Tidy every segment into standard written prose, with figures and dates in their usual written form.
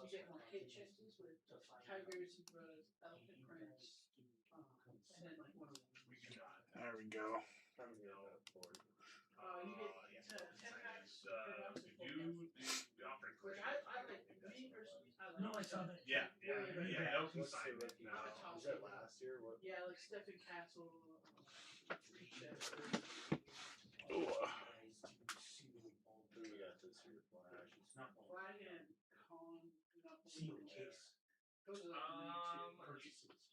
You get more hit chances with tigers, zebras, elephant prints, and then like one of them. There we go. You get 10 packs per box. Which I like. Me personally, I like. No, I saw that. Yeah. No consignment. No. Was that last year? What? Yeah, like Stephen Castle. Ooh. Who we got this year? Flag and Con. See the case.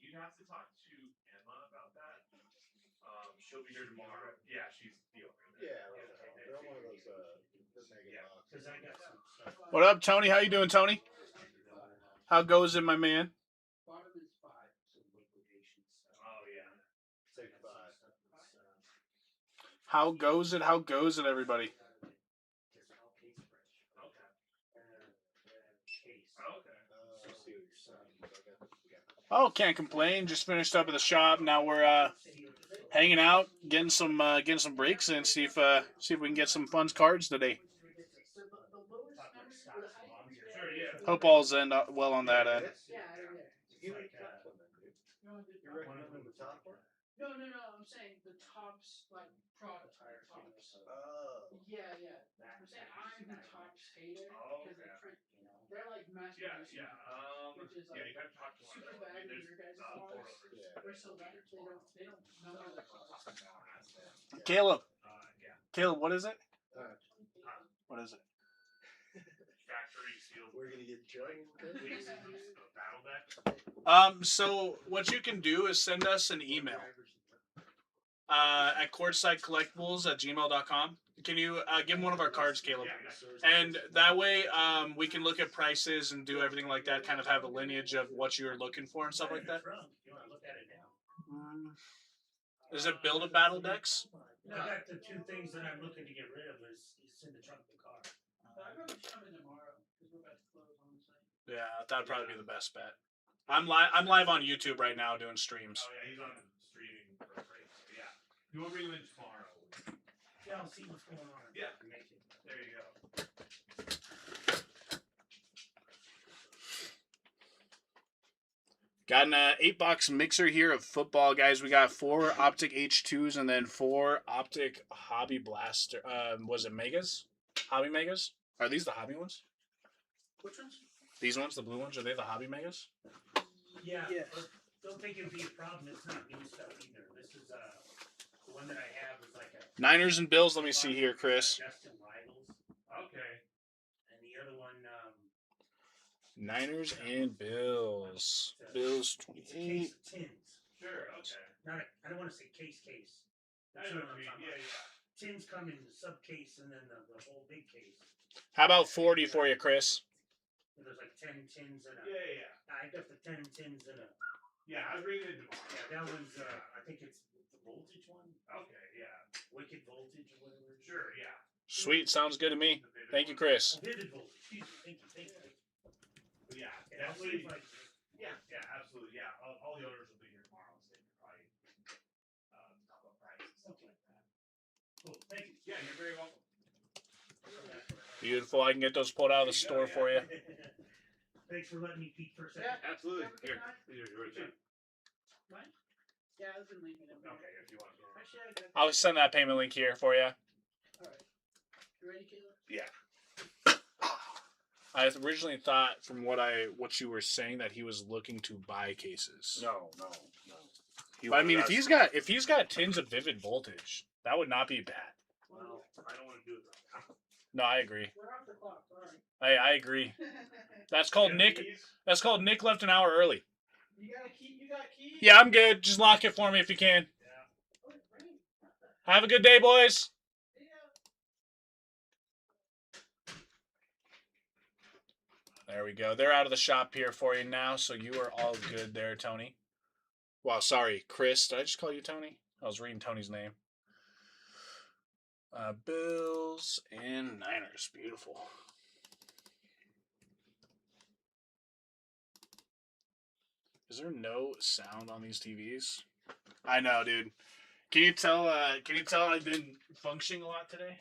You'd have to talk to Emma about that. She'll be here tomorrow. Yeah, she's the owner. Yeah, they're on one of those mega boxes. I got some stuff. What up, Tony? How you doing, Tony? How goes it, my man? Bottom is 5. Oh yeah. Say 5. How goes it? How goes it, everybody? Oh, can't complain. Just finished up at the shop. Now we're hanging out, getting some breaks in. See if we can get some fun cards today. Hope all's end up well on that end. No. I'm saying the tops, like product tops. Oh. Yeah. I'm saying I'm the tops hater because they're like mass produced. Which is like you got to talk to super bad in your guys' cards. They're so bad they don't number the cards. Caleb, what is it? What is it? Factory sealed. We're gonna get So what you can do is send us an email at courtsidecollectibles@gmail.com. Can you give them one of our cards, Caleb? And that way we can look at prices and do everything like that, kind of have a lineage of what you're looking for and stuff like that. You want to look at it now? Is it build a battle decks? I got the 2 things that I'm looking to get rid of is in the trunk of the car. I'm probably coming tomorrow because we're about to close on the site. Yeah, that'd probably be the best bet. I'm live on YouTube right now doing streams. Oh yeah, he's on streaming. Yeah. You want to bring him in tomorrow? Yeah, I'll see what's going on. Yeah. There you go. Got an 8-box mixer here of football, guys. We got 4 Optic H2s and then 4 Optic Hobby Blaster. Was it Megas? Hobby Megas? Are these the hobby ones? Which ones? These ones, the blue ones, are they the Hobby Megas? Yeah. Yes. Don't think it'd be a problem. It's not new stuff either. This is the one that I have is like a Niners and Bills. Let me see here, Chris. Justin Lytle's. Okay. And the other one, Niners and Bills. Bills 28. it's a case of tins. Sure. Okay. I don't want to say case. I know what you mean. Yeah. Tins come in the sub case and then the whole big case. How about 40 for you, Chris? There's like 10 tins in a. Yeah. I got the 10 tins in a. Yeah, I was reading it tomorrow. Yeah, that one's. I think it's the voltage one. Okay. Yeah. Wicked voltage or whatever. Sure. Yeah. Sweet, sounds good to me. Thank you, Chris. Vivid voltage. Excuse me. Thank you. Yeah. And I'll see Definitely. if I. Yeah, absolutely. Yeah, all the owners will be here tomorrow, so they can probably talk about price and stuff like that. Cool. Thank you. Yeah, you're very welcome. Beautiful. I can get those pulled out of the store for you. Thanks for letting me peek for a second. Yeah. Absolutely. Have a good night. Here. What? Yeah, I was gonna leave it in there. Okay, if you want to. Actually, I'll send that payment link here for you. Alright. You ready, Caleb? Yeah. I originally thought, from what you were saying, that he was looking to buy cases. No. But, I mean, if he's got tins of Vivid Voltage, that would not be bad. Well, I don't want to do it right now. No, I agree. We're off the clock, sorry. Hey, I agree. That's called Nick. That's called Nick left an hour early. You got a key? You got a key? Yeah, I'm good. Just lock it for me if you can. Oh, Have a good day, boys. There we go. They're out of the shop here for you now, so you are all good there, Tony. Wow, sorry, Chris. Did I just call you Tony? I was reading Tony's name. Bills and Niners. Beautiful. Is there no sound on these TVs? I know, dude. Can you tell I've been functioning a lot today?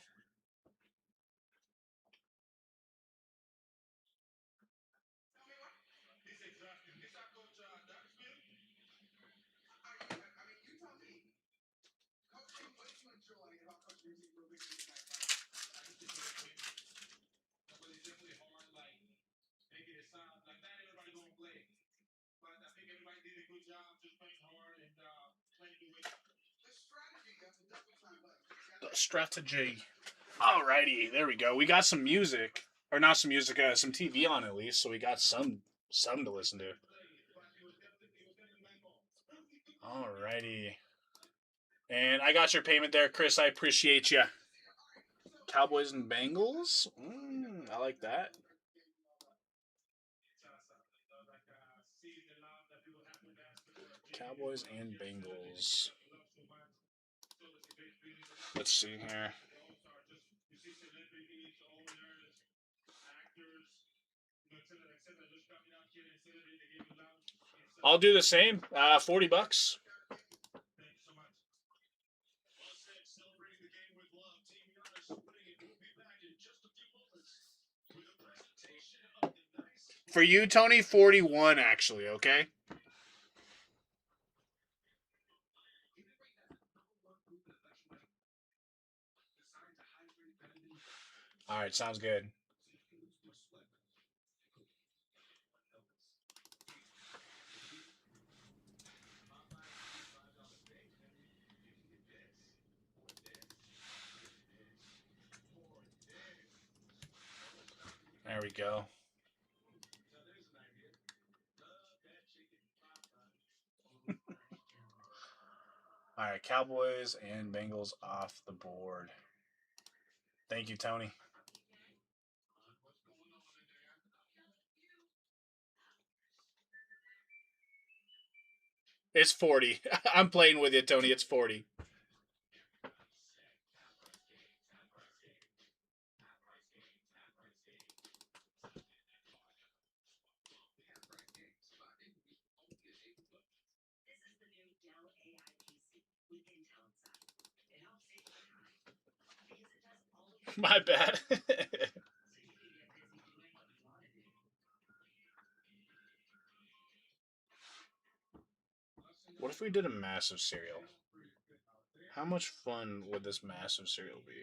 The strategy. Alrighty, there we go. We got some music, or not some music, some TV on at least, so we got some to listen to. Alrighty, and I got your payment there, Chris. I appreciate you. Cowboys and Bengals. I like that. Cowboys and Bengals. Let's see here. I'll do the same. $40. For you, Tony, 41 actually, okay? All right, sounds good. There we go. All right, Cowboys and Bengals off the board. Thank you, Tony. It's 40. I'm playing with you, Tony. It's 40. My bad. What if we did a massive cereal? How much fun would this massive cereal be?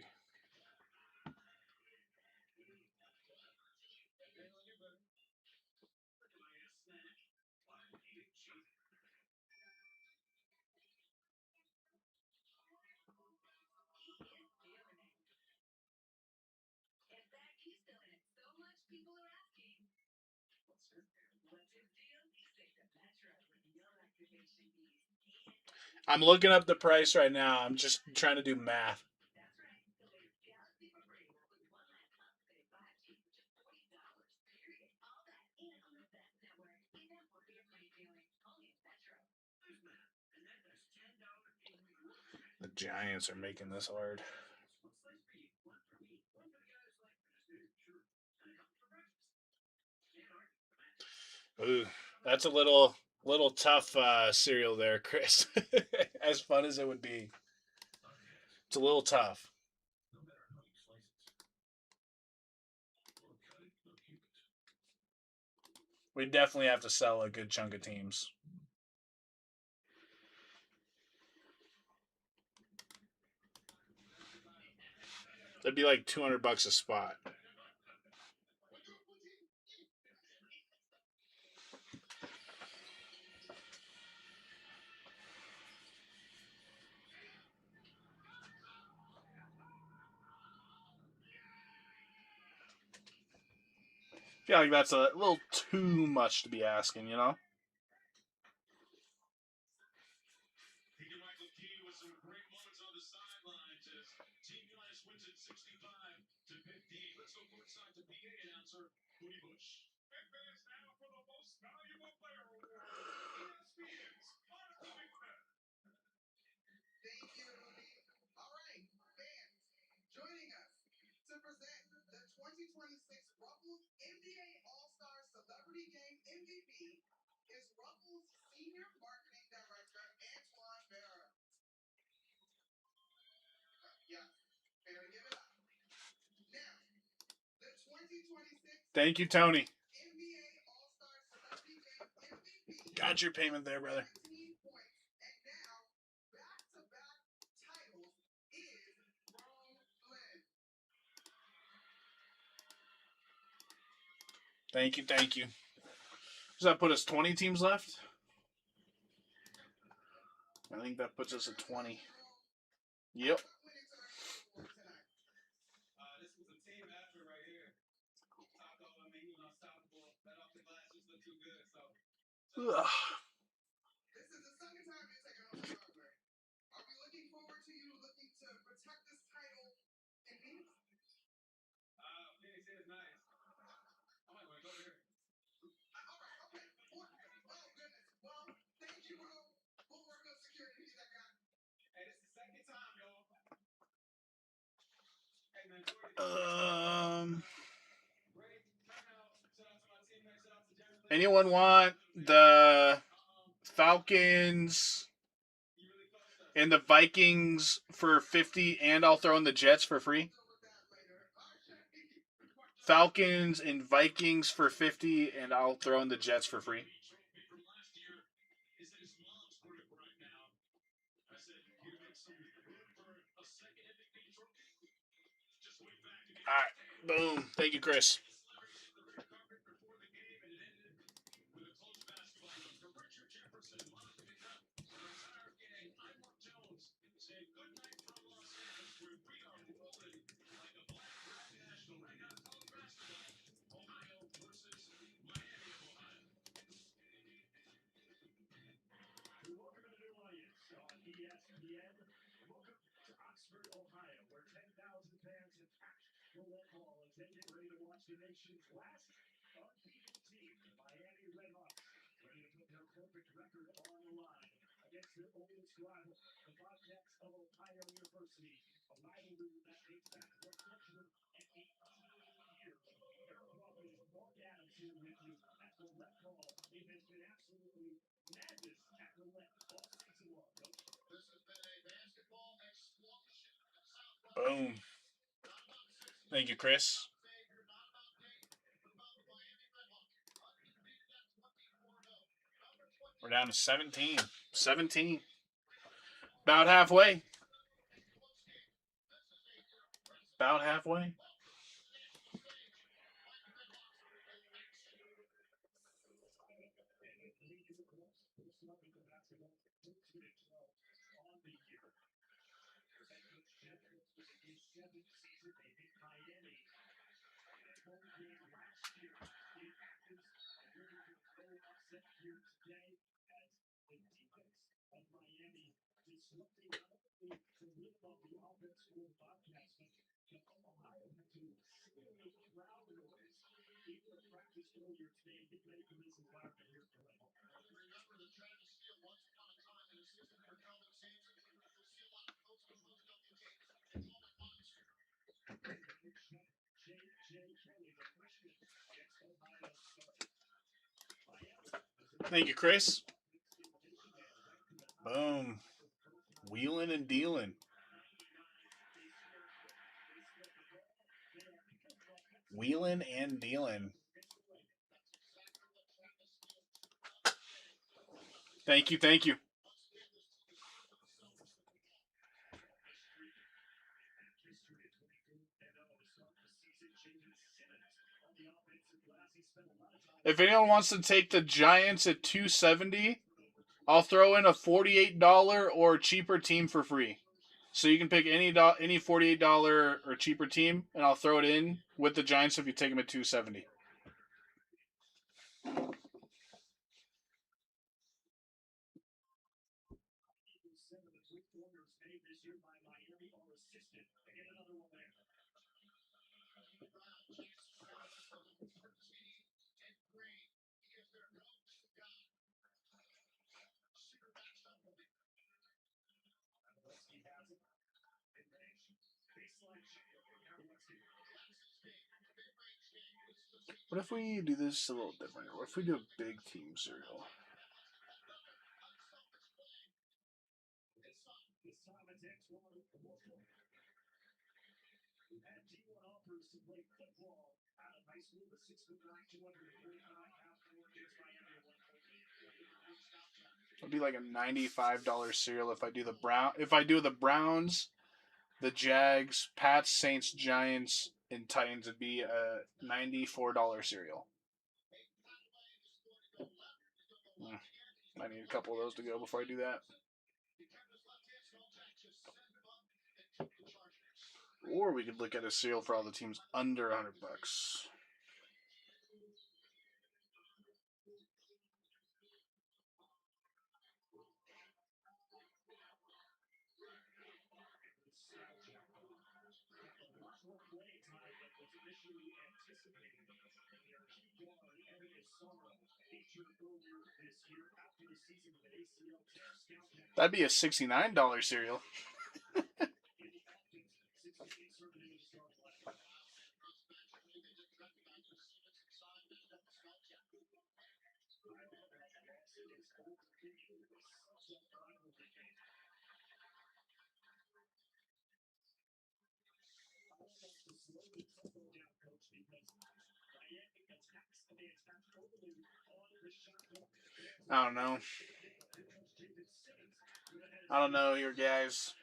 I'm looking up the price right now. I'm just trying to do math. The Giants are making this hard. Ooh, that's a little tough cereal there, Chris. As fun as it would be, it's a little tough. We definitely have to sell a good chunk of teams. That'd be like $200 a spot. I feel like that's a little too much to be asking, you know? Thank you, Tony. Got your payment there, brother. Thank you, thank you. Does that put us 20 teams left? I think that puts us at 20. Yep. Ugh. Anyone want the Falcons and the Vikings for 50, and I'll throw in the Jets for free? Falcons and Vikings for 50, and I'll throw in the Jets for free. All right. Boom. Thank you, Chris. Boom. Thank you, Chris. We're down to 17. 17. About halfway. About halfway. Thank you, Chris. Boom. Wheeling and dealing. Wheeling and dealing. Thank you, thank you. If anyone wants to take the Giants at 270, I'll throw in a $48 or cheaper team for free. So you can pick any $48 or cheaper team, and I'll throw it in with the Giants if you take them at 270. What if we do this a little different? What if we do a big team cereal? It'd be like a $95 cereal if I do the Browns, the Jags, Pats, Saints, Giants, and Titans. It'd be a $94 cereal. I need a couple of those to go before I do that. Or we could look at a cereal for all the teams under $100. That'd be a $69 cereal. I don't know. I don't know here, guys.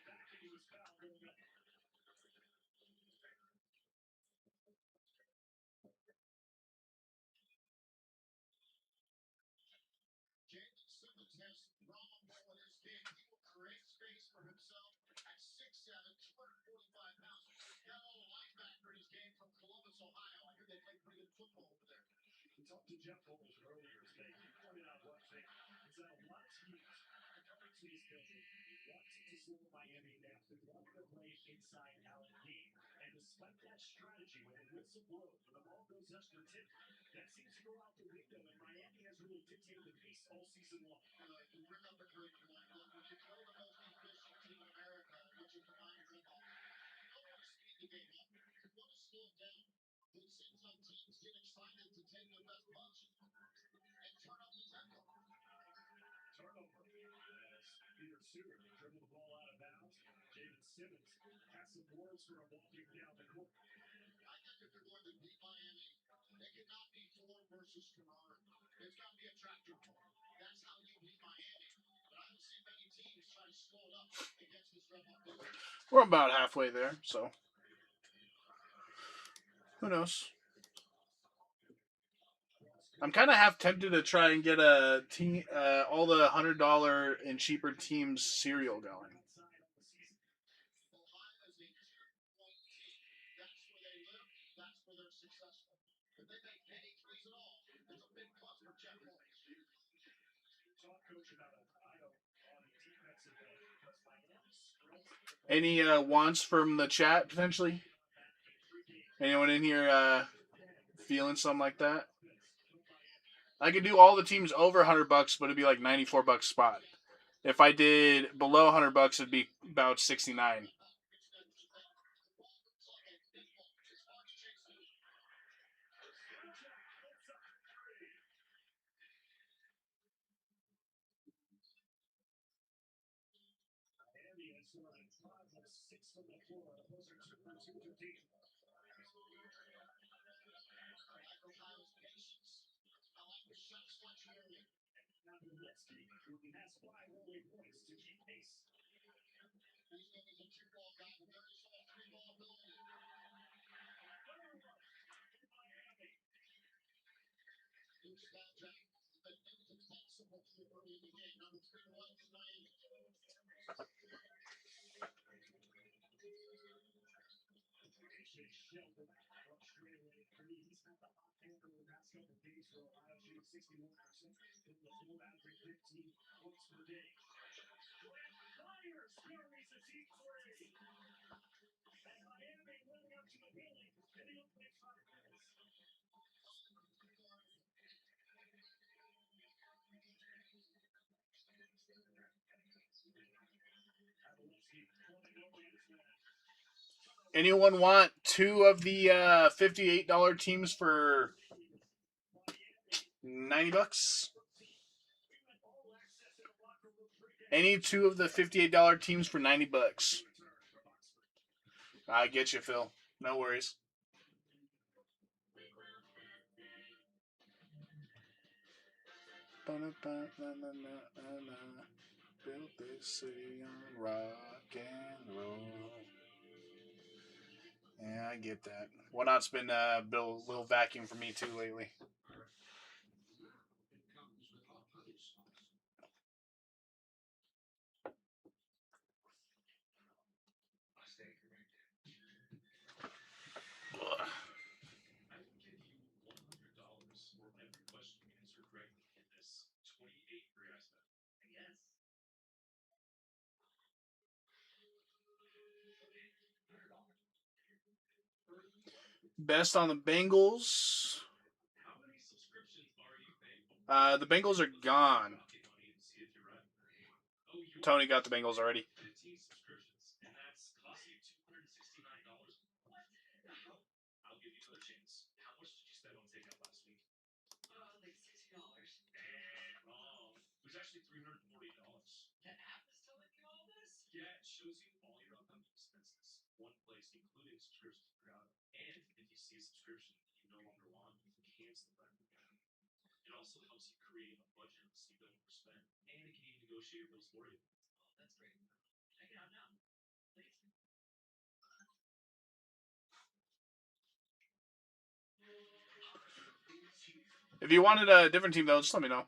We're about halfway there, so who knows? I'm kind of half tempted to try and get a team, all the $100 and cheaper teams cereal going. Any wants from the chat potentially? Anyone in here feeling something like that? I could do all the teams over $100, but it'd be like $94 spot. If I did below $100, it'd be about 69. Anyone want two of the $58 teams for $90? Any two of the $58 teams for $90? I get you, Phil. No worries. Built this city on rock and roll. Yeah, I get that. Whatnot's been a little vacuum for me too lately. Best on the Bengals. The Bengals are gone. Tony got the Bengals already. If you wanted a different team, though, just let me know.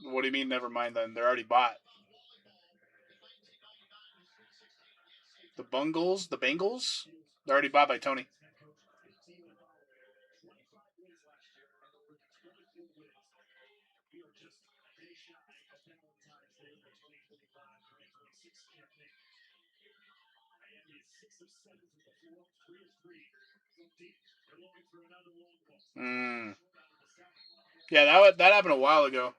What do you mean, never mind then? They're already bought. The Bungles? The Bengals? They're already bought by Tony. Yeah, that happened a while ago.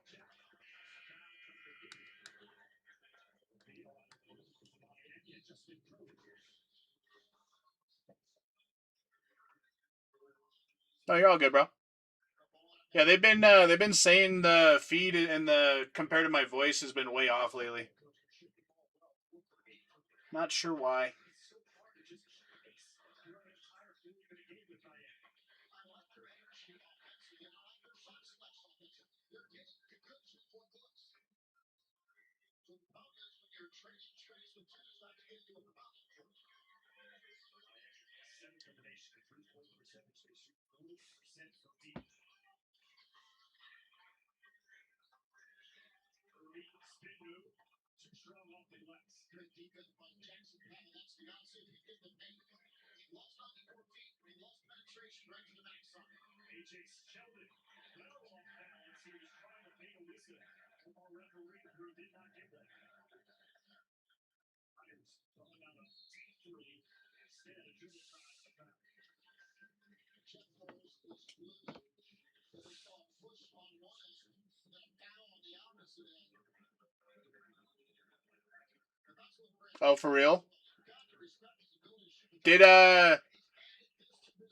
No, you're all good, bro. Yeah, they've been saying the feed and the compared to my voice has been way off lately. Not sure why. Oh, for real? Did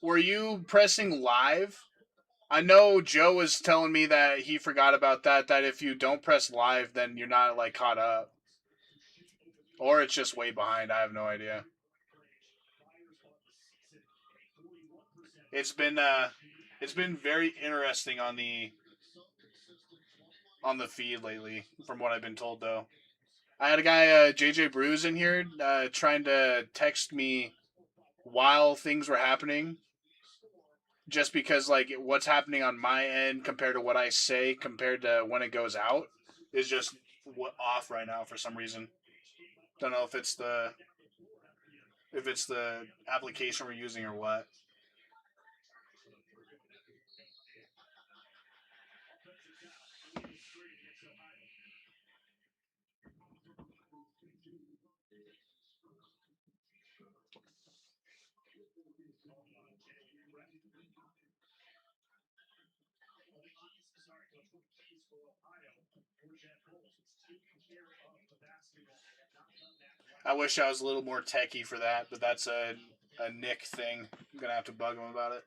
were you pressing live? I know Joe was telling me that he forgot about that. That if you don't press live, then you're not like caught up, or it's just way behind. I have no idea. It's been very interesting on the feed lately, from what I've been told though. I had a guy, JJ Brews, in here trying to text me while things were happening, just because like what's happening on my end compared to what I say compared to when it goes out is just off right now for some reason. Don't know if it's the application we're using or what. I wish I was a little more techie for that, but that's a Nick thing. I'm gonna have to bug him about it.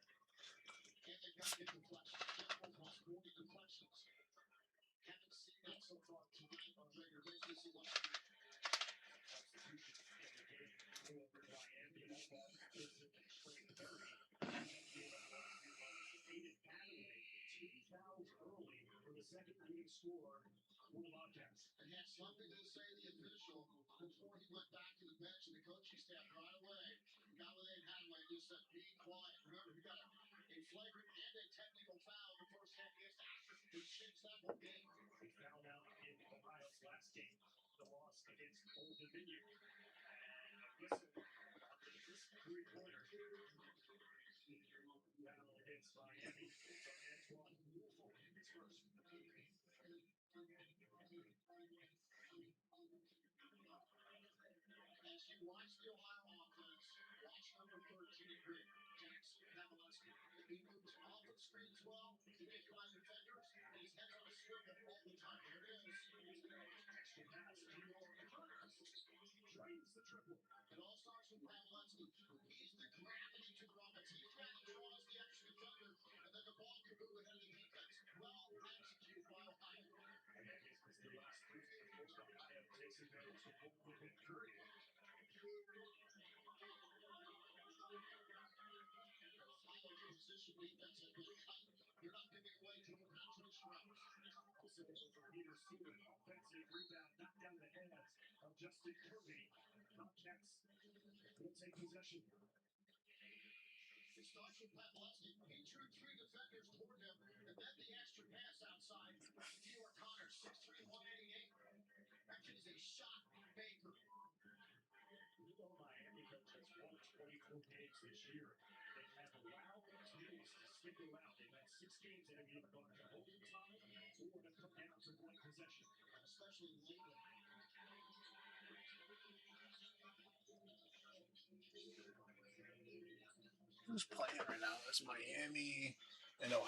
Who's playing right now? That's Miami and Ohio.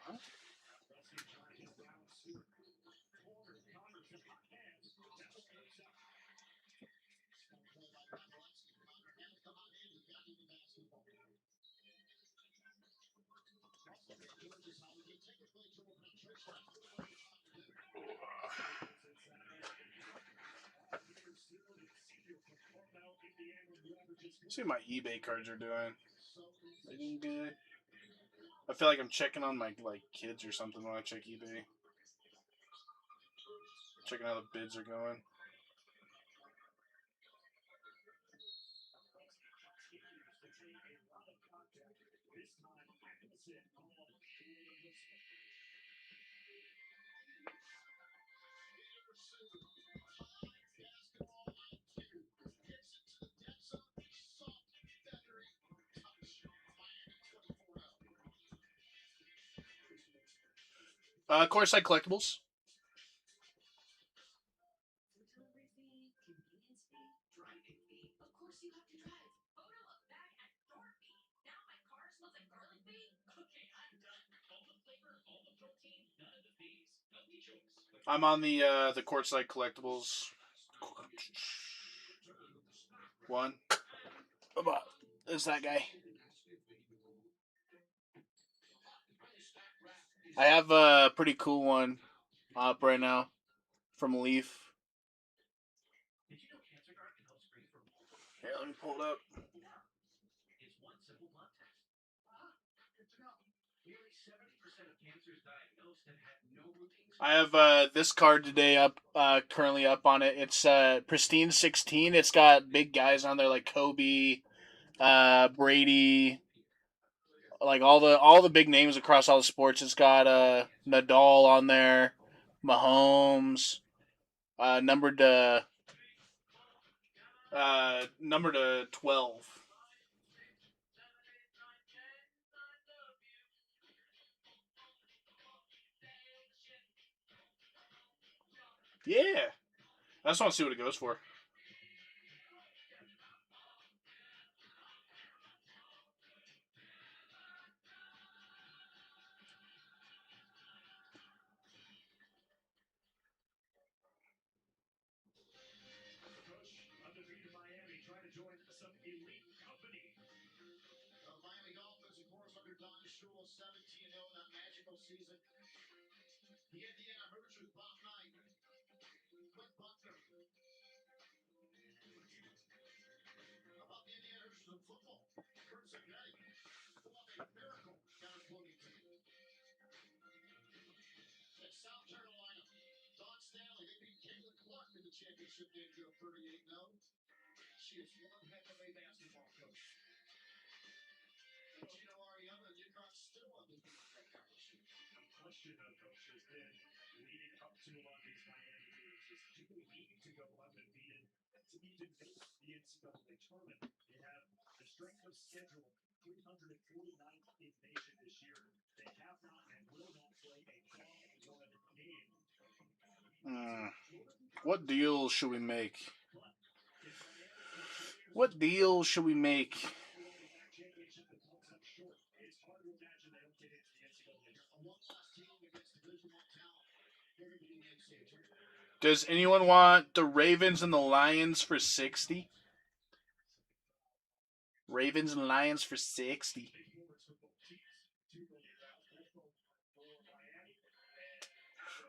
Huh? See what my eBay cards are doing. They doing good. I feel like I'm checking on my kids or something when I check eBay. Checking how the bids are going. Courtside Collectibles. I'm on the Courtside Collectibles one. There's that guy. I have a pretty cool one up right now from Leaf. Here, let me pull it up. I have this card today up, currently up on it. It's Pristine 16. It's got big guys on there like Kobe, Brady, like all the big names across all the sports. It's got Nadal on there, Mahomes, numbered to 12. Yeah, I just want to see what it goes for. What deal should we make? What deal should we make? Does anyone want the Ravens and the Lions for 60? Ravens and Lions for 60.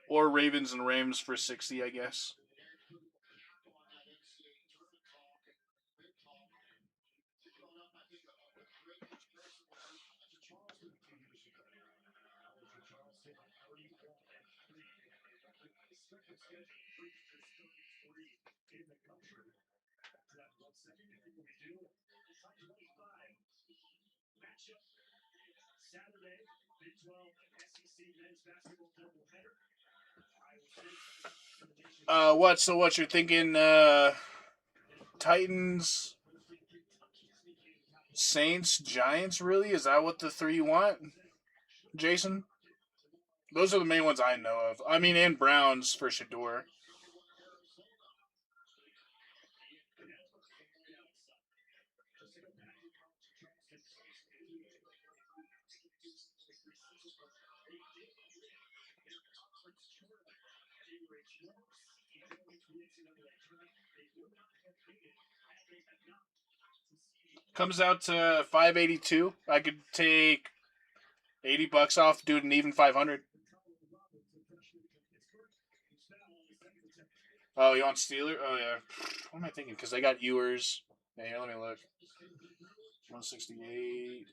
Or Ravens and Rams for 60, I guess. What? So what you're thinking? Titans, Saints, Giants. Really? Is that what the three you want, Jason? Those are the main ones I know of. I mean, and Browns for Shador. Comes out to $582. I could take $80 off, do it an even 500. Oh, you want Steeler? Oh yeah. What am I thinking? Because they got Ewers. Yeah, here, let me look. 168.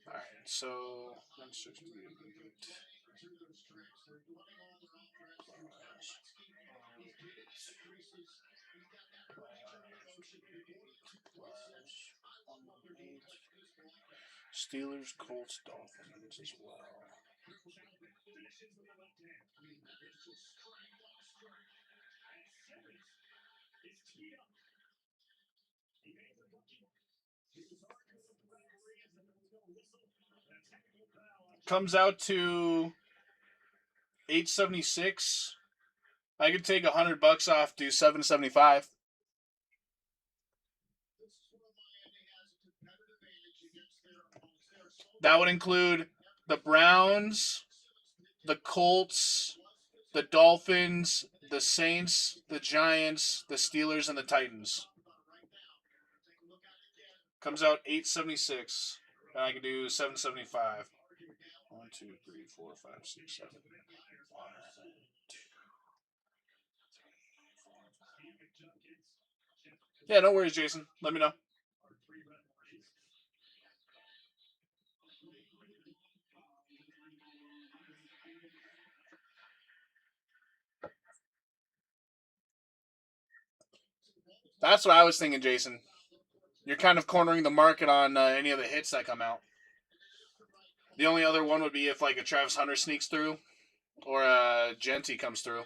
All right, so 168. Steelers, Colts, Dolphins as well. Comes out to $876. I could take $100 off, do $775. That would include the Browns, the Colts, the Dolphins, the Saints, the Giants, the Steelers, and the Titans. Comes out $876, and I can do $775. 1, 2, 3, 4, 5, 6, 7. 1, 2, 3, 4, 5. Yeah, no worries, Jason. Let me know. That's what I was thinking, Jason. You're kind of cornering the market on any of the hits that come out. The only other one would be if like a Travis Hunter sneaks through or a Genty comes through.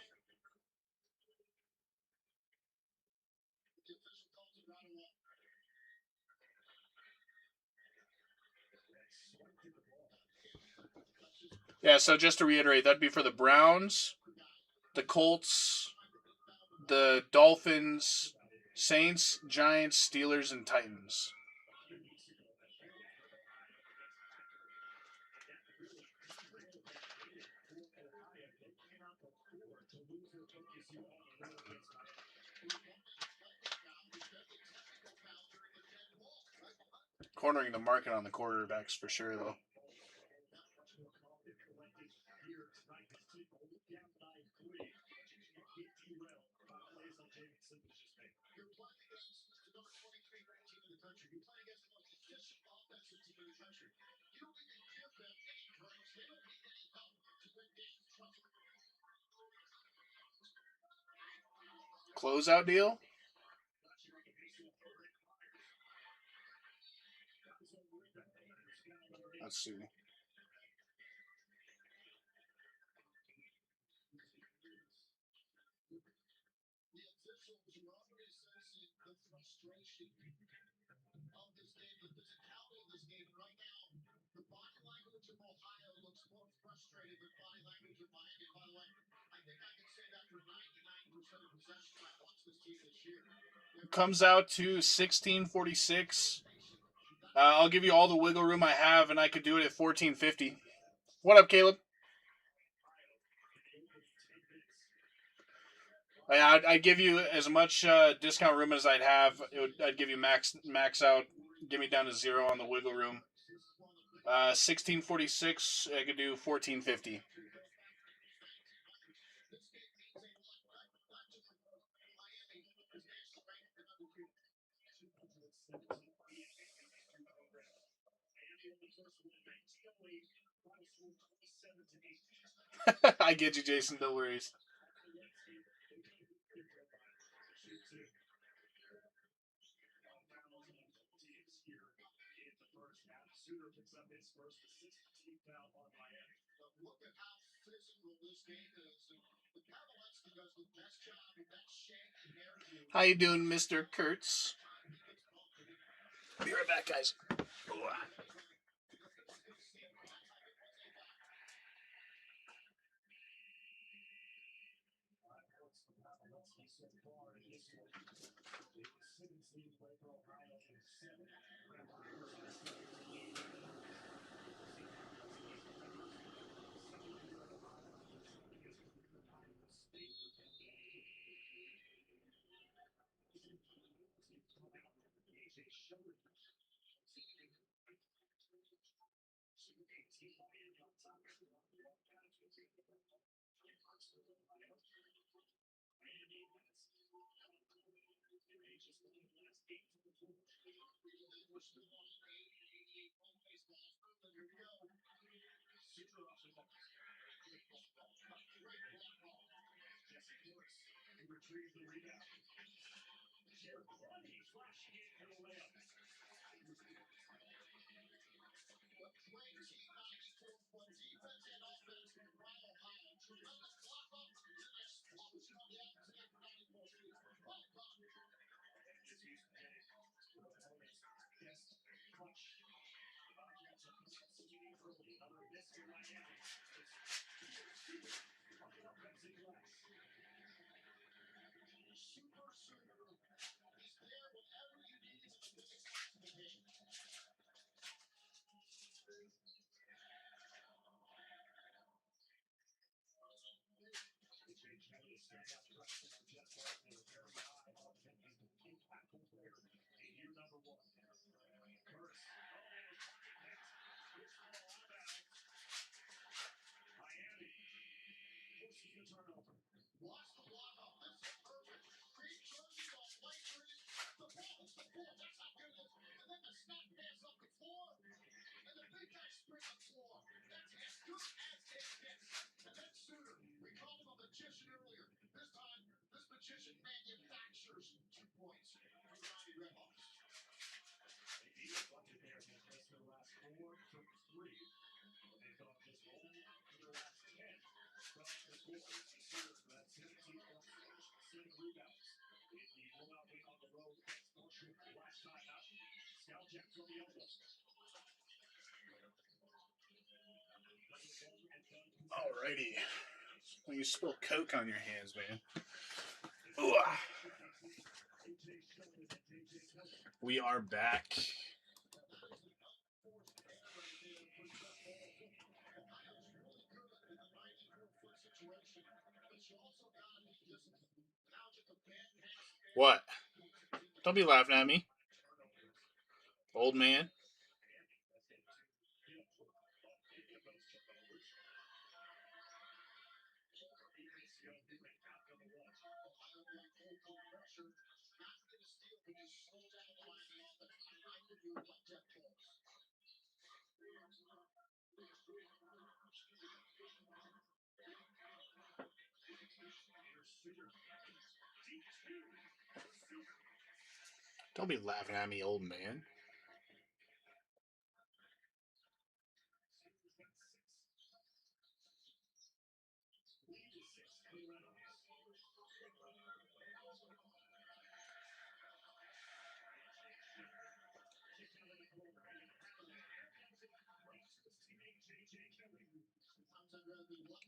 Yeah, so just to reiterate, that'd be for the Browns, the Colts, the Dolphins, Saints, Giants, Steelers, and Titans. Cornering the market on the quarterbacks for sure, though. Closeout deal? Let's see. Comes out to 1646. I'll give you all the wiggle room I have, and I could do it at 1450. What up, Caleb? I'd give you as much discount room as I'd have. I'd give you max out. Give me down to 0 on the wiggle room. 1646. I could do 1450. I get you, Jason. No worries. How you doing, Mr. Kurtz? Be right back, guys. Alrighty. Well, you spill Coke on your hands, man. Ooh. We are back. What? Don't be laughing at me, old man. Don't be laughing at me, old man.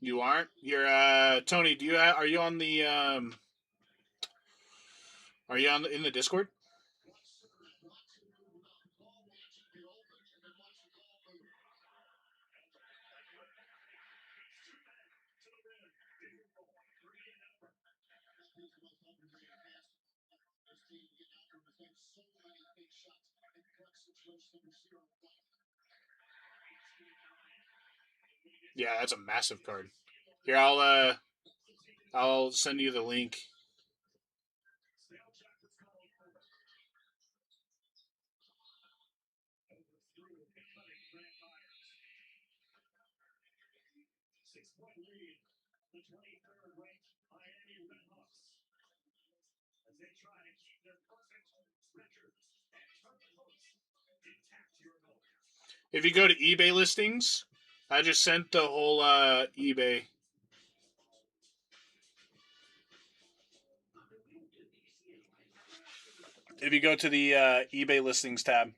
You aren't? You're Tony, do you are you on the are you on in the Discord? Yeah, that's a massive card. Here, I'll send you the link. If you go to eBay listings, I just sent the whole eBay. If you go to the eBay listings tab.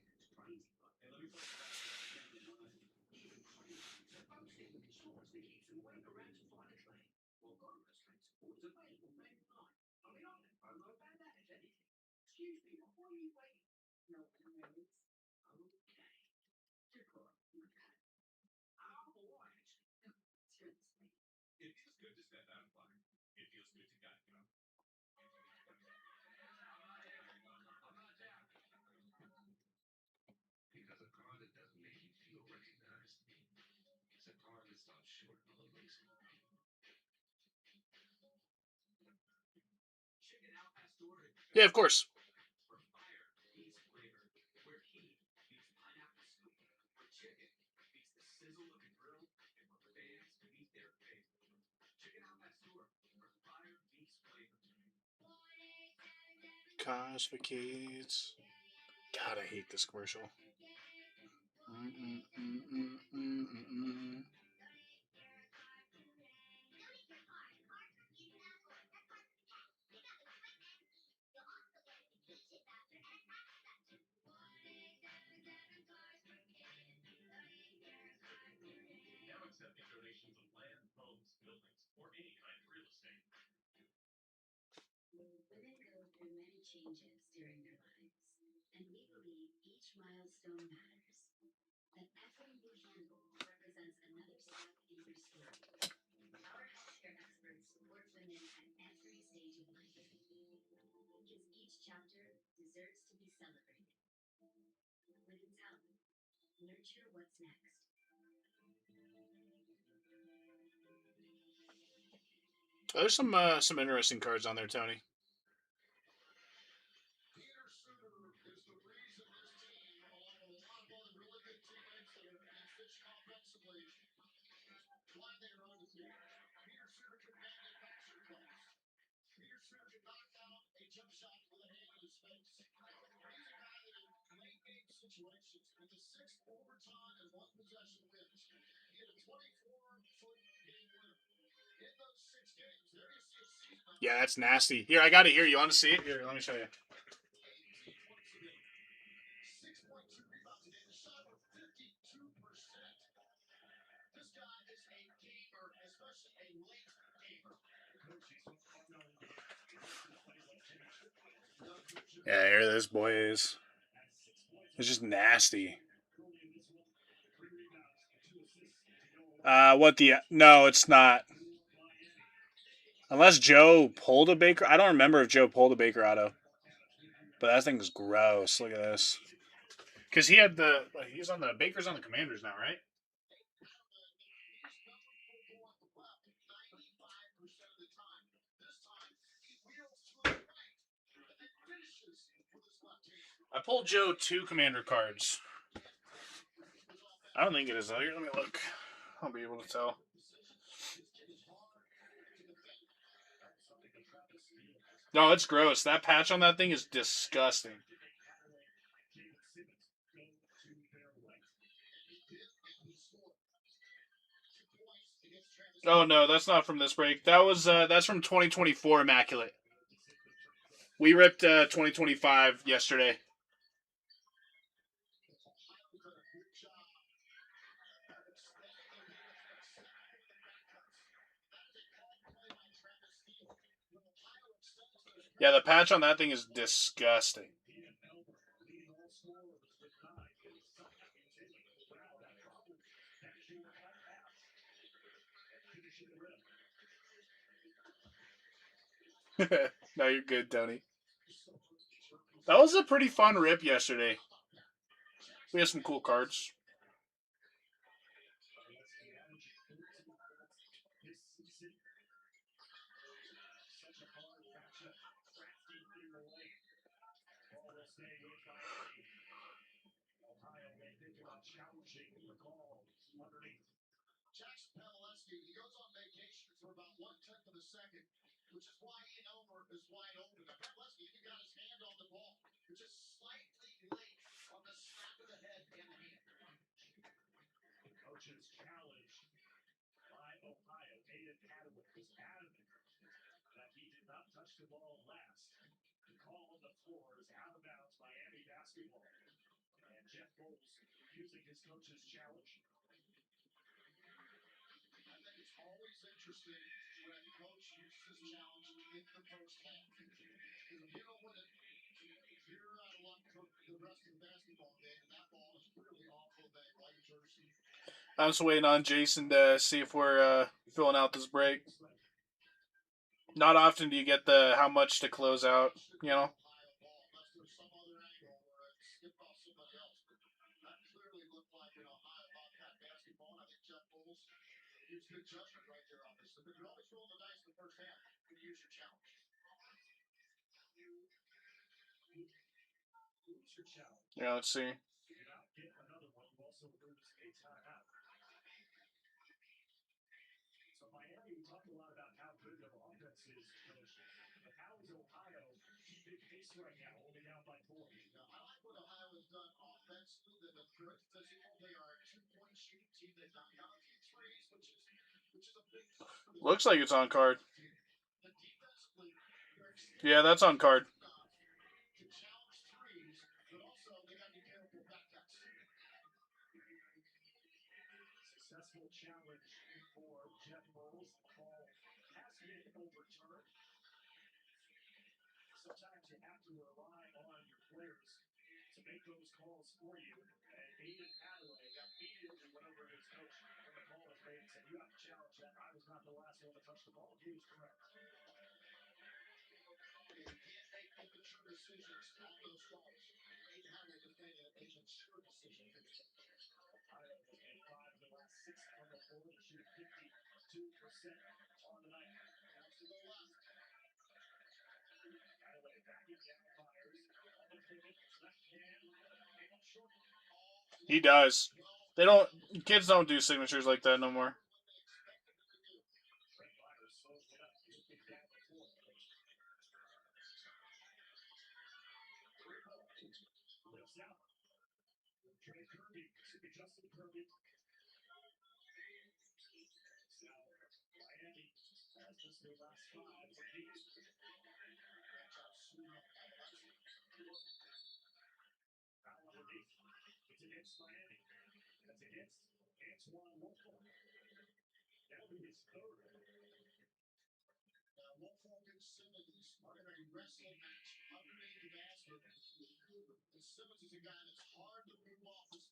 Yeah, of course. Cause for kids. God, I hate this commercial. Oh, there's some interesting cards on there, Tony. Yeah, that's nasty. Here, I got it here. You want to see it? Here, let me show you. Yeah, here this boy is. It's just nasty. No, it's not. Unless Joe pulled a Baker. I don't remember if Joe pulled a Baker auto. But that thing's gross. Look at this. Because he's on the Baker's on the Commanders now, right? I pulled Joe 2 Commander cards. I don't think it is. Here, let me look. I'll be able to tell. No, it's gross. That patch on that thing is disgusting. Oh no, that's not from this break. That's from 2024 Immaculate. We ripped 2025 yesterday. Yeah, the patch on that thing is disgusting. No, you're good, Tony. That was a pretty fun rip yesterday. We had some cool cards. I'm just waiting on Jason to see if we're filling out this break. Not often do you get the how much to close out, you know? Yeah, let's see. Looks like it's on card. Yeah, that's on card. He does. Kids don't do signatures like that no more.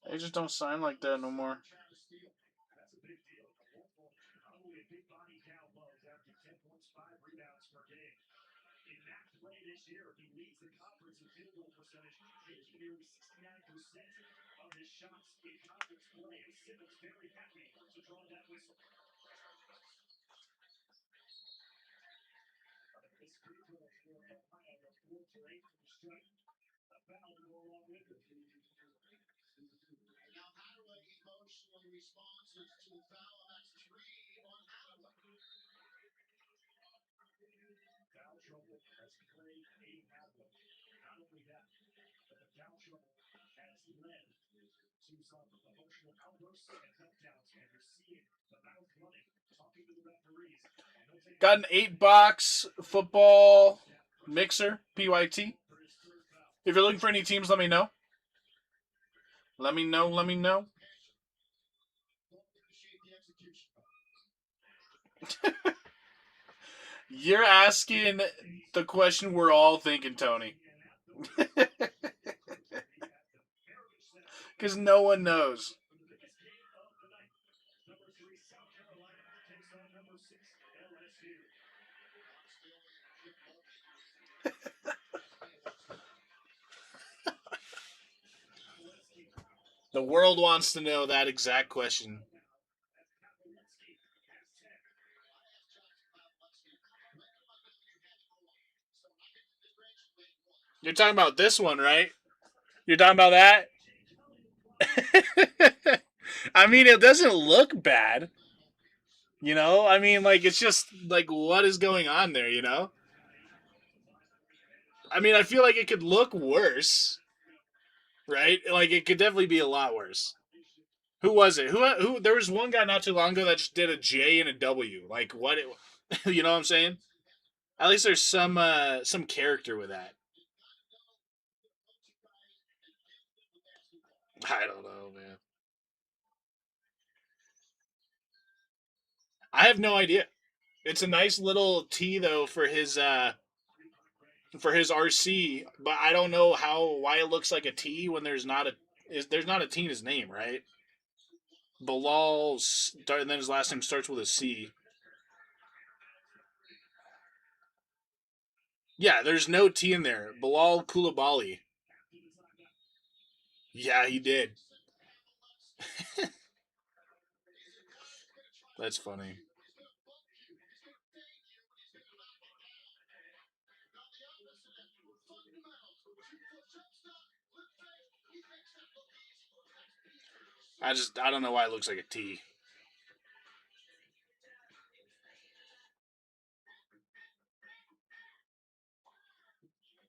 They just don't sign like that no more. Got an 8-box football mixer, PYT. If you're looking for any teams, let me know. Let me know. You're asking the question we're all thinking, Tony. Because no one knows. The world wants to know that exact question. You're talking about this one, right? You're talking about that? I mean, it doesn't look bad. You know? I mean, like, it's just, like, what is going on there, you know? I mean, I feel like it could look worse, right? Like, it could definitely be a lot worse. Who was it? Who? There was one guy not too long ago that just did a J and a W. Like, what? You know what I'm saying? At least there's some character with that. I don't know, man. I have no idea. It's a nice little T though for his RC, but I don't know why it looks like a T when there's not a T in his name, right? Bilal, and then his last name starts with a C. Yeah, there's no T in there. Bilal Koulibaly. Yeah, he did. That's funny. I don't know why it looks like a T.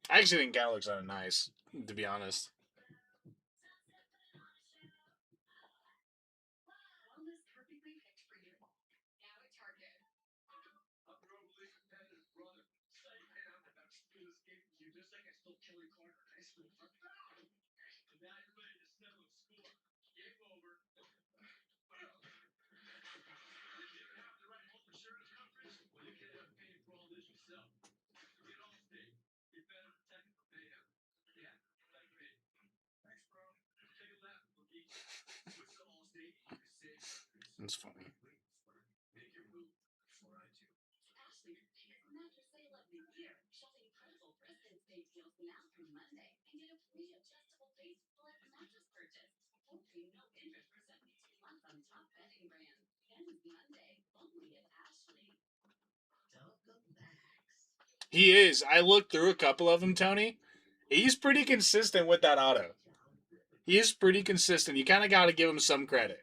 I actually think that looks kind of nice, to be honest. It's funny. He is. I looked through a couple of them, Tony. He's pretty consistent with that auto. He is pretty consistent. You kind of got to give him some credit.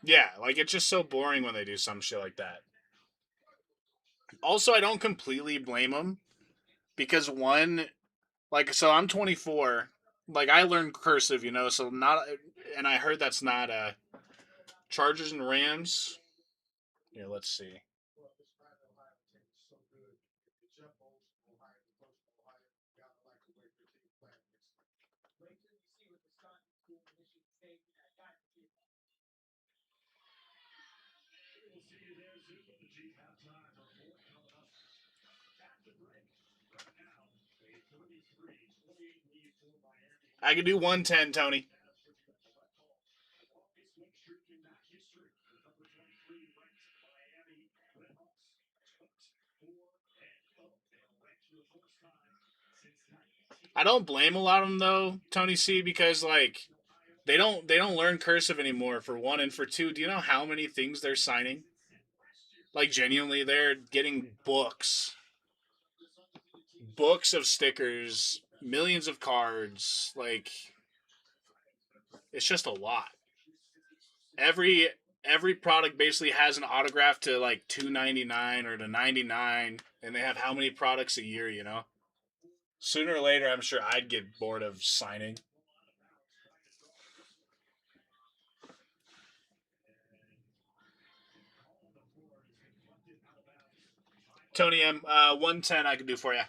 Yeah, like it's just so boring when they do some shit like that. Also, I don't completely blame him because one, Like, so I'm 24. Like, I learned cursive, so not, and I heard that's not Chargers and Rams. Yeah, let's see. I can do 110, Tony. I don't blame a lot of them though, Tony C, because like they don't learn cursive anymore for one, and for two, do you know how many things they're signing? Like genuinely, they're getting books of stickers, millions of cards. Like it's just a lot. Every product basically has an autograph to like $2.99 or to $99, and they have how many products a year? Sooner or later, I'm sure I'd get bored of signing. Tony M, 110 I could do for you.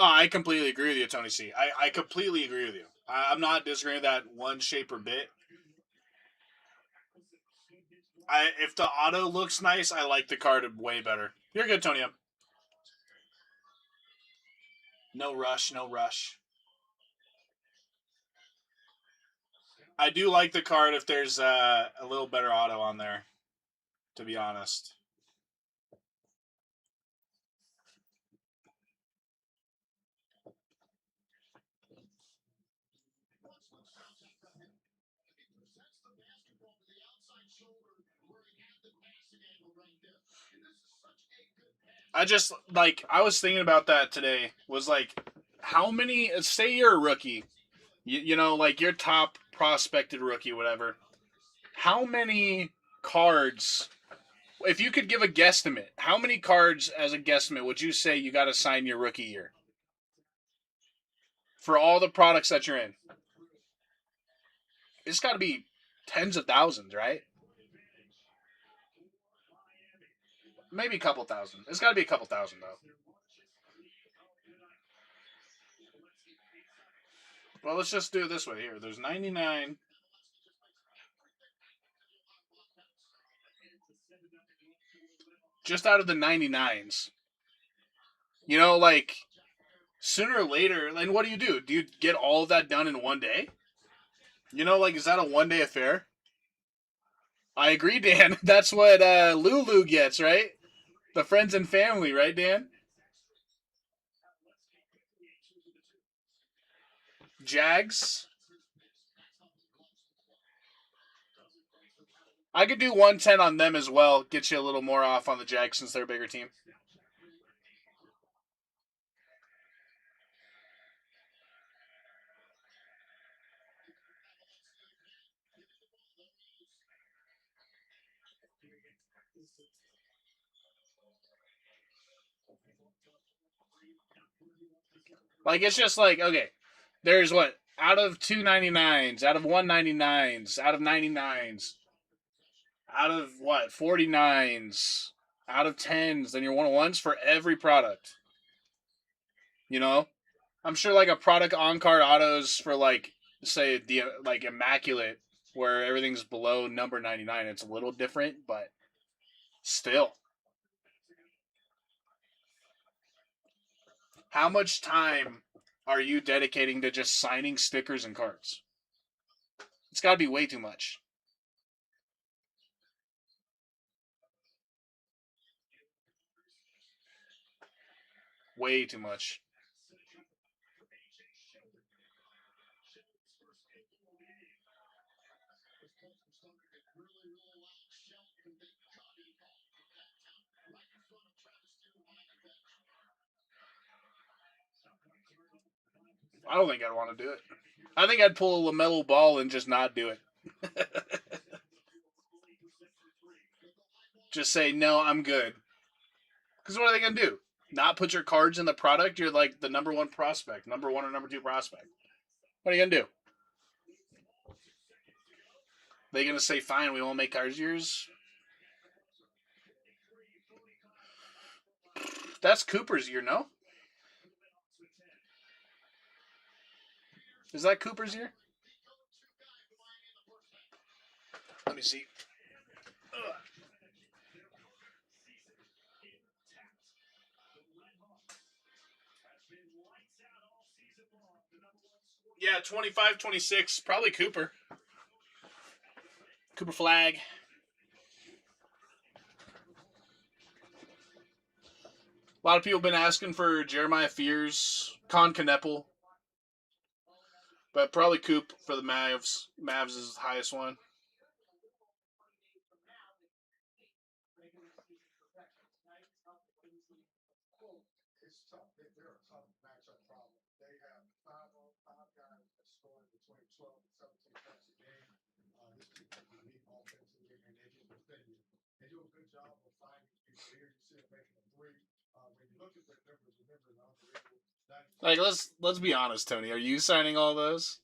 Oh, I completely agree with you, Tony C. I completely agree with you. I'm not disagreeing with that one shape or bit. If the auto looks nice, I like the card way better. You're good, Tony M. No rush, no rush. I do like the card if there's a little better auto on there, to be honest. I was thinking about that today. Was like, how many, say you're a rookie, like your top prospected rookie, whatever. How many cards, if you could give a guesstimate, how many cards as a guesstimate would you say you got to sign your rookie year? For all the products that you're in? It's got to be tens of thousands, right? Maybe a couple thousand. It's got to be a couple thousand, though. Well, let's just do it this way here. There's 99. Just out of the 99s. Like, sooner or later, and what do you do? Do you get all of that done in one day? Like, is that a one-day affair? I agree, Dan. That's what Lulu gets, right? The friends and family, right, Dan? Jags. I could do 110 on them as well. Get you a little more off on the Jags since they're a bigger team. Like, it's just like, okay, there's what? Out of 299s, out of 199s, out of 99s, out of what? 49s, out of 10s, then your 101s for every product. I'm sure like a product on card autos for like, say, the like Immaculate, where everything's below number 99, it's a little different, but still. How much time are you dedicating to just signing stickers and cards? It's got to be way too much. Way too much. I don't think I'd want to do it. I think I'd pull a LaMelo Ball and just not do it. Just say, no, I'm good. Because what are they going to do? Not put your cards in the product? You're like the number one prospect, number one or number two prospect. What are you going to do? They going to say, fine, we won't make cards yours? That's Cooper's year, no? Is that Cooper's year? Let me see. Ugh. Yeah, 25, 26. Probably Cooper. Cooper Flag. A lot of people have been asking for Jeremiah Fears, Con Kneppel. But probably Coop for the Mavs. Mavs is the highest one. Like, let's be honest, Tony. Are you signing all those?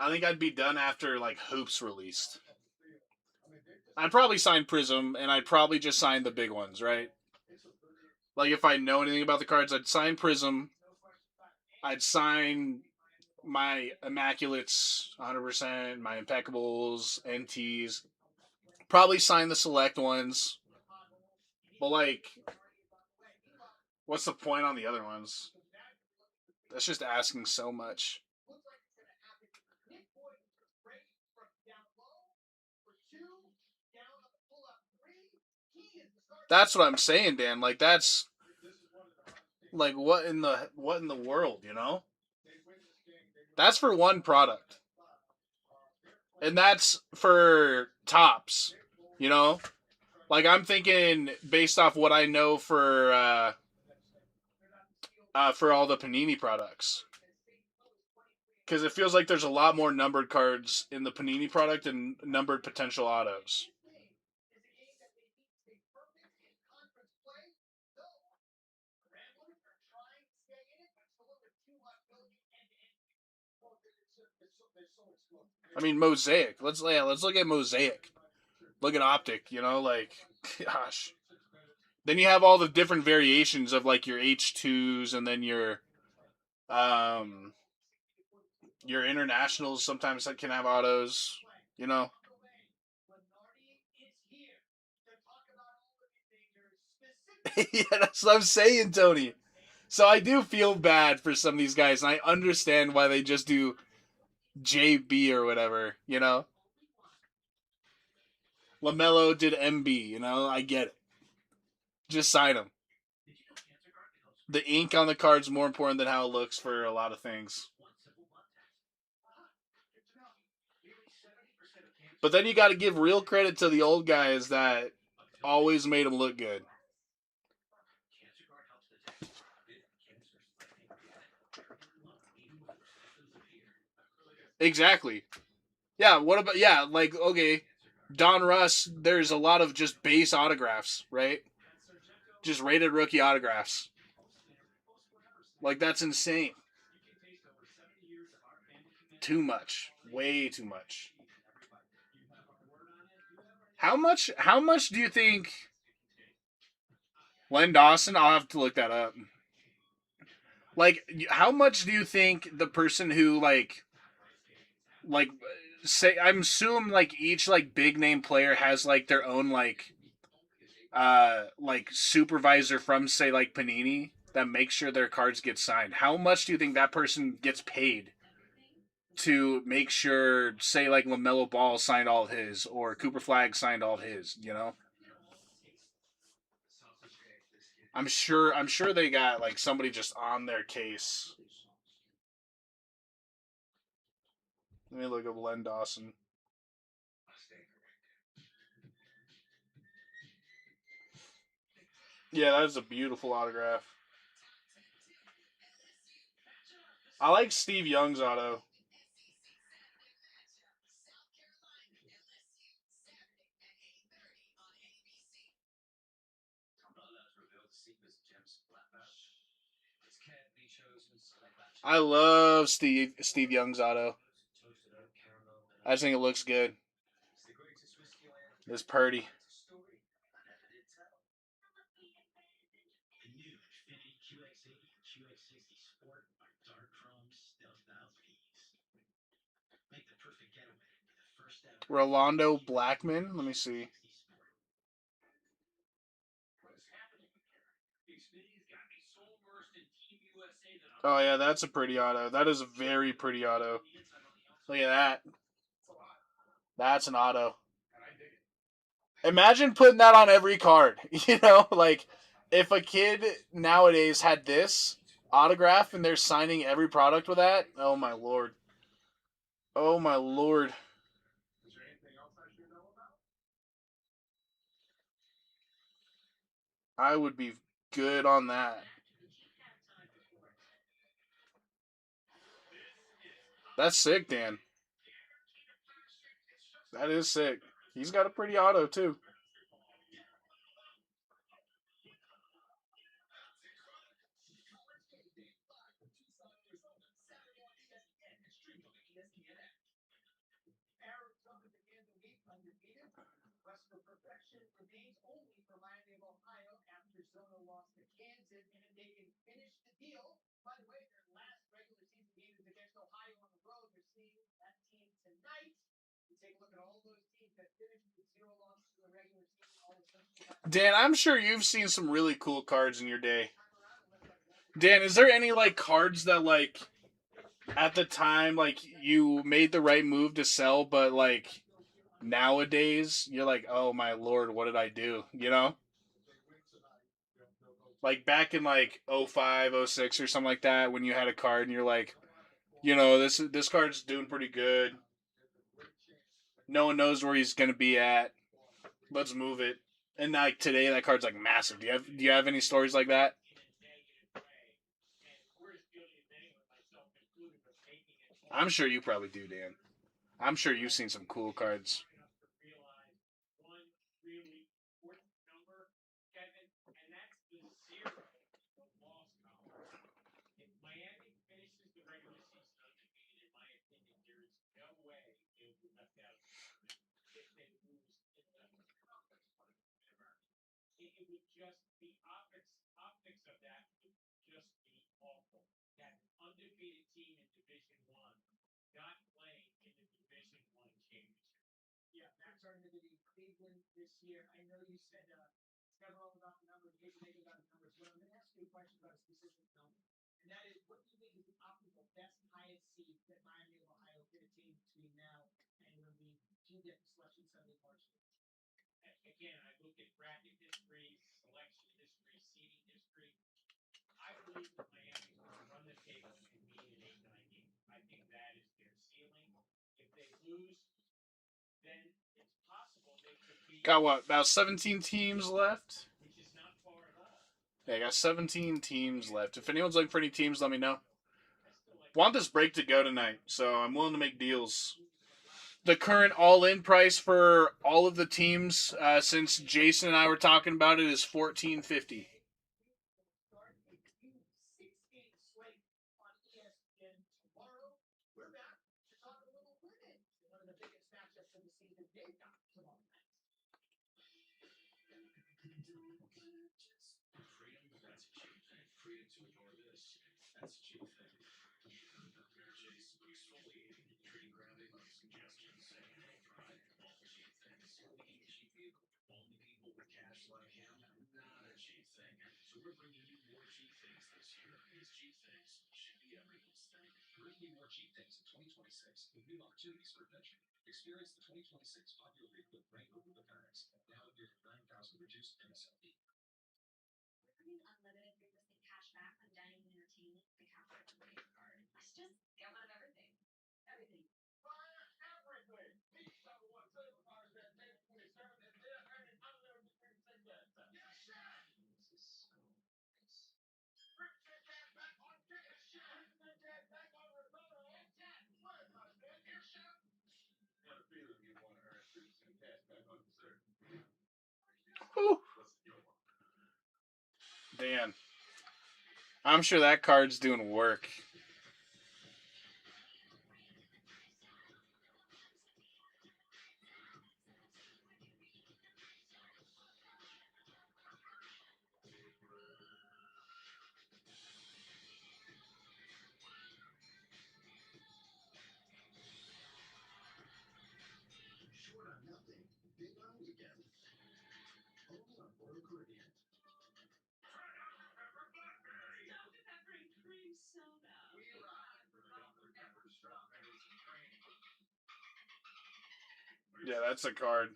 I think I'd be done after like Hoops released. I'd probably sign Prism, and I'd probably just sign the big ones, right? Like, if I know anything about the cards, I'd sign Prism. I'd sign my Immaculates 100%, my Impeccables, NTs. Probably sign the select ones. But, like, what's the point on the other ones? That's just asking so much. That's what I'm saying, Dan. Like, that's like what in the world, you know? That's for one product. And that's for tops, you know? Like, I'm thinking based off what I know for all the Panini products. Because it feels like there's a lot more numbered cards in the Panini product and numbered potential autos. I mean, Mosaic. Let's look at Mosaic. Look at Optic, you know, like, gosh. Then you have all the different variations of like your H2s and then your internationals sometimes that can have autos, you know. Yeah, that's what I'm saying, Tony. So I do feel bad for some of these guys, and I understand why they just do JB or whatever, you know. LaMelo did MB, you know. I get it. Just sign him. The ink on the card's more important than how it looks for a lot of things. But then you got to give real credit to the old guys that always made them look good. Exactly. Yeah, what about, yeah, like, okay, Don Russ, there's a lot of just base autographs, right? Just rated rookie autographs. Like, that's insane. Too much. Way too much. How much do you think Len Dawson, I'll have to look that up. Like, how much do you think the person who like say, I'm assuming like each like big name player has like their own like supervisor from say like Panini that makes sure their cards get signed. How much do you think that person gets paid to make sure, say like LaMelo Ball signed all of his or Cooper Flag signed all of his, you know? I'm sure they got like somebody just on their case. Let me look up Len Dawson. Yeah, that is a beautiful autograph. I like Steve Young's auto. I love Steve Young's auto. I just think it looks good. It's Purdy. Rolando Blackman. Let me see. Oh yeah, that's a pretty auto. That is a very pretty auto. Look at that. That's an auto. Imagine putting that on every card. You know, like if a kid nowadays had this autograph and they're signing every product with that, oh my lord. Oh my lord. I would be good on that. That's sick, Dan. That is sick. He's got a pretty auto too. Dan, I'm sure you've seen some really cool cards in your day. Dan, is there any like cards that like at the time like you made the right move to sell, but like nowadays you're like, oh my lord, what did I do? You know? Like back in like '05, '06 or something like that, when you had a card and you're like, you know, this card's doing pretty good. No one knows where he's gonna be at. Let's move it. And like today, that card's like massive. Do you have any stories like that? I'm sure you probably do, Dan. I'm sure you've seen some cool cards. Got what? About 17 teams left. Yeah, I got 17 teams left. If anyone's looking for any teams, let me know. Want this break to go tonight, so I'm willing to make deals. The current all-in price for all of the teams since Jason and I were talking about it is $14.50. Whew. Dan. I'm sure that card's doing work. Yeah, that's a card.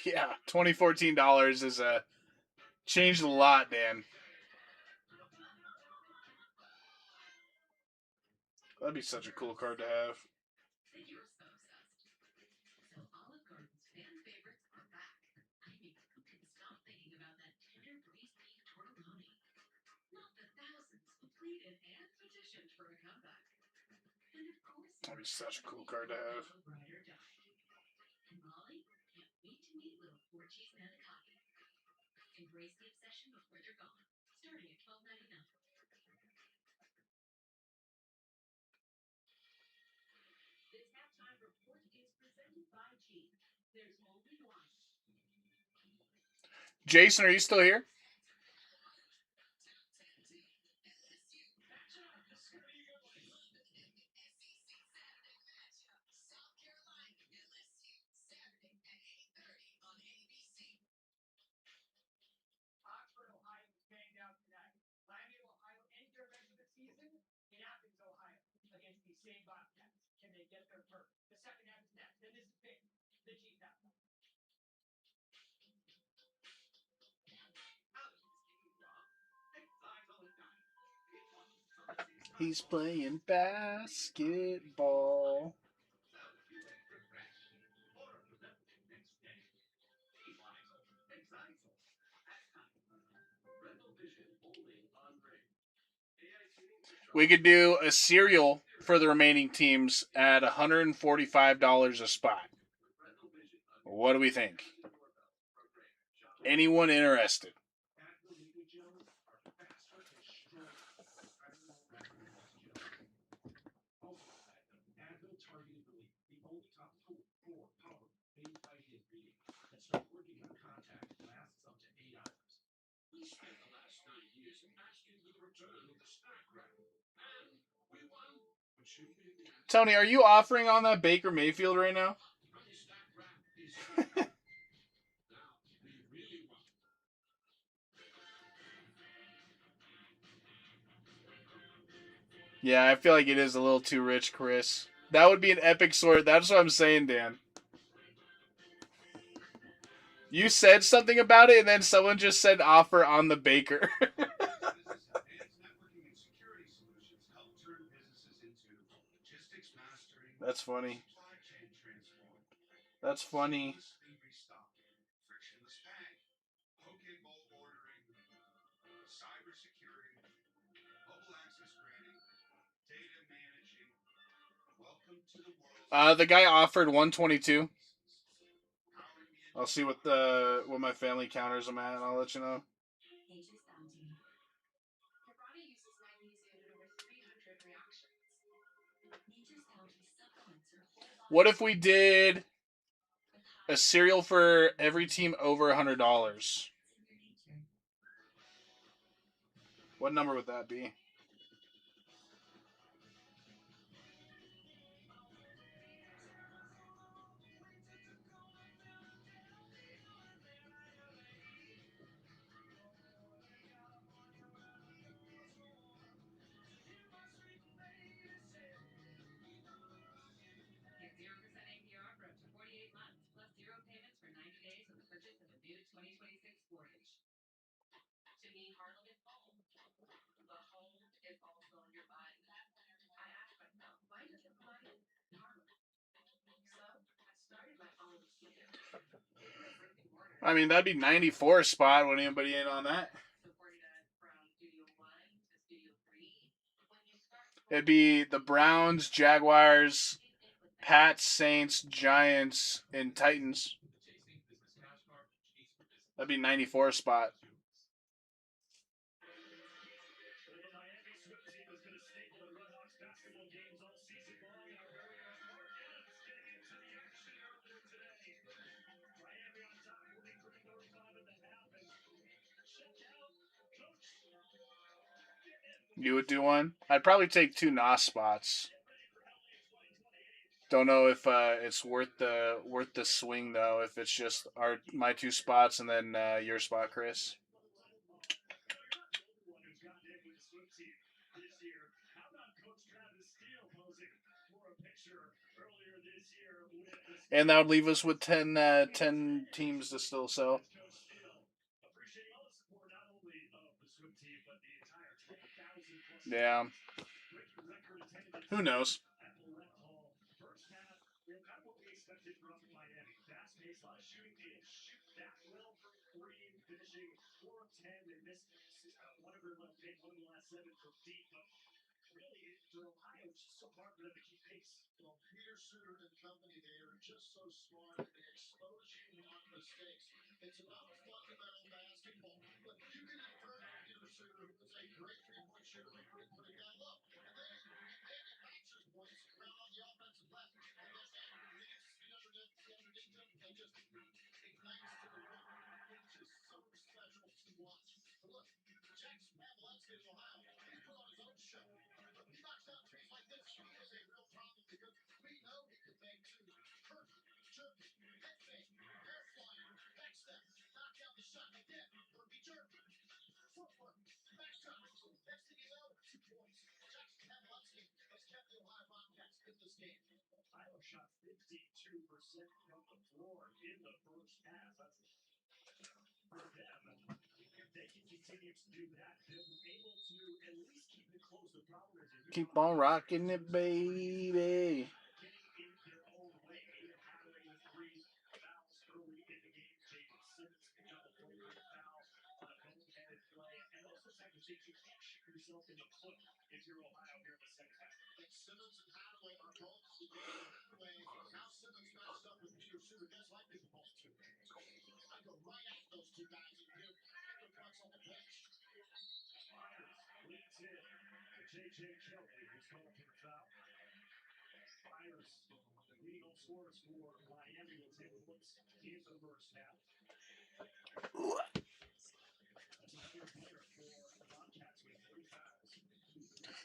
Yeah, $2014 is changed a lot, Dan. That'd be such a cool card to have. That'd be such a cool card to have. Jason, are you still here? He's playing basketball. We could do a cereal for the remaining teams at $145 a spot. What do we think? Anyone interested? Tony, are you offering on that Baker Mayfield right now? Yeah, I feel like it is a little too rich, Chris. That would be an epic sort. That's what I'm saying, Dan. You said something about it, and then someone just said offer on the Baker. That's funny. That's funny. The guy offered 122. I'll see what my family counters I'm at, and I'll let you know. What if we did a cereal for every team over $100? What number would that be? I mean, that'd be 94 spot. Would anybody in on that? It'd be the Browns, Jaguars, Pats, Saints, Giants, and Titans. That'd be 94 spot. You would do one? I'd probably take 2 NOS spots. Don't know if it's worth the swing though. If it's just my 2 spots and then your spot, Chris. And that would leave us with 10 teams to still sell. Yeah. Who knows? Keep on rocking it, baby.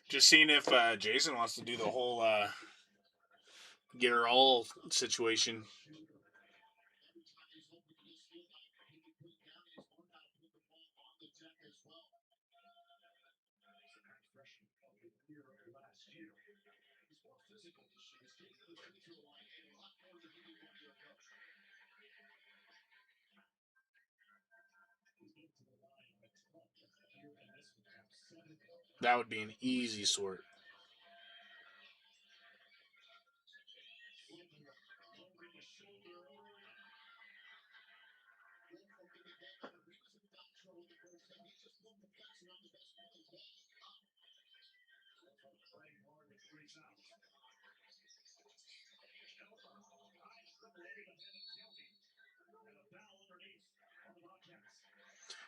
Just seeing if Jason wants to do the whole get her all situation. That would be an easy sort.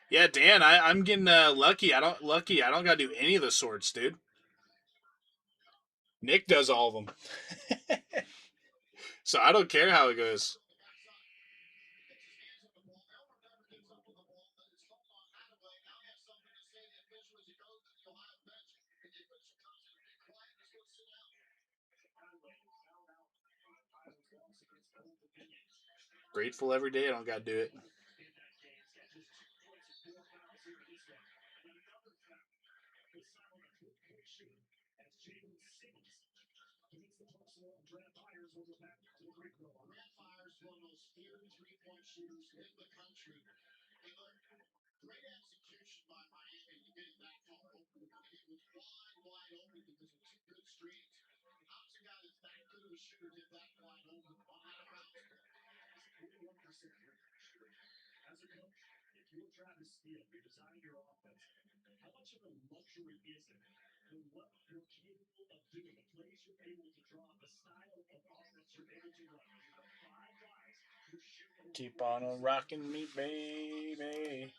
Yeah, Dan, I'm getting lucky. I don't gotta do any of the sorts, dude. Nick does all of them, so I don't care how it goes. Grateful every day. I don't gotta do it. Keep on rocking me, baby.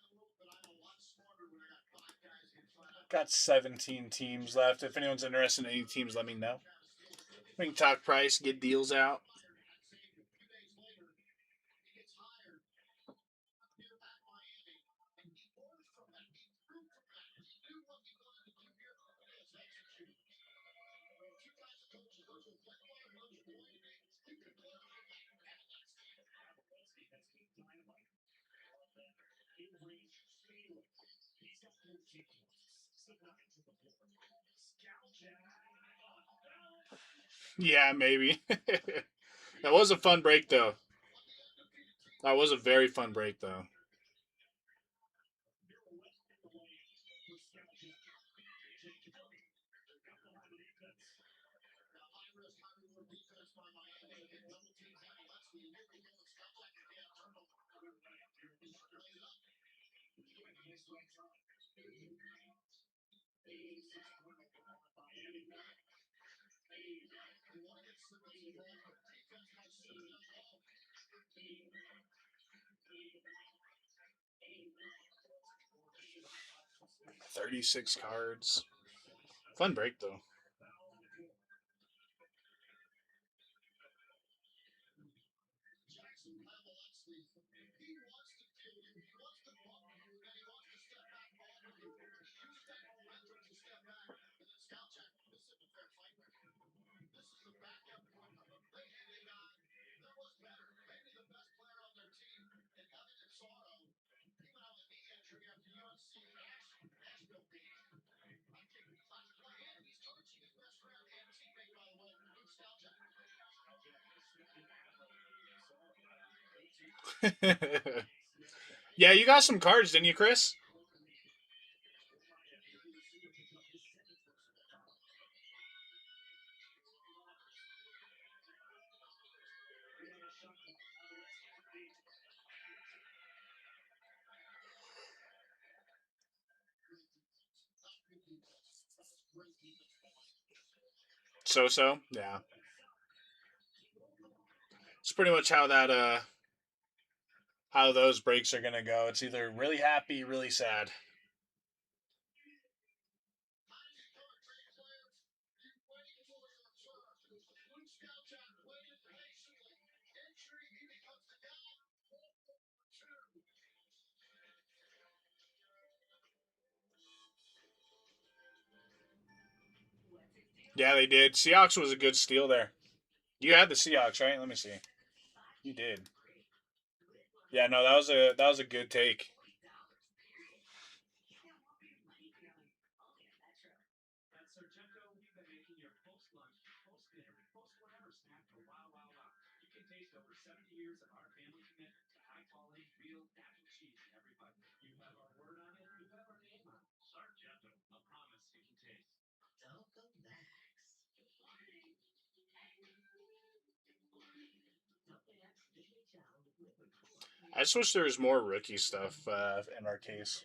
Got 17 teams left. If anyone's interested in any teams, let me know. We can talk price, get deals out. Yeah, maybe. That was a fun break, though. That was a very fun break, though. $36 cards. Fun break, though. Yeah, you got some cards, didn't you, Chris? So. Yeah. It's pretty much how those breaks are gonna go. It's either really happy, really sad. Yeah, they did. Seahawks was a good steal there. You had the Seahawks, right? Let me see. You did. Yeah, no, that was a good take. I just wish there was more rookie stuff in our case.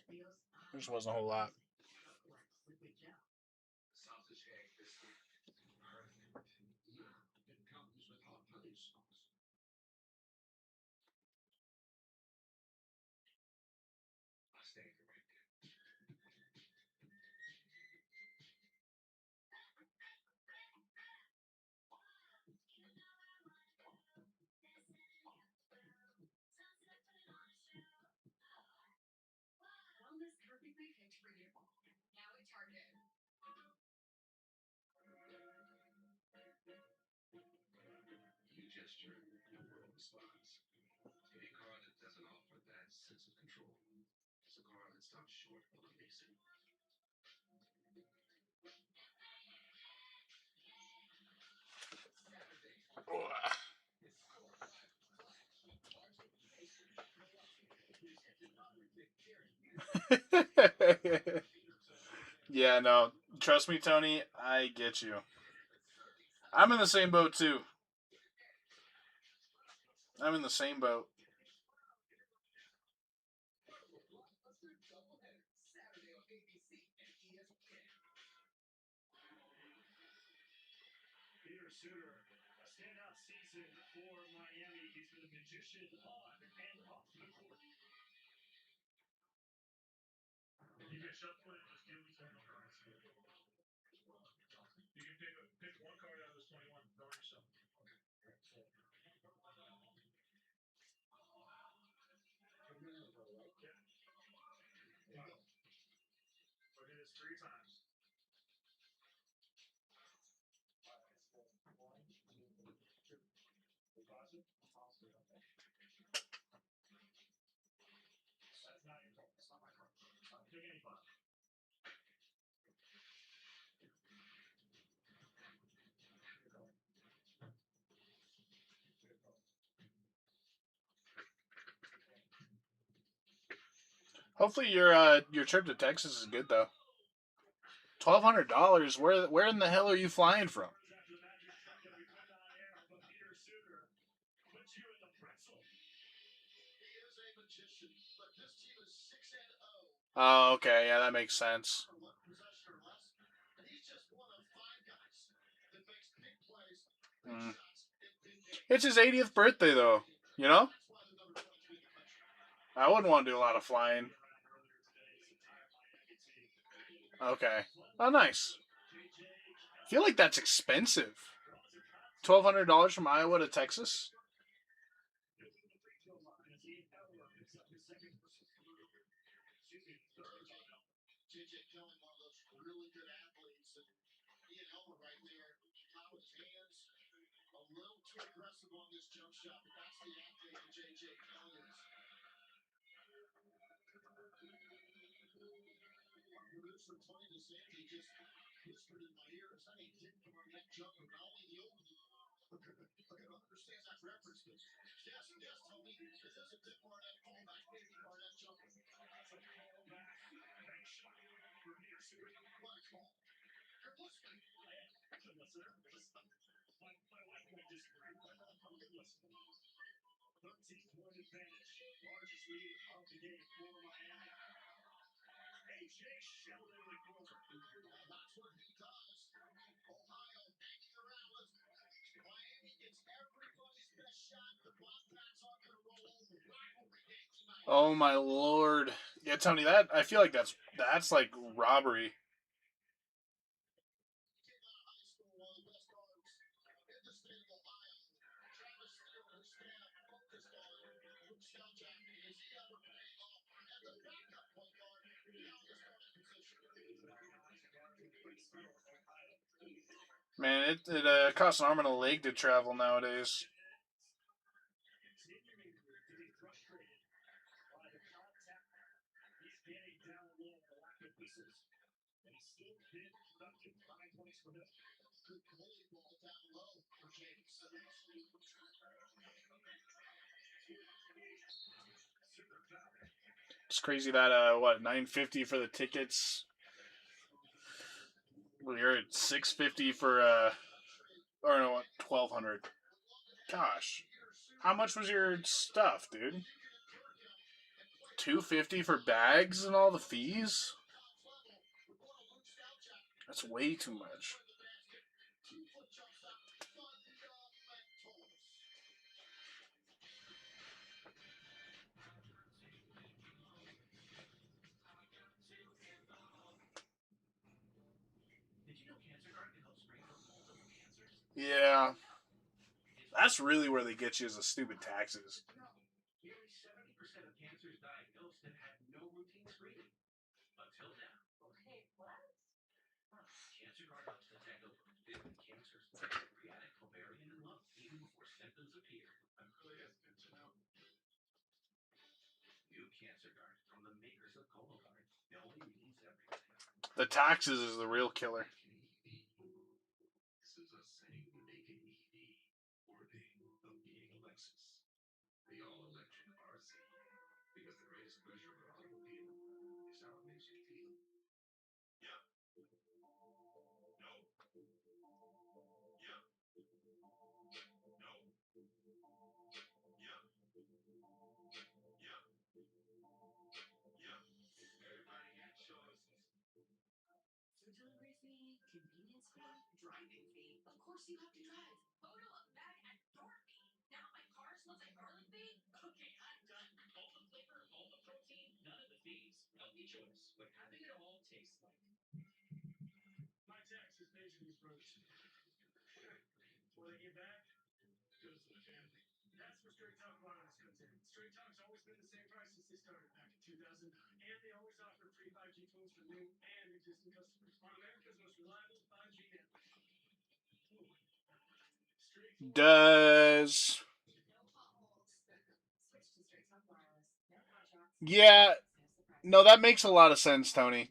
There just wasn't a whole lot. Yeah, no. Trust me, Tony, I get you. I'm in the same boat too. I'm in the same boat. Peter Suter, a standout season for Miami. He's been a magician on and off the court. If you get shot put, just give me 21 cards. You can pick one card out of those 21. Guard yourself. We'll do this 3 times. That's not your card. It's not my card. Pick any five. Hopefully your trip to Texas is good though. $1,200. Where in the hell are you flying from? Oh, okay, yeah, that makes sense. Mm. It's his 80th birthday though, you know? I wouldn't want to do a lot of flying. Okay. Oh, nice. I feel like that's expensive. $1,200 from Iowa to Texas? Oh my lord. Yeah, Tony, that I feel like that's like robbery. Man, it costs an arm and a leg to travel nowadays. It's crazy that what, $950 for the tickets. Well, you're at $650 for or no, what, $1,200. Gosh, how much was your stuff, dude? $250 for bags and all the fees. That's way too much. Yeah, that's really where they get you is the stupid taxes. The taxes is the real killer. My tax is paid to these brothers. When they get back, goes to the family. That's where Straight Talk Wireless comes in. Straight Talk's always been the same price since they started back in 2009. And they always offer free 5G phones for new and existing customers on America's most reliable 5G network. Does yeah, no, that makes a lot of sense, Tony.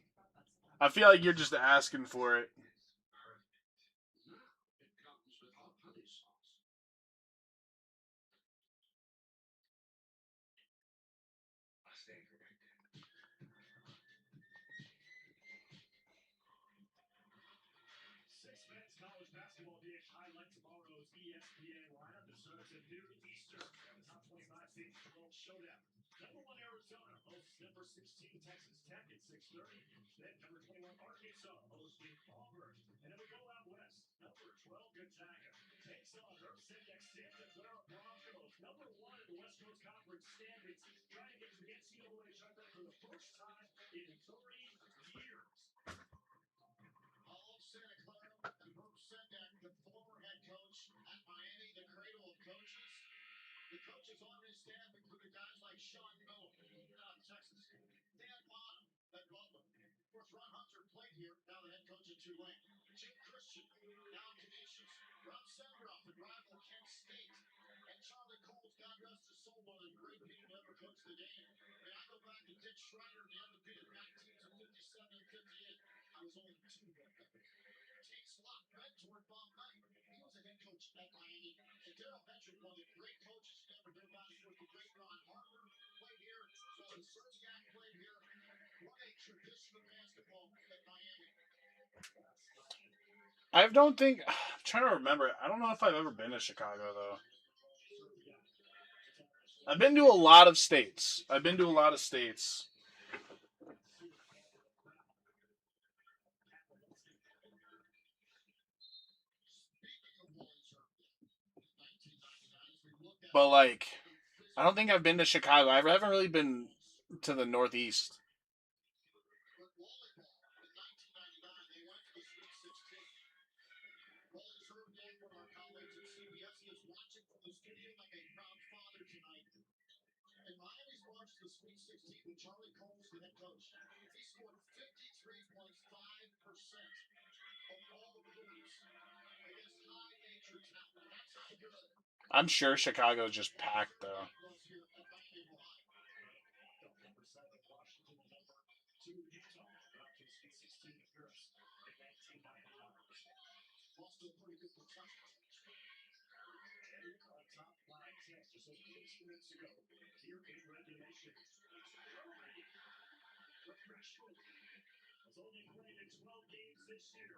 I feel like you're just asking for it. Six men's college basketball games highlight tomorrow's ESPN lineup. It starts at noon Eastern. The top 25 Big 12 showdown. Number 1 Arizona hosts number 16 Texas Tech at 6:30. Then number 21 Arkansas hosting Auburn. And then we go out west. Number 12 Gonzaga takes on Mercedes Santa Clara Broncos. Number 1 in the West Coast Conference standings. Trying to get to the NCAA tournament for the first time in 30 years. All of Santa Clara and Herb Sendek, the former head coach at Miami, the cradle of coaches. The coaches on his staff included guys like Sean Miller out of Texas, Dan Bottom at Butler. Of course, Ron Hunter played here, now the head coach at Tulane. Jim Christian, now in Canisius. Rob Semrau, the rival Kent State. And Charlie Coles, God rest his soul, one of the great people who ever coached the game. I mean, I go back to Dick Schreider and the undefeated MAC teams of 57 and 58. I was only 2 then. Tate Slott mentored Bob Knight. He was a head coach at Miami. And Darrell Hedrick, one of the great coaches you never hear about, was the great Ron Harper. Played here. Zoe Sergiak played here. What a tradition of basketball at Miami. I don't think. I'm trying to remember. I don't know if I've ever been to Chicago though. I've been to a lot of states. But like, I don't think I've been to Chicago. I haven't really been to the Northeast. But volleyball in 1999, they went to the Sweet 16. Well, as Herb Deck, one of our colleagues at CBS, he is watching from the studio like a proud father tonight. And Miami's marched to the Sweet 16 with Charlie Coles, the head coach. He scored 53.5% of all points against high major talent. That's how good I'm sure Chicago's just packed though. was here at Miami of Ohio. Number 7, Washington. Number 2, Utah. Got to the Sweet 16 appearance in 1999. Also pretty good protection. Here on top by 10, just over 15 minutes ago. Here in regulation. Curry, the freshman, has only played in 12 games this year.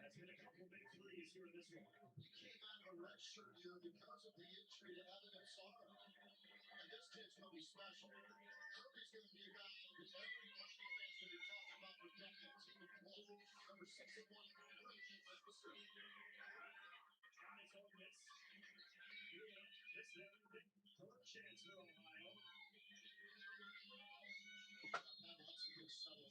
Has hit a couple big threes here in this one. He came out of a redshirt year because of the injury to Evan and Sarah. And this kid's going to be special. Kirby's going to be a guy that every Miami fan's going to be talking about protecting his team and play. Number 6 and 1, Kirby Webster. On his own miss. Here, this Evan, third chance for Ohio. That's a good settle.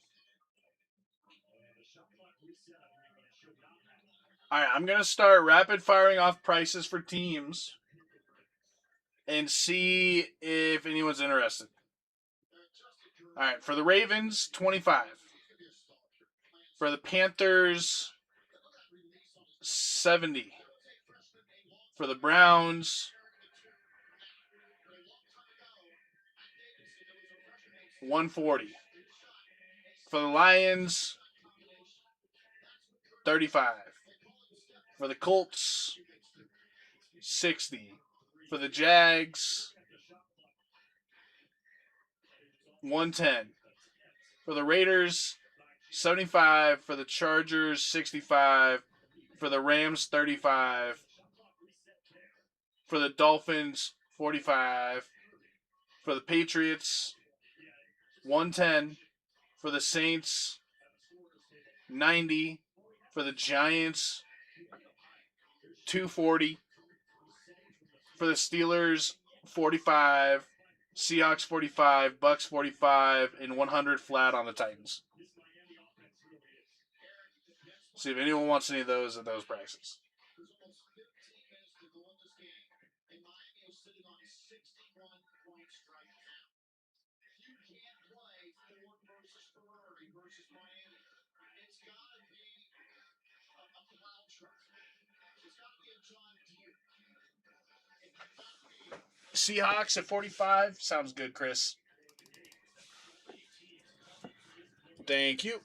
And the shot clock reset. Everybody should not have. All right, I'm gonna start rapid firing off prices for teams and see if anyone's interested. All right, for the Ravens, 25. For the Panthers, 70. For the Browns, 140. For the Lions, 35. For the Colts, 60. For the Jags, 110. For the Raiders, 75. For the Chargers, 65. For the Rams, 35. For the Dolphins, 45. For the Patriots, 110. For the Saints, 90. For the Giants, 240. For the Steelers, 45. Seahawks, 45. Bucks, 45. And 100 flat on the Titans. See if anyone wants any of those at those prices. Seahawks at 45. Sounds good, Chris. Thank you.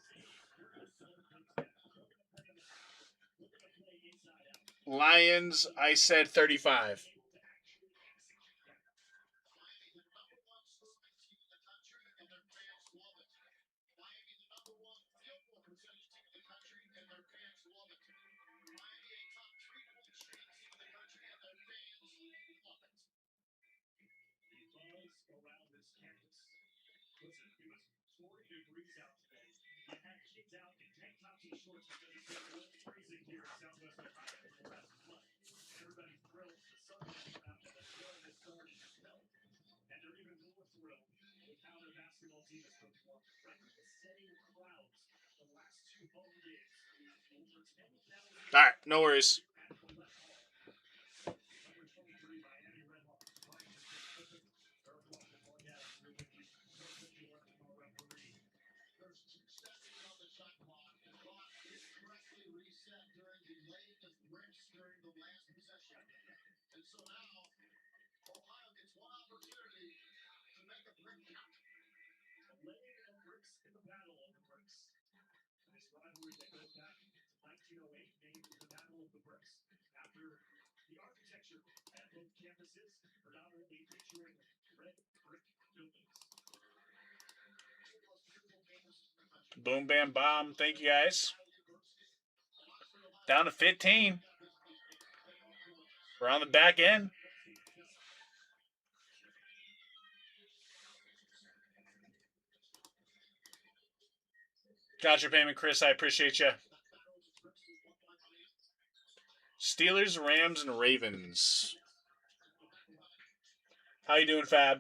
Lions, I said 35. All right, no worries. Boom, bam, bomb. Thank you, guys. Down to 15. We're on the back end. Got your payment, Chris. I appreciate you. Steelers, Rams, and Ravens. How you doing, Fab?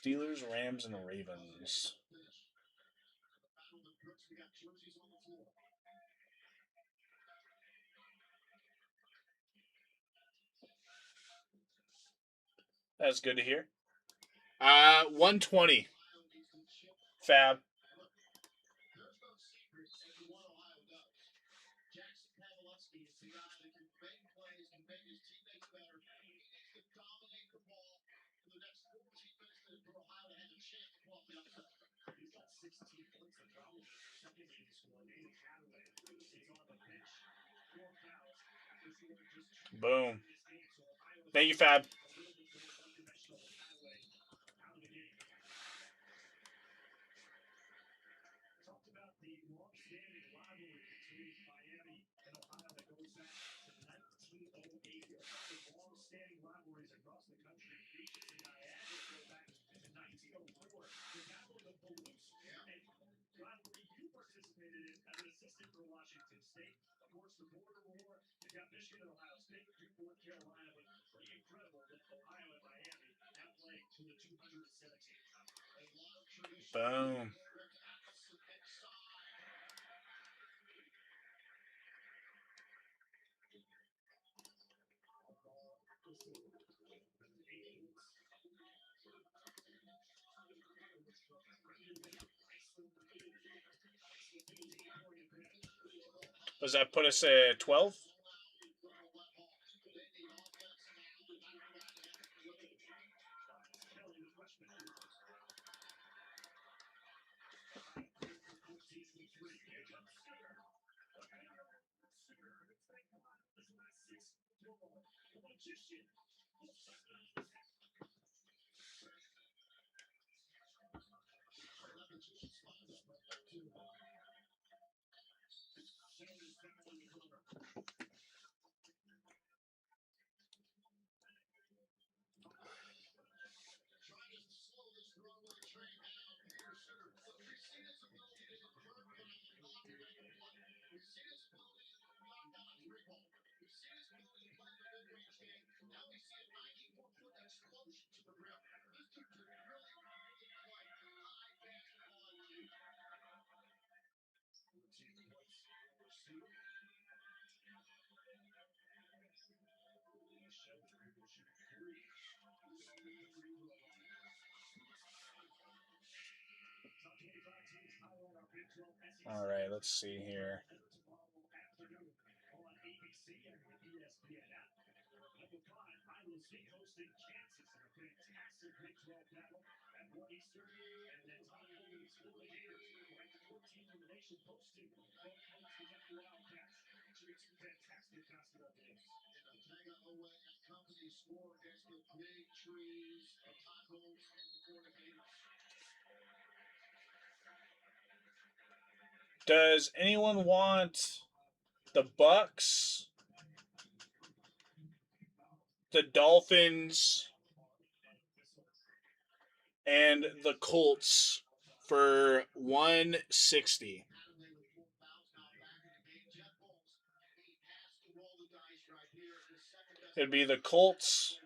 Steelers, Rams, and Ravens. That's good to hear. 120. Fab. Boom. Thank you, Fab. Boom. Does that put us at 12? All right, let's see here. Does anyone want the Bucks, the Dolphins, and the Colts for 160? It'd be the Colts,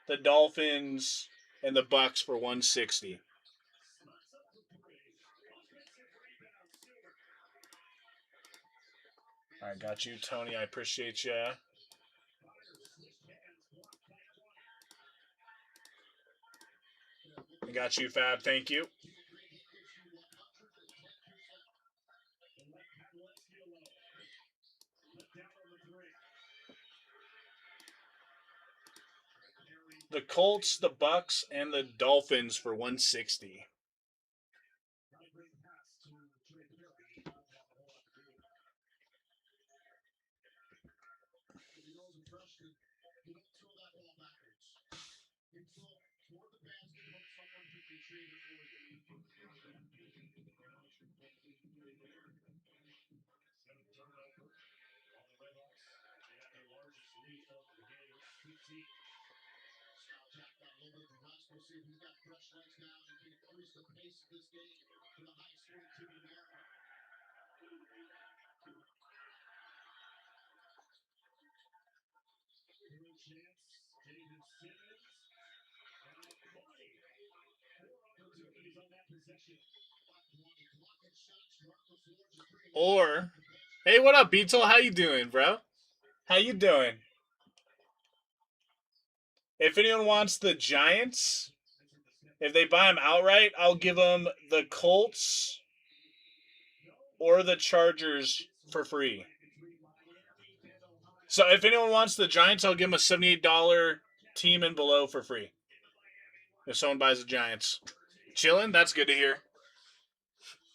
the Dolphins, and the Bucks for 160. All right, got you, Tony. I appreciate you. I got you, Fab. Thank you. The Colts, the Bucks, and the Dolphins for 160. Or, hey, what up, Beetle? How you doing, bro? How you doing? If anyone wants the Giants, if they buy them outright, I'll give them the Colts or the Chargers for free. So if anyone wants the Giants, I'll give them a $78 team and below for free. If someone buys the Giants. Chilling? That's good to hear.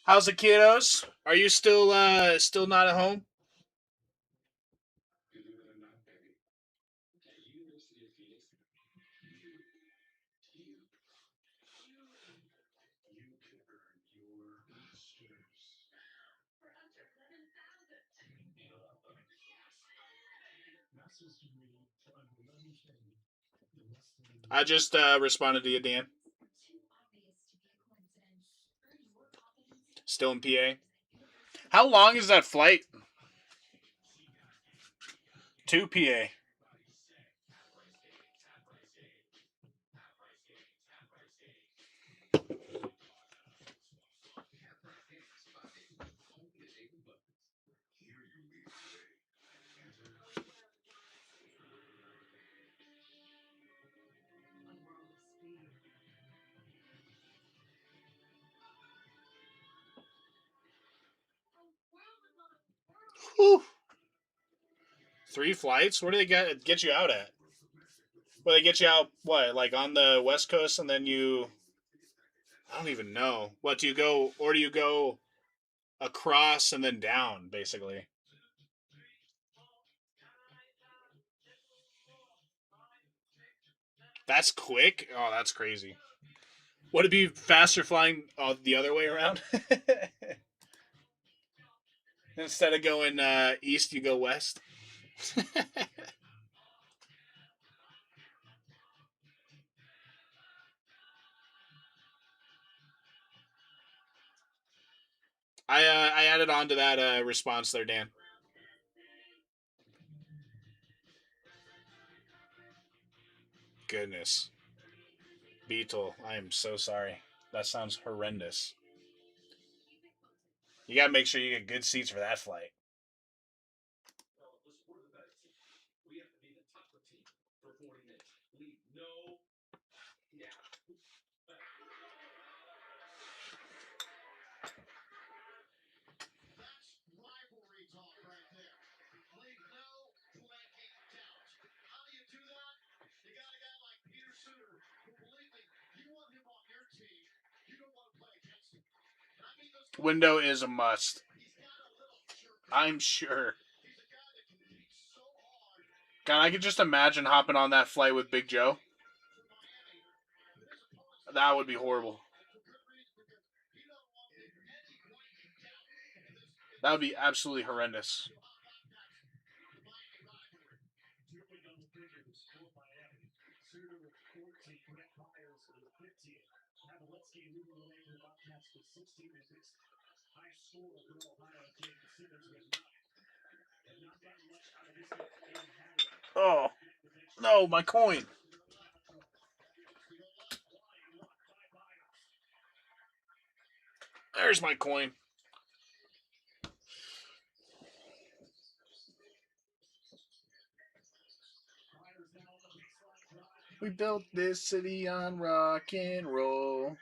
How's the kiddos? Are you still not at home? I just responded to you, Dan. Still in PA. How long is that flight? To PA. Whew. 3 flights? Where do they get you out at? Well, they get you out, what, like on the West Coast and then you... I don't even know. What, do you go... Or do you go across and then down, basically? That's quick? Oh, that's crazy. Would it be faster flying the other way around? Instead of going east, you go west? I added on to that response there, Dan. Goodness. Beetle, I am so sorry. That sounds horrendous. You gotta make sure you get good seats for that flight. That's rivalry talk right there. Leave no blanking doubt. How do you do that? You got a guy like Peter Suter, who, believe me, you want him on your team. You don't want to play against him. And I mean those Window is a must. He's got a little jerk. I'm sure. He's a guy that competes so hard. God, I could just imagine hopping on that flight with Big Joe. That would be horrible. That would be absolutely horrendous. Doing double figures for Miami. Suter with 14, Brett Myers with 15. Havlicki leading the way for the Bobcats with 16 assists. Highest scorer for Ohio, Jaden Simmons with 9. And not gotten much out of this guy, Aiden Hathaway. Oh, no, my coin. There's my coin. We built this city on rock and roll.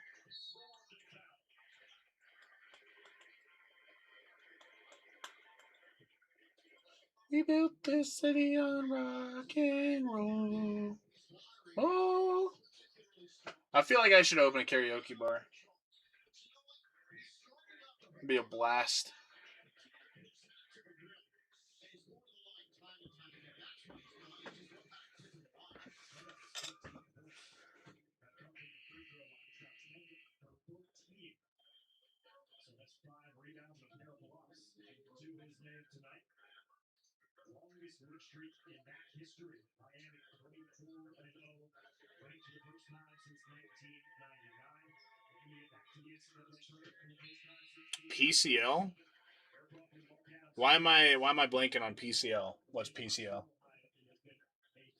We built this city on rock and roll. Oh. I feel like I should open a karaoke bar. It'd be a blast. So that's 5 rebounds and a pair of blocks to his name tonight. Longest win streak in MAC history. Miami 24-0, ranked for the first time since 1999. Can we get back to the NCAA tournament for the first time since PCL? Why am I blanking on PCL? What's PCL? A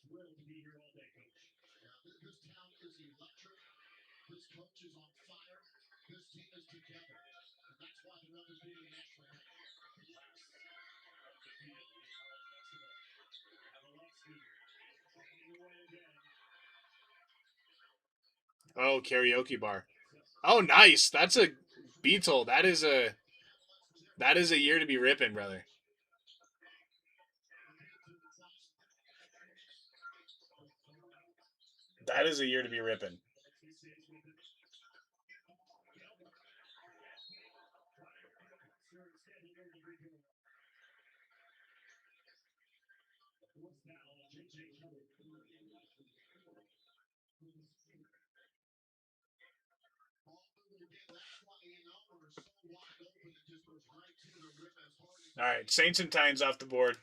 thrill to be here all day, Coach. This town is electric. This coach is on fire. This team is together. And that's why they're undefeated national rank. Last undefeated in college basketball. Havlicki playing away again. Oh, karaoke bar. Oh, nice. That's a Beetle. That is a year to be ripping, brother. That is a year to be ripping. All right, Saints and Titans off the board.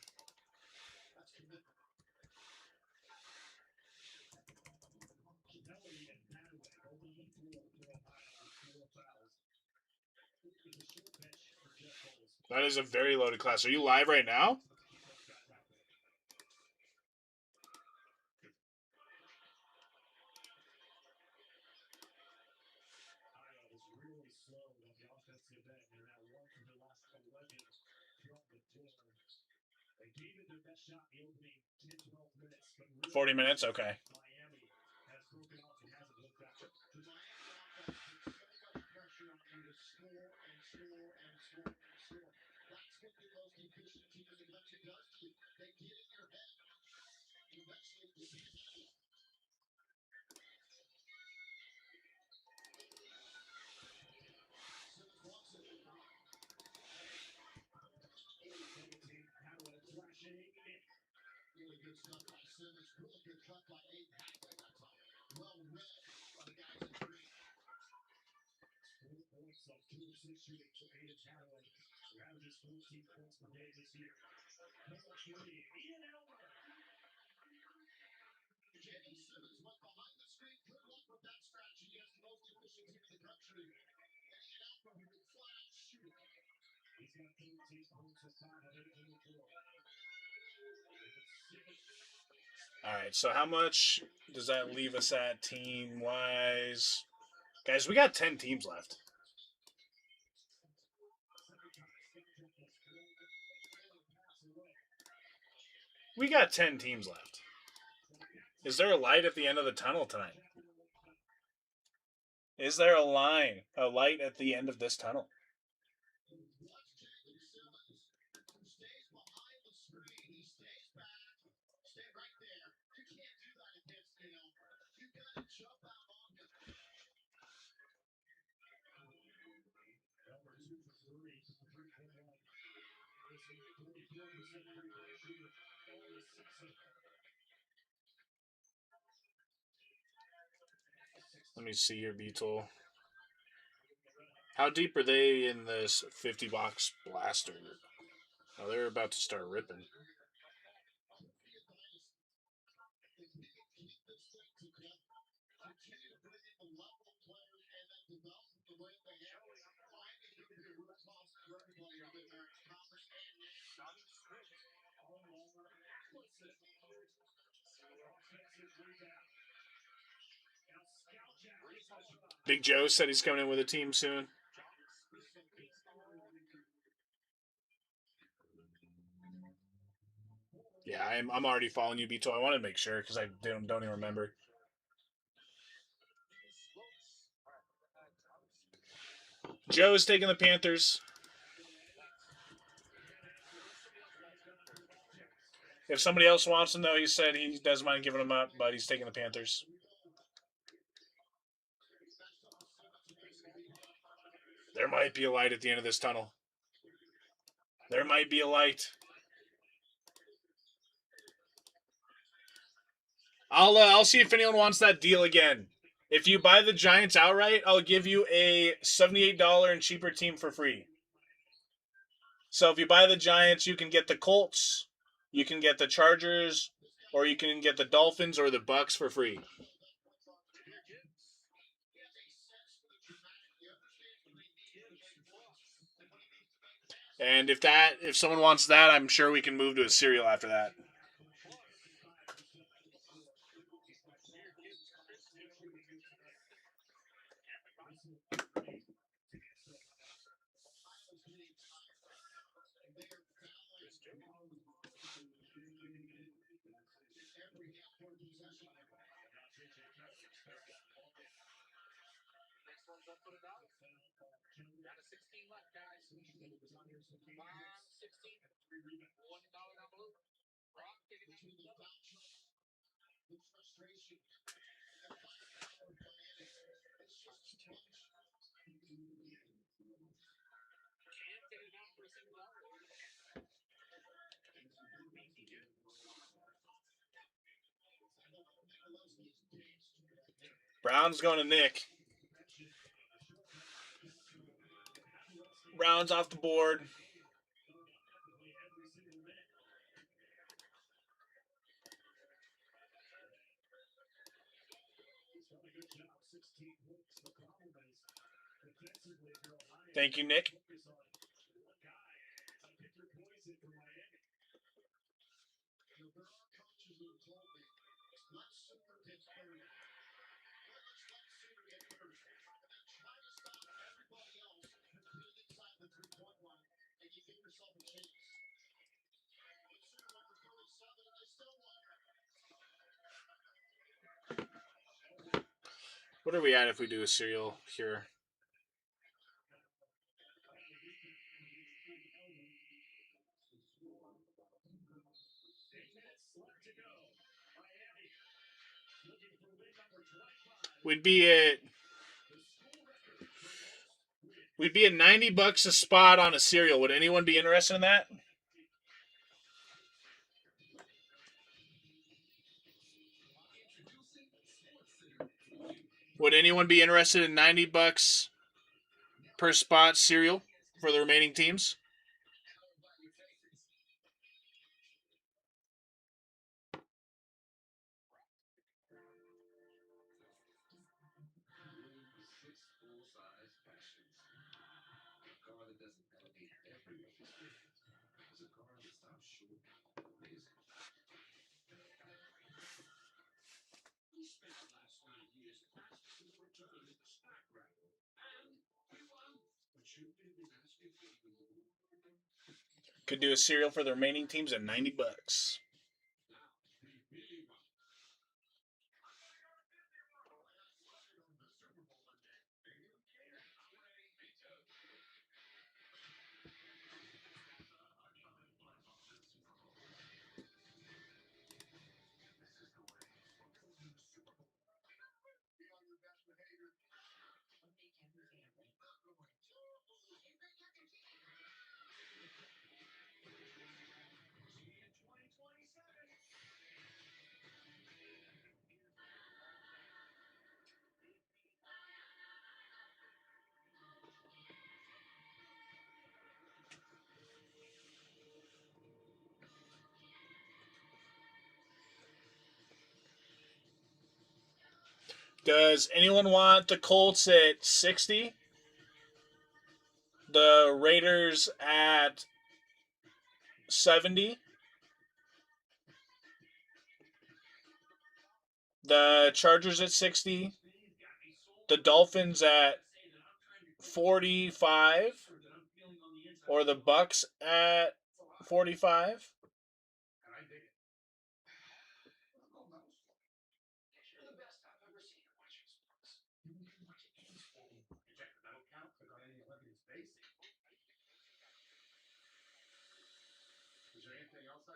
That is a very loaded class. Are you live right now? Slow on the offensive end. They're now 1 for the last 11 from the floor. They gave it their best shot in the opening 10, 12 minutes. But really 40 minutes? Okay. Miami has broken off and hasn't looked back. The Miami offense puts so much pressure on you to score and score and score and score. That's what the most efficient team in the country does to you. They get in your head. Eventually, you can't handle it. Really good stuff by Simmons. Really good cut by Aiden Hathaway that time. Well read by the guys in green. 4 points on 2 of 6 shooting for Aiden Hathaway. Who averages 14 points per game this year. Number 3, Ian Elmer. Jaden Simmons went behind the screen. Good luck with that strategy against the most efficient team in the country. And Ian Elmer, who can flat out shoot. He's got 13 points and 5 of 8 in the floor. All right, so how much does that leave us at team-wise? Guys, we got 10 teams left. We got 10 teams left. Is there a light at the end of the tunnel tonight? Is there a light at the end of this tunnel? Let me see your Beetle. How deep are they in this 50 box blaster? Oh, they're about to start ripping. Big Joe said he's coming in with a team soon. Yeah, I'm already following you, Beto. I wanted to make sure because I don't even remember. Joe's taking the Panthers. If somebody else wants him, though, he said he doesn't mind giving them up, but he's taking the Panthers. There might be a light at the end of this tunnel. There might be a light. I'll see if anyone wants that deal again. If you buy the Giants outright, I'll give you a $78 and cheaper team for free. So if you buy the Giants, you can get the Colts, you can get the Chargers, or you can get the Dolphins or the Bucks for free. And if someone wants that, I'm sure we can move to a cereal after that. Brown's going to Nick. Brown's off the board. Thank you, Nick. What are we at if we do a cereal here? We'd be at $90 a spot on a cereal. Would anyone be interested in that? Would anyone be interested in $90 per spot cereal for the remaining teams? Could do a cereal for the remaining teams at $90. Does anyone want the Colts at 60? The Raiders at 70? The Chargers at 60? The Dolphins at 45? Or the Bucks at 45?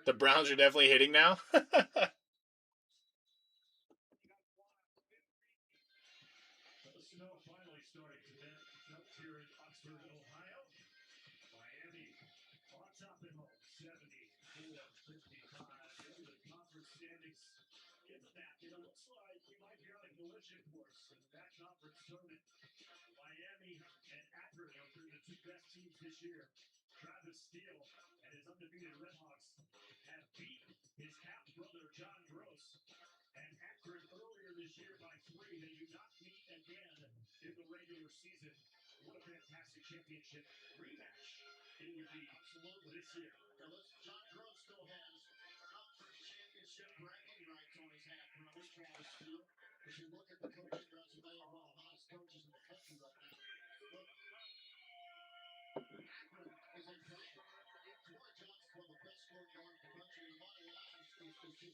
The Browns are definitely hitting now. The snow finally starting to melt here in Oxford, Ohio. Miami on top at home, 74-55. Into the conference standings. Give the map. It looks like we might be on a collision course in that conference tournament. Miami and Akron have been the two best teams this year. Travis Steele and his undefeated Redhawks have beat his half-brother John Gross and Akron earlier this year by 3. They do not meet again in the regular season. What a fantastic championship rematch it would be this year. John Gross still has conference championship bragging rights on his half-brother, Travis Steele. If you look at the coaching resume of one of the hottest coaches in the country right now, Akron is a player. Troy Johnson, one of the best scoring guards in the country, and Monty Adams is just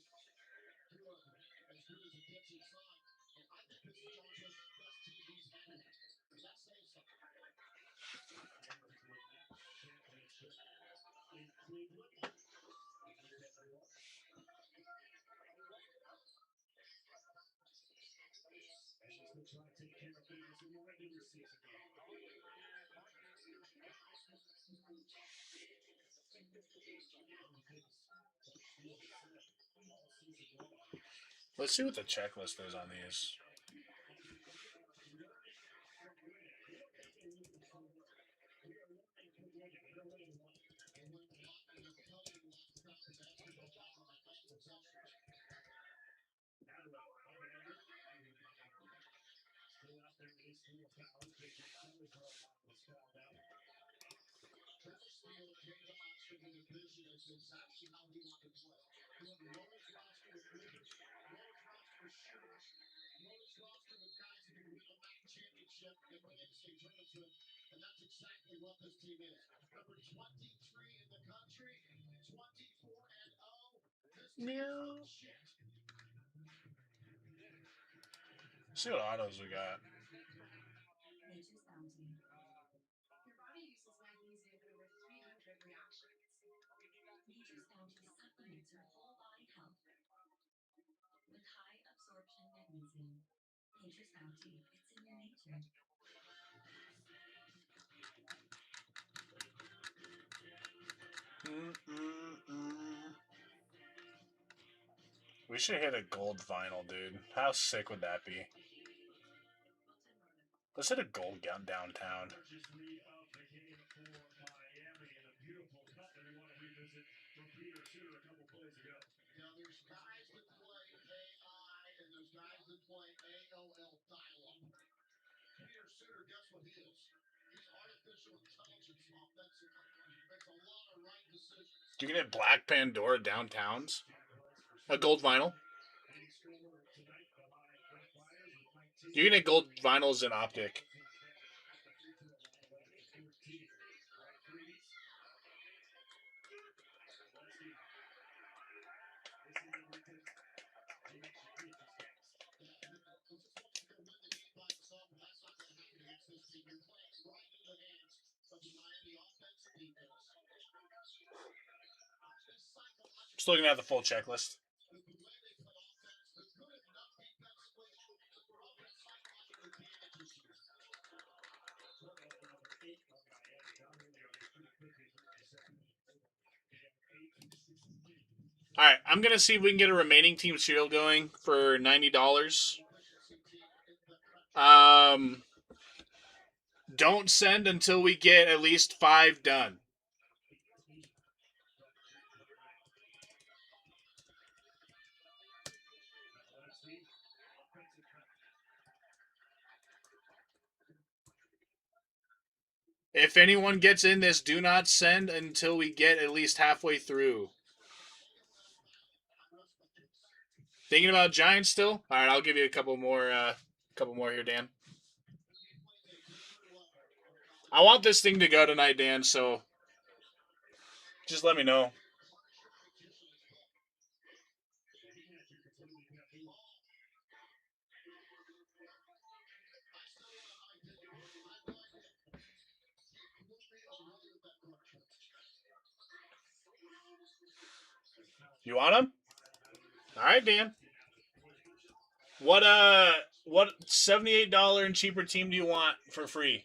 doing as good as it gets inside. And I think this is John Gross' best team he's had. Does that say something? Championship in Cleveland. And he's still trying to take care of business in the regular season. Let's see what the checklist is on these. Travis Steele came to Oxford with a vision as to exactly how he wanted to play. He wanted to load his roster with leaders, load his roster with shooters, load his roster with guys who can win a MAC championship and win NCAA tournaments with. And that's exactly what this team is. Number 23 in the country, 24-0. This team is shit. See what autos we got. Nature's Bounty. Your body uses magnesium in over 300 reactions. Nature's Bounty supplements your whole body health with high absorption magnesium. Nature's Bounty. It's in your nature. We should hit a gold vinyl, dude. How sick would that be? Let's hit a gold downtown. Now, there's guys that play AI and there's guys that play AOL dial-up. Peter Suter, guess what he is? He's artificial intelligence offensively. Makes a lot of right decisions. You can hit Black Pandora downtowns. A gold vinyl. You can hit gold vinyls in Optic. Just looking at the full checklist. All right, I'm gonna see if we can get a remaining team serial going for $90. Don't send until we get at least 5 done. If anyone gets in this, do not send until we get at least halfway through. Thinking about Giants still? All right, I'll give you a couple more here, Dan. I want this thing to go tonight, Dan, so just let me know. You want them? All right, Dan. What $78 and cheaper team do you want for free?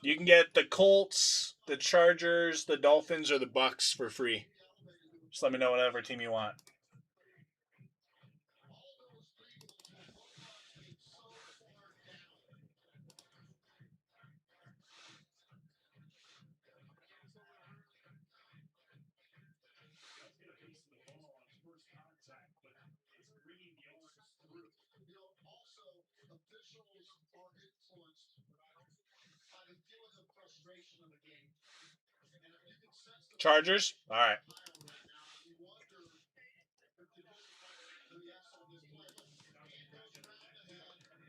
You can get the Colts, the Chargers, the Dolphins, or the Bucks for free. Just let me know whatever team you want. Chargers? All right.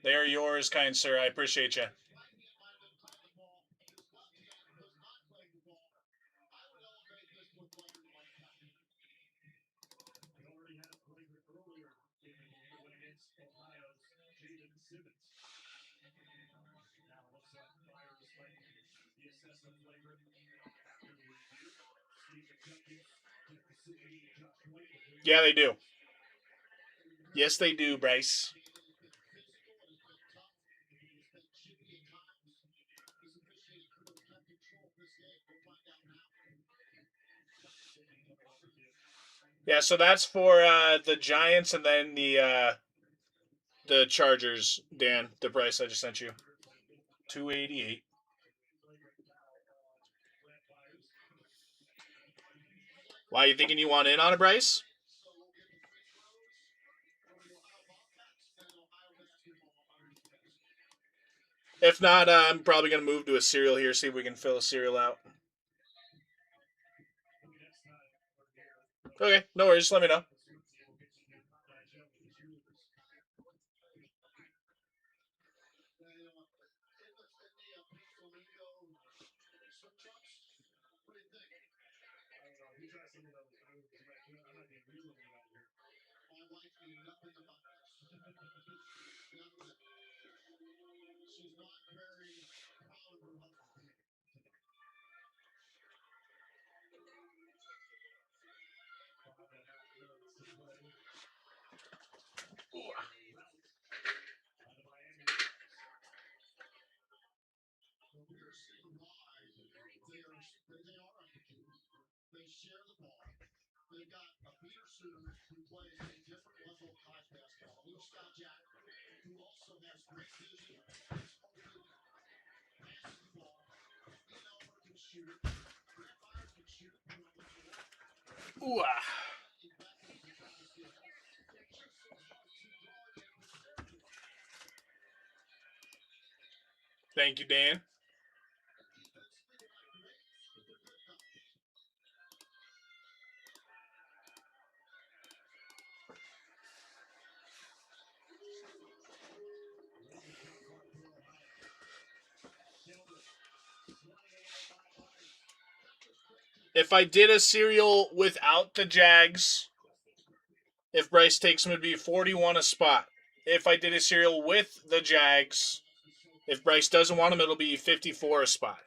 They are yours, kind sir. I appreciate you. Yeah, they do. Yes, they do, Bryce. Yeah, so that's for the Giants and then the Chargers, Dan. The price I just sent you. $288. Why, you thinking you want in on a Bryce? If not, I'm probably going to move to a cereal here, see if we can fill a cereal out. Okay, no worries. Just let me know. Ooh, Thank you, Dan. If I did a cereal without the Jags, if Bryce takes them, it'd be 41 a spot. If I did a cereal with the Jags, if Bryce doesn't want them, it'll be 54 a spot.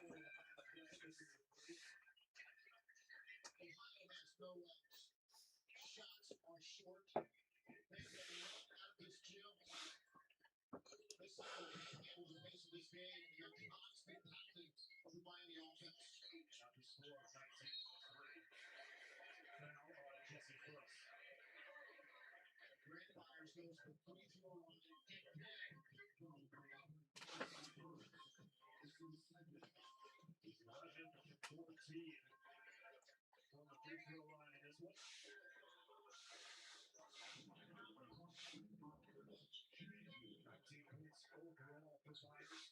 From the free throw line in this one. 19 points overall for Myers.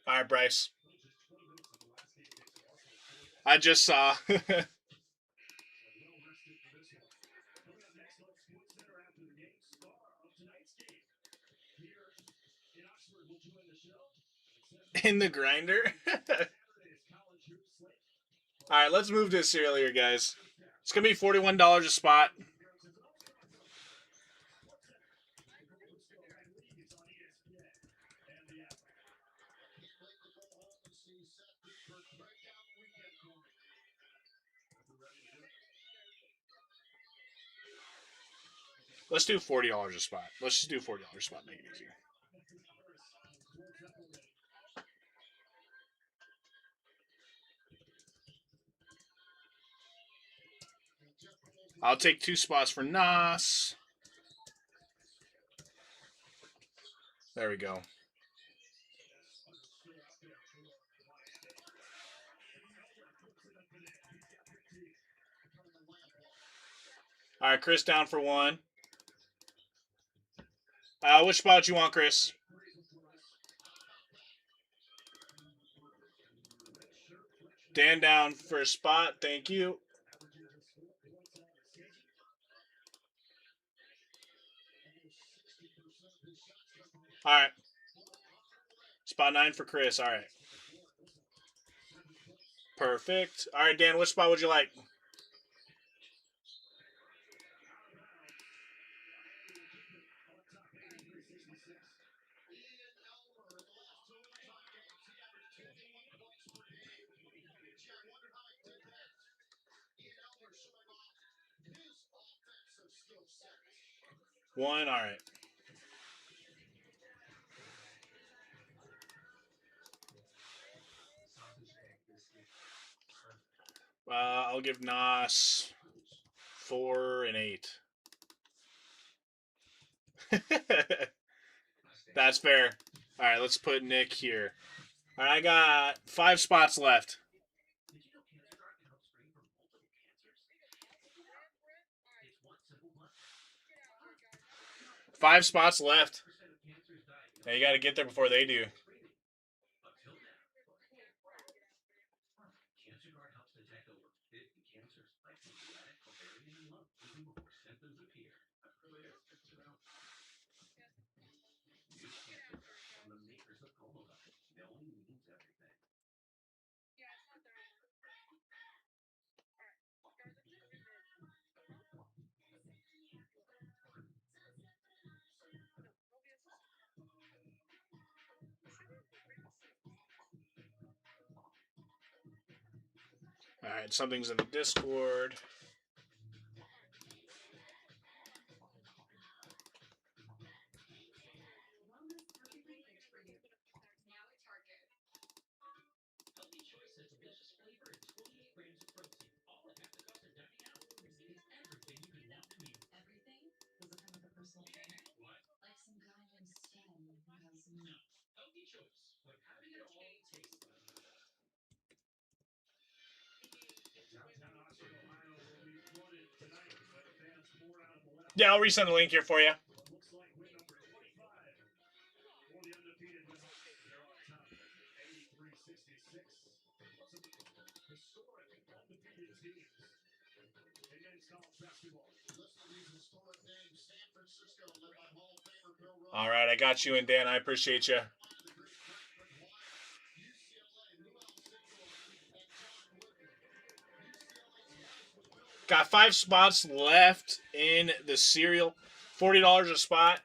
All right, Bryce. Just 20 minutes of the last game. Also I just saw. well rested for this one. Coming up next on Sports Center after the game, star of tonight's game here in Oxford will join the show. In the grinder. Saturday's college hoops slate. All right, let's move this earlier, guys. It's gonna be $41 a spot. Let's do $40 a spot. Let's just do $40 a spot. Make it easier. I'll take 2 spots for Nas. There we go. All right, Chris down for 1. Which spot you want, Chris? Dan down for a spot. Thank you. All right. Spot 9 for Chris. All right. Perfect. All right, Dan, which spot would you like? One. All right. I'll give Nas 4 and 8. That's fair. All right, let's put Nick here. All right, I got 5 spots left. Five spots left. Now you got to get there before they do. All right, something's in the Discord. Yeah, I'll resend the link here for you. Looks like win number 25 for the undefeated Redhawks. They're on top, 83-66. Some historic undefeated teams in men's college basketball. Listen to these historic names. San Francisco, led by Hall of Famer Bill Russell. All right, I got you and Dan. I appreciate you. Got 5 spots left in the cereal. $40 a spot.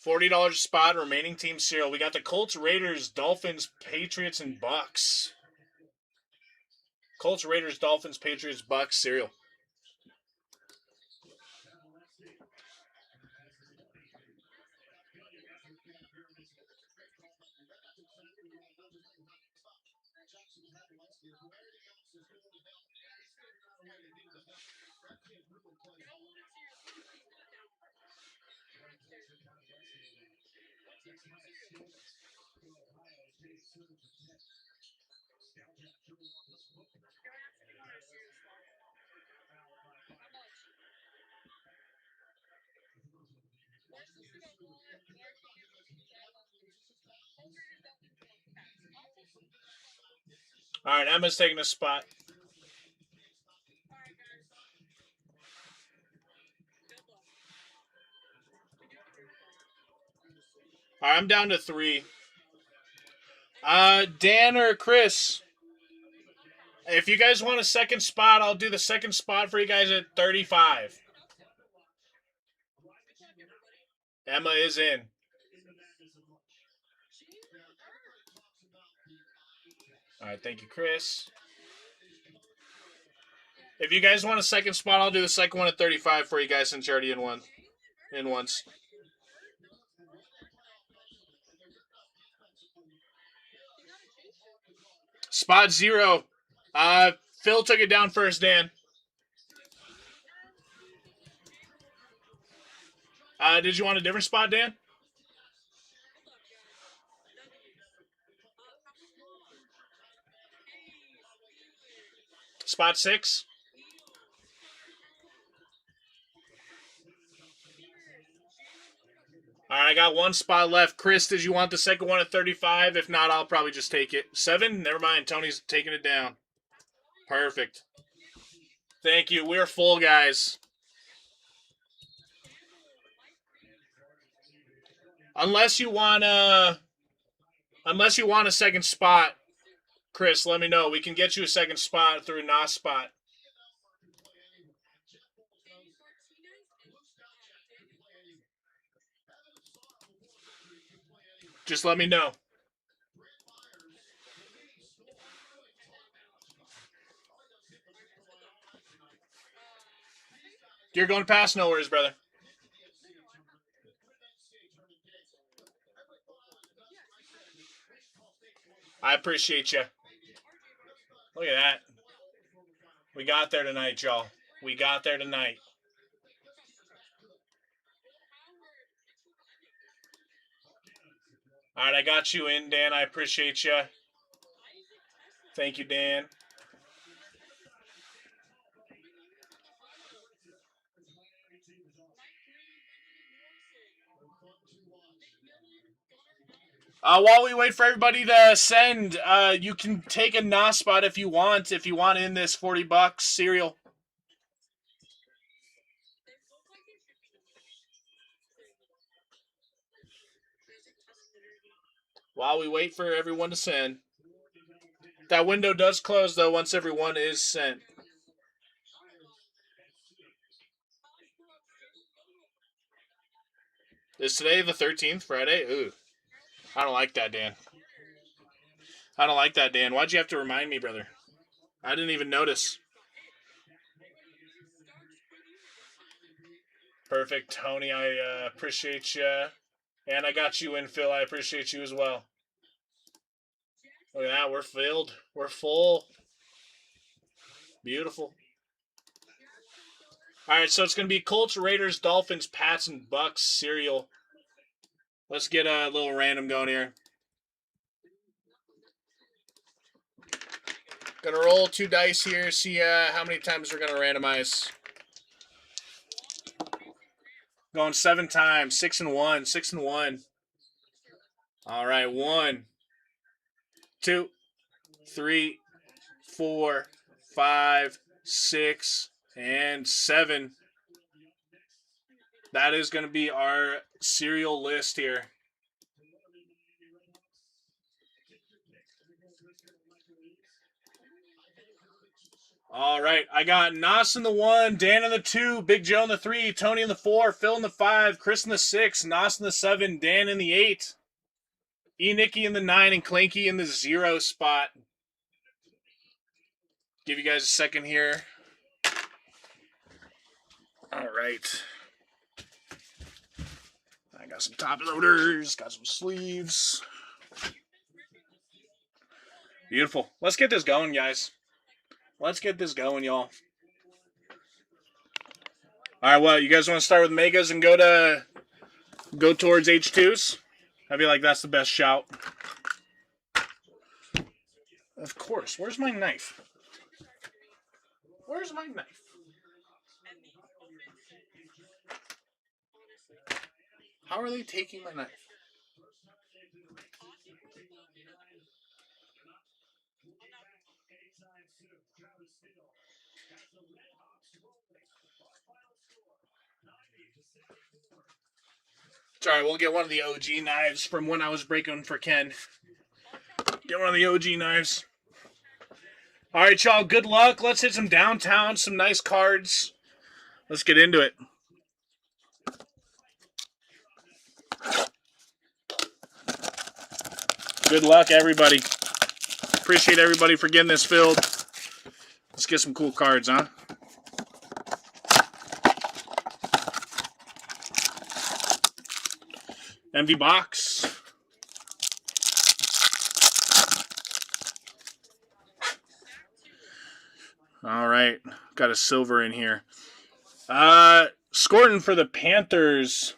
$40 a spot, remaining team cereal. We got the Colts, Raiders, Dolphins, Patriots, and Bucks. Colts, Raiders, Dolphins, Patriots, Bucks cereal. All right, Emma's taking a spot. All right, I'm down to 3. Dan or Chris, if you guys want a second spot, I'll do the second spot for you guys at 35. Emma is in. All right, thank you, Chris. If you guys want a second spot, I'll do the second one at 35 for you guys since you're already in one. In once. Spot 0. Phil took it down first, Dan. Did you want a different spot, Dan? Spot 6. All right, I got one spot left. Chris, did you want the second one at 35? If not, I'll probably just take it. 7? Never mind. Tony's taking it down. Perfect. Thank you. We're full, guys. Unless you want a second spot, Chris, let me know. We can get you a second spot through NOS spot. Just let me know. You're going to pass? No worries, brother. I appreciate you. Look at that. We got there tonight, y'all. We got there tonight. All right, I got you in, Dan. I appreciate you. Thank you, Dan. While we wait for everybody to send, you can take a NOS spot if you want in this $40 cereal. While we wait for everyone to send. That window does close, though, once everyone is sent. Is today the 13th, Friday? Ooh. I don't like that, Dan. I don't like that, Dan. Why'd you have to remind me, brother? I didn't even notice. Perfect, Tony. I appreciate you. And I got you in, Phil. I appreciate you as well. Look at that. We're filled. We're full. Beautiful. All right, so it's going to be Colts, Raiders, Dolphins, Pats, and Bucks cereal. Let's get a little random going here. Gonna roll 2 dice here, see how many times we're gonna randomize. Going 7 times, 6 and 1, 6 and 1. All right, 1, 2, 3, 4, 5, 6, and 7. That is gonna be our cereal list here. All right, I got Nos in the 1, Dan in the 2, Big Joe in the 3, Tony in the 4, Phil in the 5, Chris in the 6, Nos in the 7, Dan in the 8, Nicky in the 9, and Clanky in the 0 spot. Give you guys a second here. All right. I got some top loaders, got some sleeves. Beautiful. Let's get this going, guys. Let's get this going, y'all. All right, well, you guys want to start with Megas and go towards H2s? I feel like that's the best shout. Of course. Where's my knife? Where's my knife? How are they taking my knife? Sorry, we'll get one of the OG knives from when I was breaking for Ken. Get one of the OG knives. All right, y'all, good luck. Let's hit some downtown, some nice cards. Let's get into it. Good luck, everybody. Appreciate everybody for getting this filled. Let's get some cool cards, huh? Empty box. All right. Got a silver in here. Scoring for the Panthers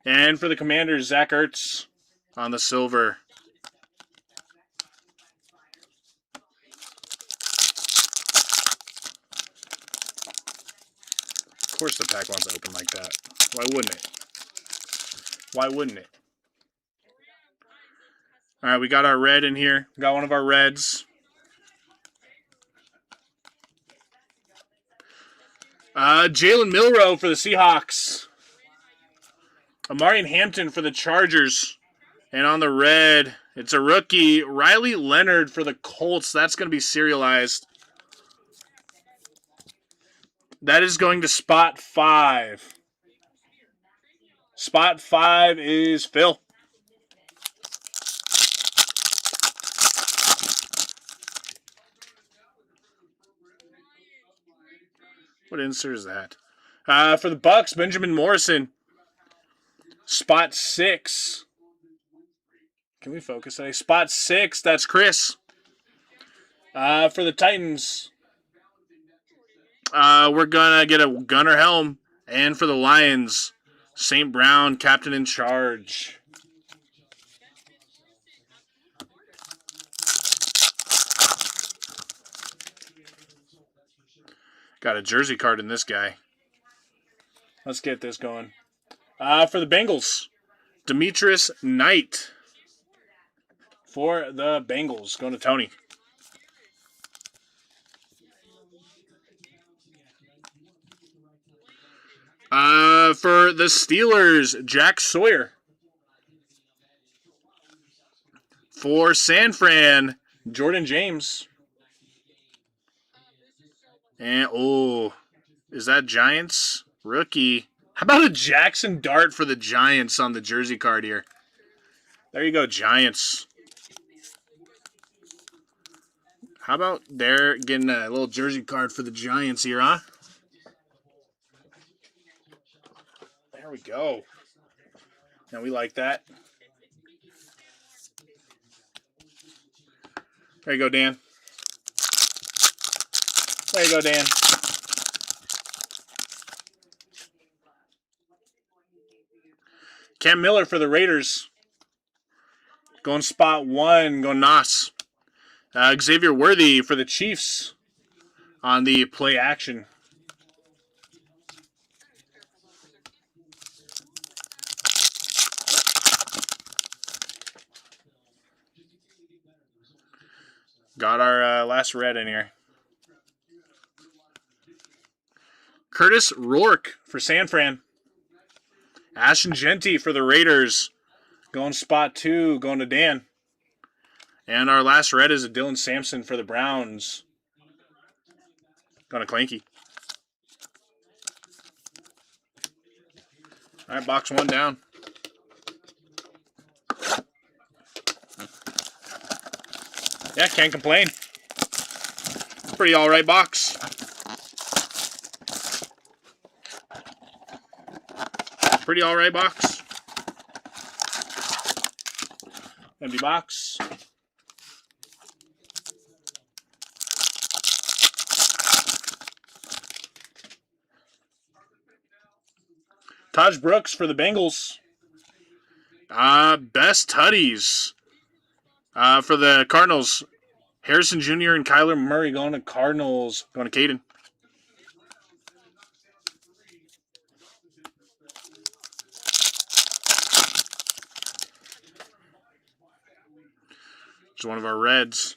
and for the Commanders, Zach Ertz on the silver. Of course the pack wants to open like that. Why wouldn't it? Why wouldn't it? All right, we got our red in here. Got one of our reds. Jalen Milroe for the Seahawks. Amarian Hampton for the Chargers. And on the red, it's a rookie, Riley Leonard for the Colts. That's going to be serialized. That is going to spot 5. Spot 5 is Phil. What insert is that? For the Bucks, Benjamin Morrison. Spot 6. Can we focus today? Spot 6, that's Chris. For the Titans, we're going to get a Gunnar Helm. And for the Lions, St. Brown, captain in charge. Got a jersey card in this guy. Let's get this going. For the Bengals, Demetrius Knight. For the Bengals, going to Tony. For the Steelers, Jack Sawyer. For San Fran, Jordan James. And, is that Giants? Rookie. How about a Jackson Dart for the Giants on the jersey card here? There you go, Giants. How about they're getting a little jersey card for the Giants here, huh? There we go. Now we like that. There you go, Dan. There you go, Dan. Cam Miller for the Raiders. Going spot 1, going Nos. Xavier Worthy for the Chiefs on the play action. Got our last red in here. Curtis Rourke for San Fran. Ashton Genty for the Raiders. Going spot 2, going to Dan. And our last red is a Dylan Sampson for the Browns. Going to Clanky. All right, box 1 down. Yeah, can't complain. Pretty all right box. Pretty all right box. Empty box. Taj Brooks for the Bengals. Best Tutties. For the Cardinals. Harrison Jr. and Kyler Murray going to Cardinals. Going to Caden. It's one of our Reds.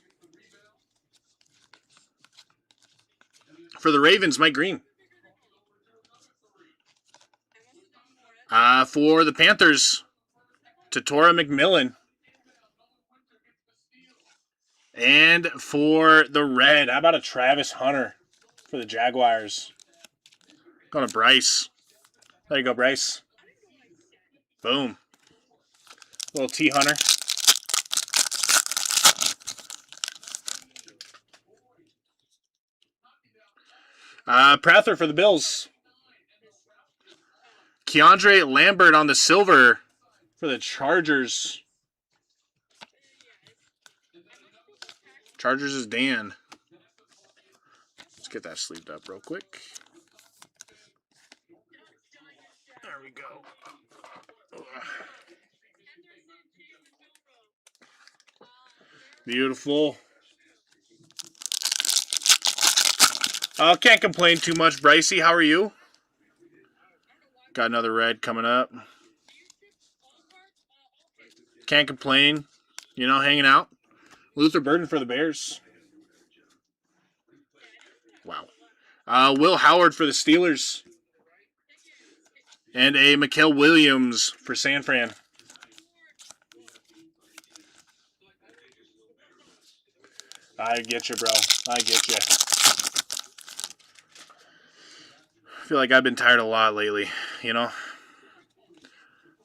For the Ravens, Mike Green. For the Panthers, Tatora McMillan. And for the Red, how about a Travis Hunter for the Jaguars? Going to Bryce. There you go, Bryce. Boom. Little T Hunter. Prather for the Bills. Keandre Lambert on the silver for the Chargers. Chargers is Dan. Let's get that sleeved up real quick. There we go. Beautiful. Can't complain too much, Brycey. How are you? Got another red coming up. Can't complain. You know, hanging out. Luther Burden for the Bears. Wow. Will Howard for the Steelers. And a Mikael Williams for San Fran. I get you, bro. I get you. I feel like I've been tired a lot lately, you know.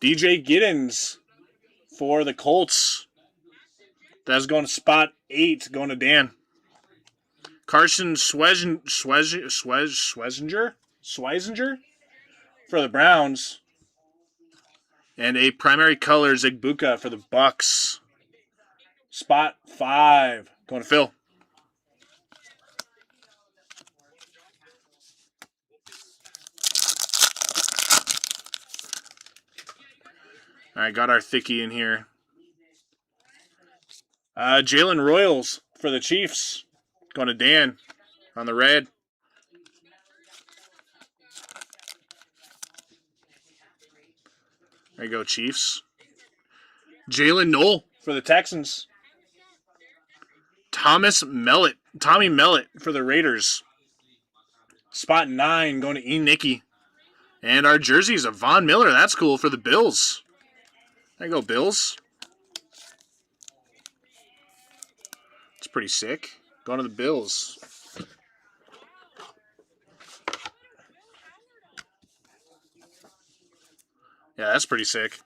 DJ Giddens for the Colts. That's going to spot 8, going to Dan. Carson Schwezinger for the Browns. And a primary color Zigbuka for the Bucks. Spot 5, going to Phil. All right, got our thickie in here. Jalen Royals for the Chiefs. Going to Dan on the red. There you go, Chiefs. Jalen Knoll for the Texans. Tommy Mellett for the Raiders. Spot 9 going to E. Nicky. And our jerseys of Von Miller. That's cool for the Bills. There you go, Bills. It's pretty sick. Going to the Bills. Yeah, that's pretty sick.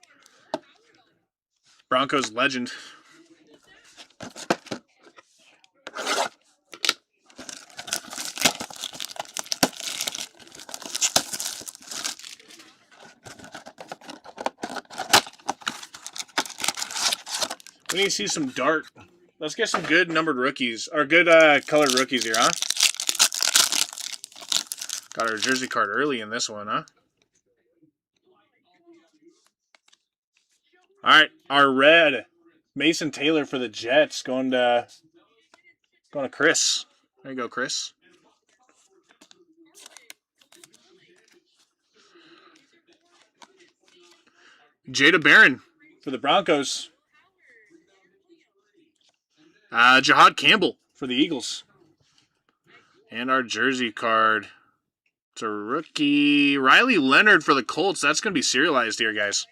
Broncos legend. We need to see some dart. Let's get some good numbered rookies, or good colored rookies here, huh? Got our jersey card early in this one, huh? All right, our red Mason Taylor for the Jets going to Chris. There you go, Chris. Jada Barron for the Broncos. Jahad Campbell for the Eagles. And our jersey card. It's a rookie. Riley Leonard for the Colts. That's going to be serialized here, guys.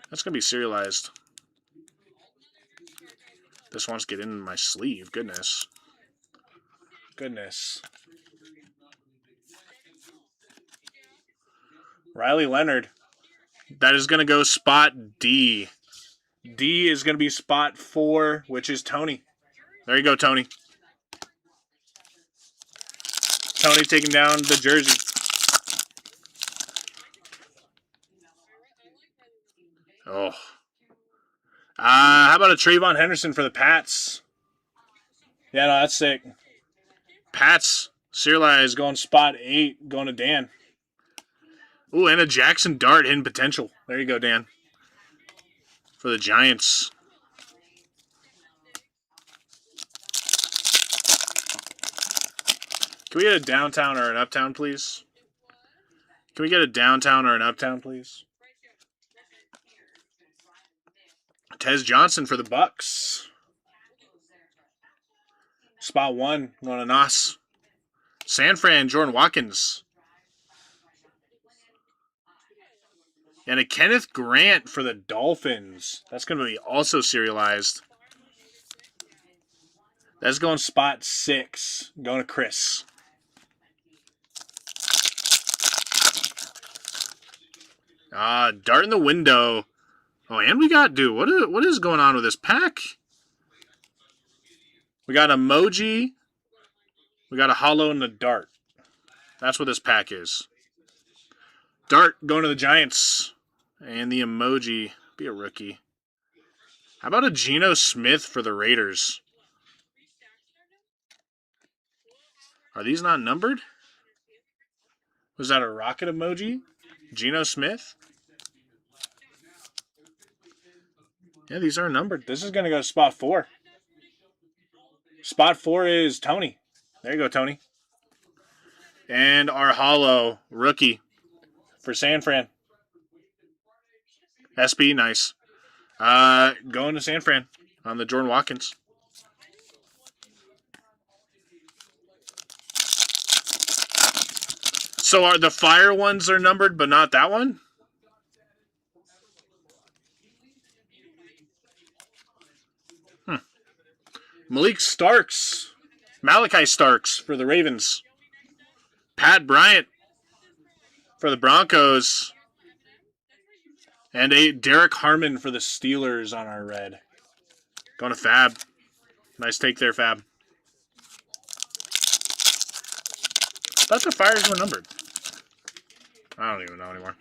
That's going to be serialized. This wants to get in my sleeve. Goodness. Goodness. Riley Leonard. That is going to go spot D. D is going to be spot 4, which is Tony. There you go, Tony. Tony taking down the jersey. Oh. How about a Trayvon Henderson for the Pats? Yeah, no, that's sick. Pats. Serialized going spot 8, going to Dan. Ooh, and a Jackson Dart hidden potential. There you go, Dan. For the Giants. Can we get a downtown or an uptown, please? Can we get a downtown or an uptown, please? Tez Johnson for the Bucks. Spot 1, going to Nas. San Fran, Jordan Watkins. And a Kenneth Grant for the Dolphins. That's going to be also serialized. That's going spot 6. Going to Chris. Dart in the window. Oh, and we got, dude, what is going on with this pack? We got emoji. We got a hollow and a dart. That's what this pack is. Dart going to the Giants. And the emoji, be a rookie. How about a Geno Smith for the Raiders? Are these not numbered? Was that a rocket emoji? Geno Smith? Yeah, these are numbered. This is going to go to spot 4. Spot 4 is Tony. There you go, Tony. And our hollow rookie for San Fran. SP, nice. Going to San Fran on the Jordan Watkins. So are the fire ones are numbered, but not that one? Malik Starks. Malachi Starks for the Ravens. Pat Bryant for the Broncos. And a Derek Harmon for the Steelers on our red. Going to Fab. Nice take there, Fab. I thought the fires were numbered. I don't even know anymore.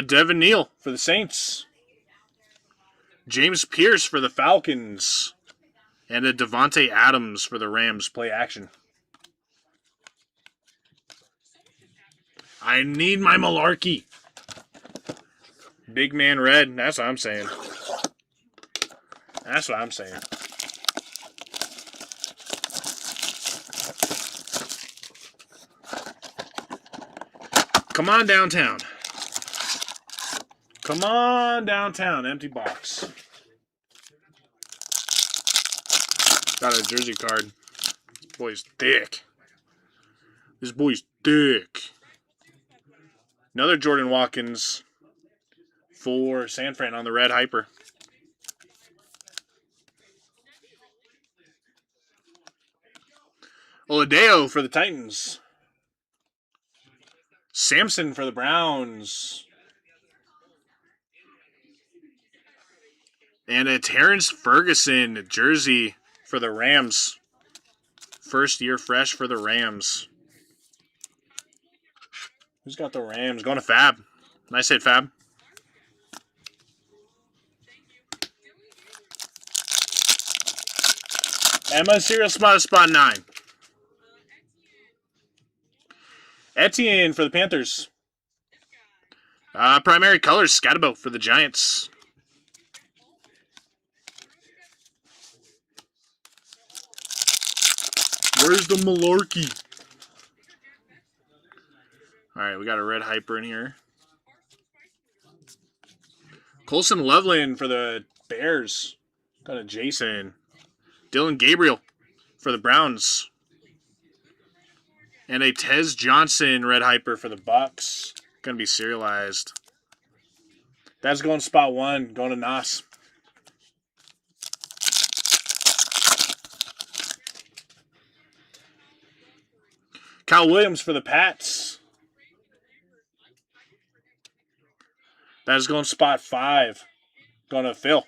Devin Neal for the Saints. James Pierce for the Falcons. And a Devontae Adams for the Rams. Play action. I need my malarkey. Big man red. That's what I'm saying. That's what I'm saying. Come on downtown. Come on downtown. Empty box. Got a jersey card. This boy's thick. This boy's thick. Another Jordan Watkins for San Fran on the red hyper. Oladeo for the Titans. Samson for the Browns. And a Terrence Ferguson jersey for the Rams. First year fresh for the Rams. Who's got the Rams? Going to Fab. Nice hit, Fab. Emma, serial spot 9. Etienne for the Panthers. Primary colors, Scatterbo for the Giants. Where's the malarkey? All right, we got a red hyper in here. Colson Loveland for the Bears. Got a Jason. Dylan Gabriel for the Browns. And a Tez Johnson red hyper for the Bucks. Going to be serialized. That's going spot 1. Going to Nas. Kyle Williams for the Pats. That is going spot 5. Going to Phil.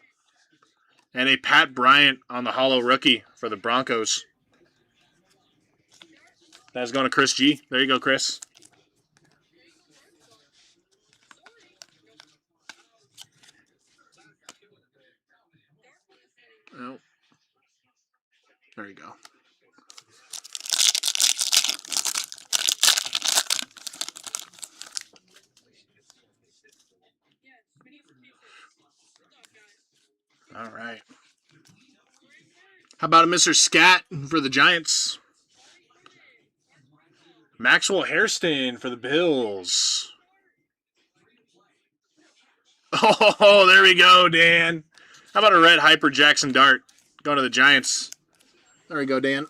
And a Pat Bryant on the hollow rookie for the Broncos. That's going to Chris G. There you go, Chris. Oh. There you go. All right. How about a Mr. Scat for the Giants? Maxwell Hairston for the Bills. Oh, there we go, Dan. How about a red Hyper Jackson Dart going to the Giants? There we go, Dan.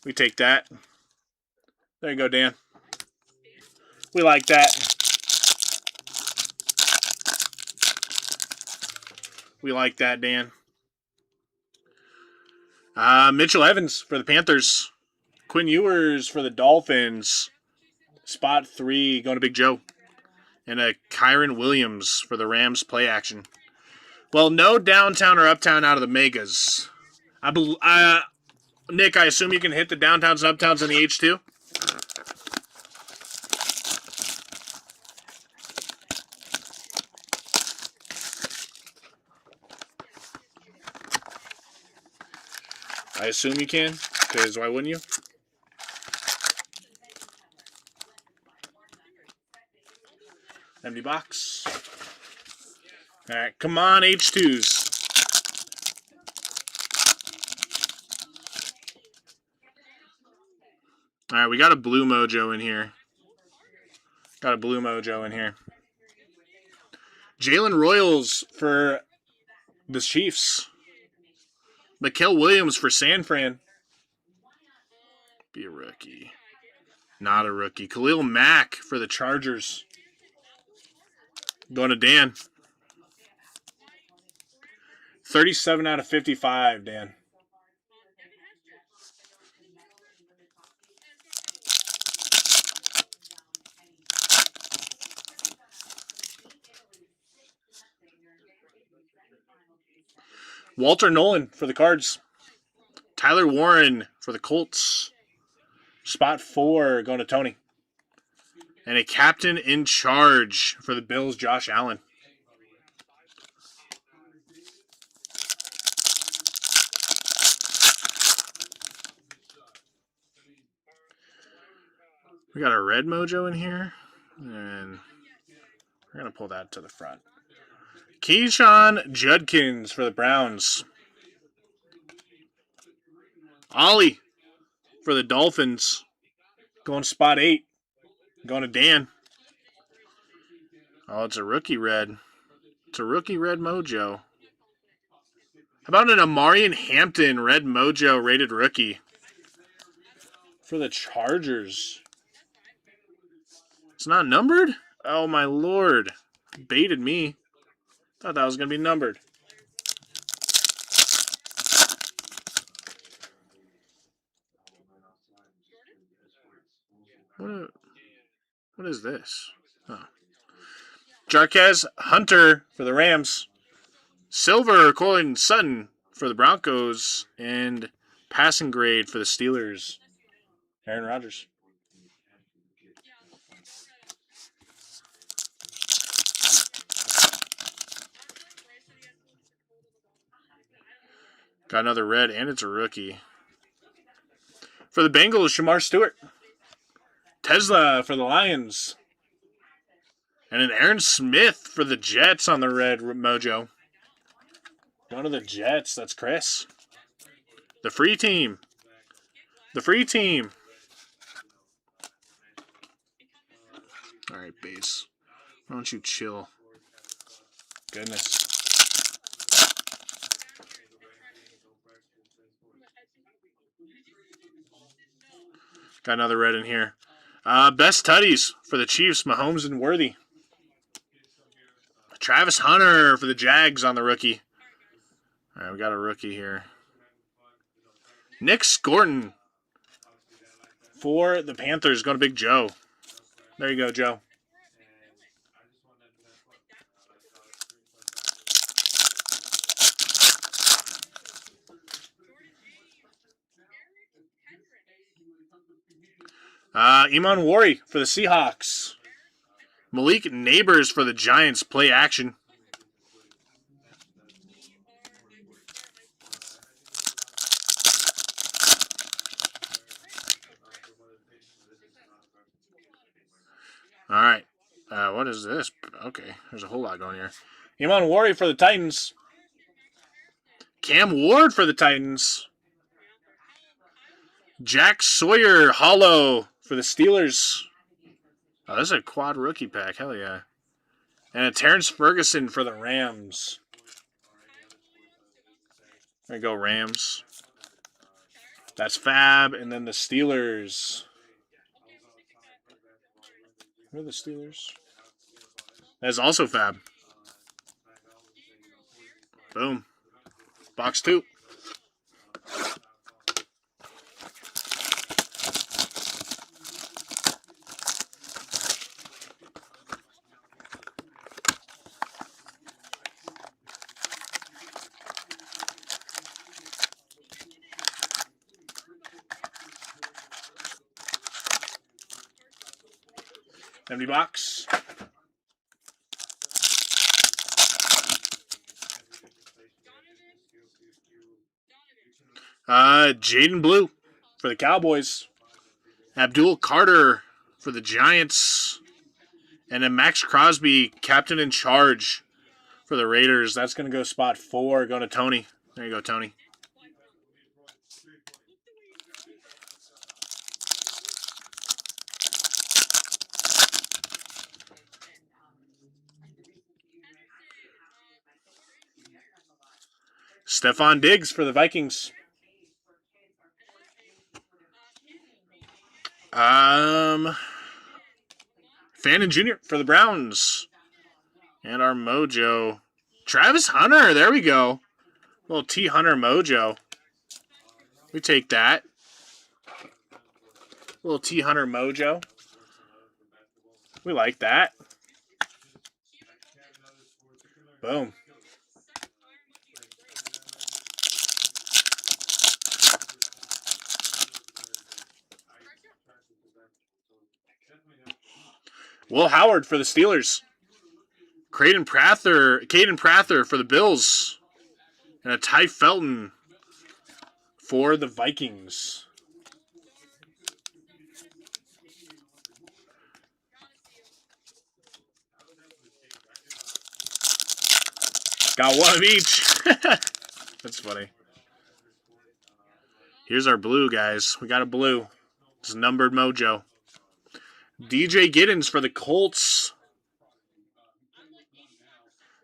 We take that. There you go, Dan. We like that. We like that, Dan. Mitchell Evans for the Panthers. Quinn Ewers for the Dolphins. Spot 3 going to Big Joe. And a Kyron Williams for the Rams play action. Well, no downtown or uptown out of the megas. Nick, I assume you can hit the downtowns and uptowns in the H2? I assume you can, because why wouldn't you? Empty box. All right, come on, H2s. All right, we got a blue mojo in here. Jalen Royals for the Chiefs. Mikael Williams for San Fran. Be a rookie. Not a rookie. Khalil Mack for the Chargers. Going to Dan. 37 out of 55, Dan. Walter Nolan for the Cards. Tyler Warren for the Colts. Spot 4 going to Tony. And a captain in charge for the Bills, Josh Allen. We got a red mojo in here. And we're going to pull that to the front. Keyshawn Judkins for the Browns. Ollie for the Dolphins. Going spot 8. Going to Dan. Oh, it's a rookie red. It's a rookie red mojo. How about an Amarian Hampton red mojo rated rookie for the Chargers? It's not numbered? Oh, my Lord. Baited me. Thought that was going to be numbered. What is this? Oh. Jarquez Hunter for the Rams. Silver Colin Sutton for the Broncos. And passing grade for the Steelers. Aaron Rodgers. Got another red, and it's a rookie. For the Bengals, Shamar Stewart. Tesla for the Lions. And an Aaron Smith for the Jets on the red mojo. Going to the Jets. That's Chris. The free team. The free team. All right, base. Why don't you chill? Goodness. Got another red in here. Best tutties for the Chiefs, Mahomes and Worthy. Travis Hunter for the Jags on the rookie. All right, we got a rookie here. Nick Scorton for the Panthers. Going to Big Joe. There you go, Joe. Iman Wari for the Seahawks. Malik Neighbors for the Giants. Play action. All right. What is this? Okay, there's a whole lot going here. Iman Wari for the Titans. Cam Ward for the Titans. Jack Sawyer Hollow for the Steelers. Oh, this is a quad rookie pack. Hell yeah. And a Terrence Ferguson for the Rams. There you go, Rams. That's Fab. And then the Steelers. Where are the Steelers? That's also Fab. Boom. Box 2. Empty box. Jaden Blue for the Cowboys. Abdul Carter for the Giants. And then Max Crosby, captain in charge for the Raiders. That's going to go spot 4. Going to Tony. There you go, Tony. Stephon Diggs for the Vikings. Fannin Jr. for the Browns. And our Mojo. Travis Hunter. There we go. Little T. Hunter Mojo. We take that. Little T. Hunter Mojo. We like that. Boom. Will Howard for the Steelers. Caden Prather for the Bills. And a Ty Felton for the Vikings. Got one of each. That's funny. Here's our blue, guys. We got a blue. It's numbered Mojo. DJ Giddens for the Colts.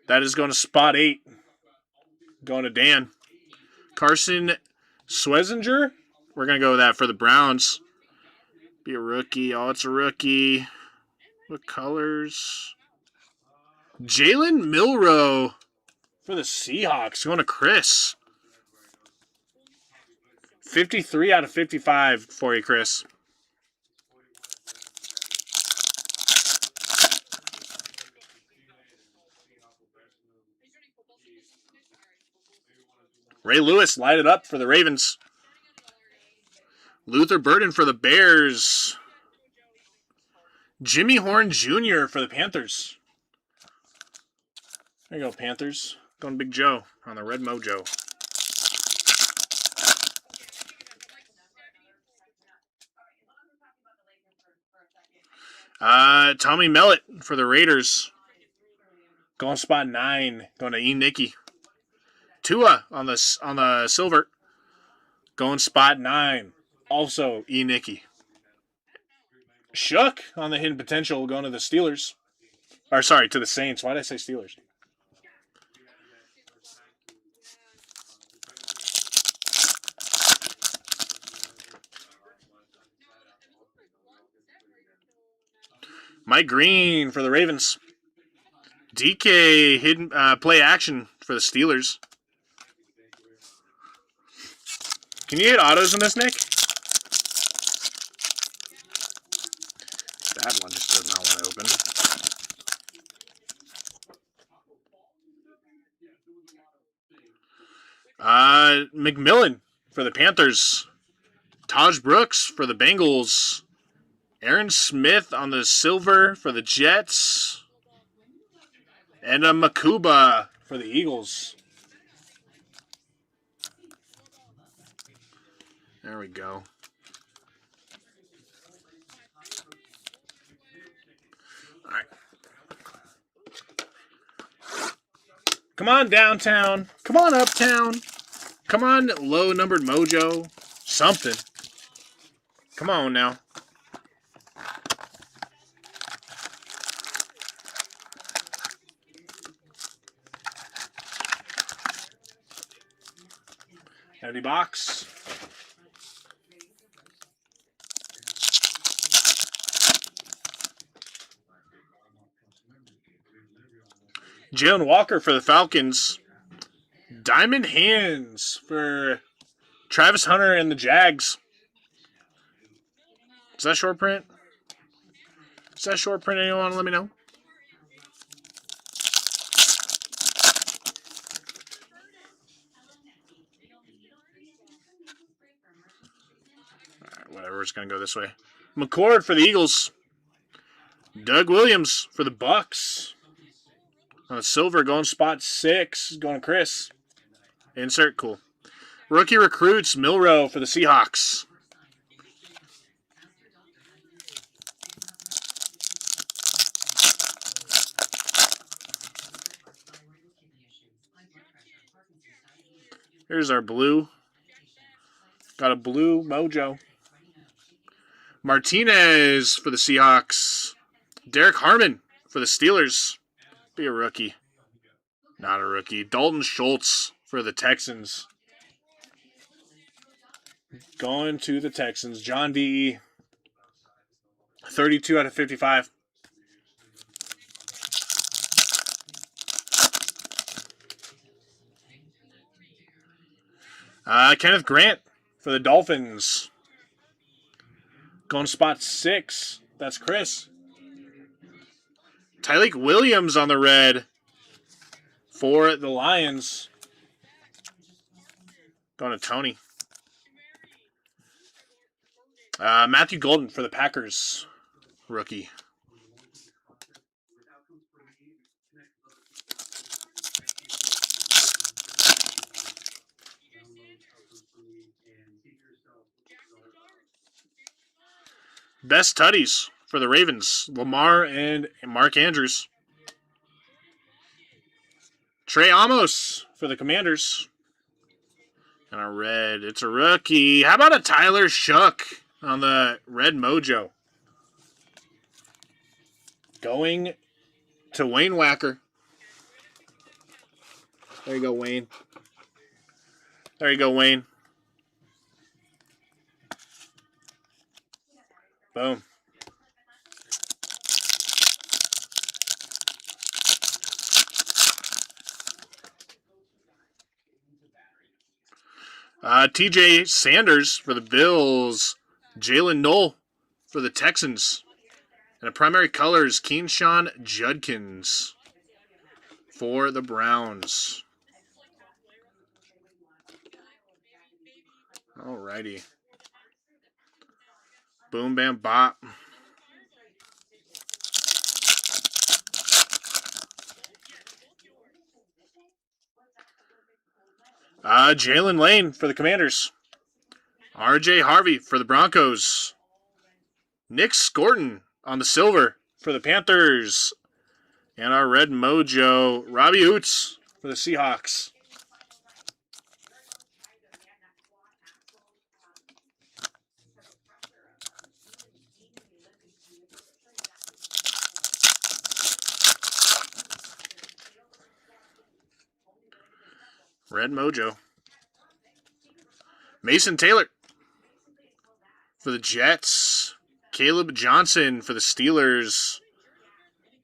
That is going to spot 8. Going to Dan. Carson Schwarzenegger. We're going to go with that for the Browns. Be a rookie. Oh, it's a rookie. What colors? Jalen Milroe for the Seahawks. Going to Chris. 53 out of 55 for you, Chris. Ray Lewis, light it up for the Ravens. Luther Burden for the Bears. Jimmy Horn Jr. for the Panthers. There you go, Panthers. Going Big Joe on the red Mojo. Tommy Mellett for the Raiders. Going spot 9. Going to E. Nicky. Tua on the silver. Going spot 9. Also E. Nicky. Shook on the hidden potential going to the Steelers. Or sorry, to the Saints. Why did I say Steelers? Mike Green for the Ravens. DK hidden play action for the Steelers. Can you hit autos in this, Nick? That one just does not want to open. McMillan for the Panthers. Taj Brooks for the Bengals. Aaron Smith on the silver for the Jets. And a Makuba for the Eagles. There we go. All right. Come on, downtown. Come on, uptown. Come on, low-numbered mojo. Something. Come on now. Empty box. Jalen Walker for the Falcons. Diamond Hands for Travis Hunter and the Jags. Is that short print? Is that short print? Anyone let me know? All right, whatever. We're just going to go this way. McCord for the Eagles. Doug Williams for the Bucks. On the silver, going spot 6. Going Chris. Insert. Cool. Rookie recruits. Milrow for the Seahawks. Here's our blue. Got a blue mojo. Martinez for the Seahawks. Derek Harmon for the Steelers. Be a rookie. Not a rookie. Dalton Schultz for the Texans. Going to the Texans. John D. 32 out of 55. Kenneth Grant for the Dolphins. Going spot 6. That's Chris. Tyleik Williams on the red for the Lions. Going to Tony. Matthew Golden for the Packers. Rookie. Best Tutties for the Ravens. Lamar and Mark Andrews. Trey Amos for the Commanders. And a red. It's a rookie. How about a Tyler Shook on the red mojo? Going to Wayne Wacker. There you go, Wayne. There you go, Wayne. Boom. TJ Sanders for the Bills. Jalen Knoll for the Texans. And a primary colors, Keenshawn Judkins for the Browns. Alrighty. Boom, bam, bop. Jalen Lane for the Commanders. RJ Harvey for the Broncos. Nick Scorton on the silver for the Panthers. And our red mojo, Robbie Oots for the Seahawks. Red mojo. Mason Taylor for the Jets. Caleb Johnson for the Steelers.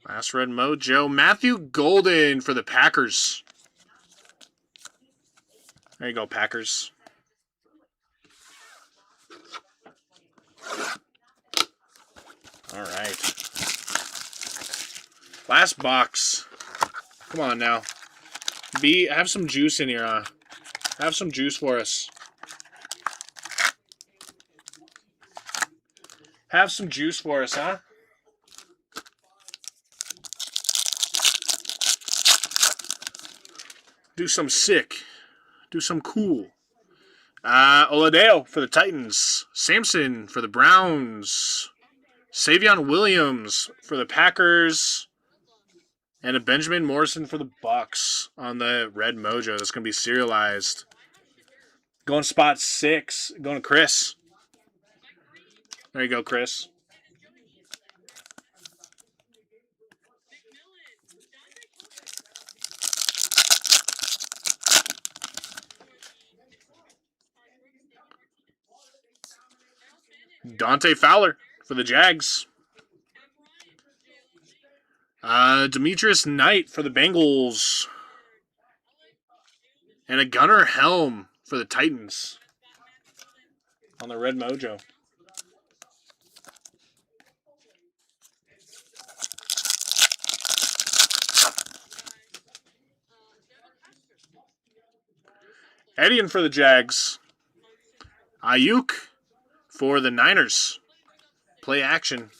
Last red mojo. Matthew Golden for the Packers. There you go, Packers. All right. Last box. Come on now. B, have some juice in here, huh? Have some juice for us. Have some juice for us, huh? Do some sick. Do some cool. Oladeo for the Titans. Samson for the Browns. Savion Williams for the Packers. And a Benjamin Morrison for the Bucks on the red mojo. That's going to be serialized. Going spot 6. Going to Chris. There you go, Chris. Dante Fowler for the Jags. Demetrius Knight for the Bengals. And a Gunnar Helm for the Titans on the red mojo. Edian for the Jags. Ayuk for the Niners. Play action.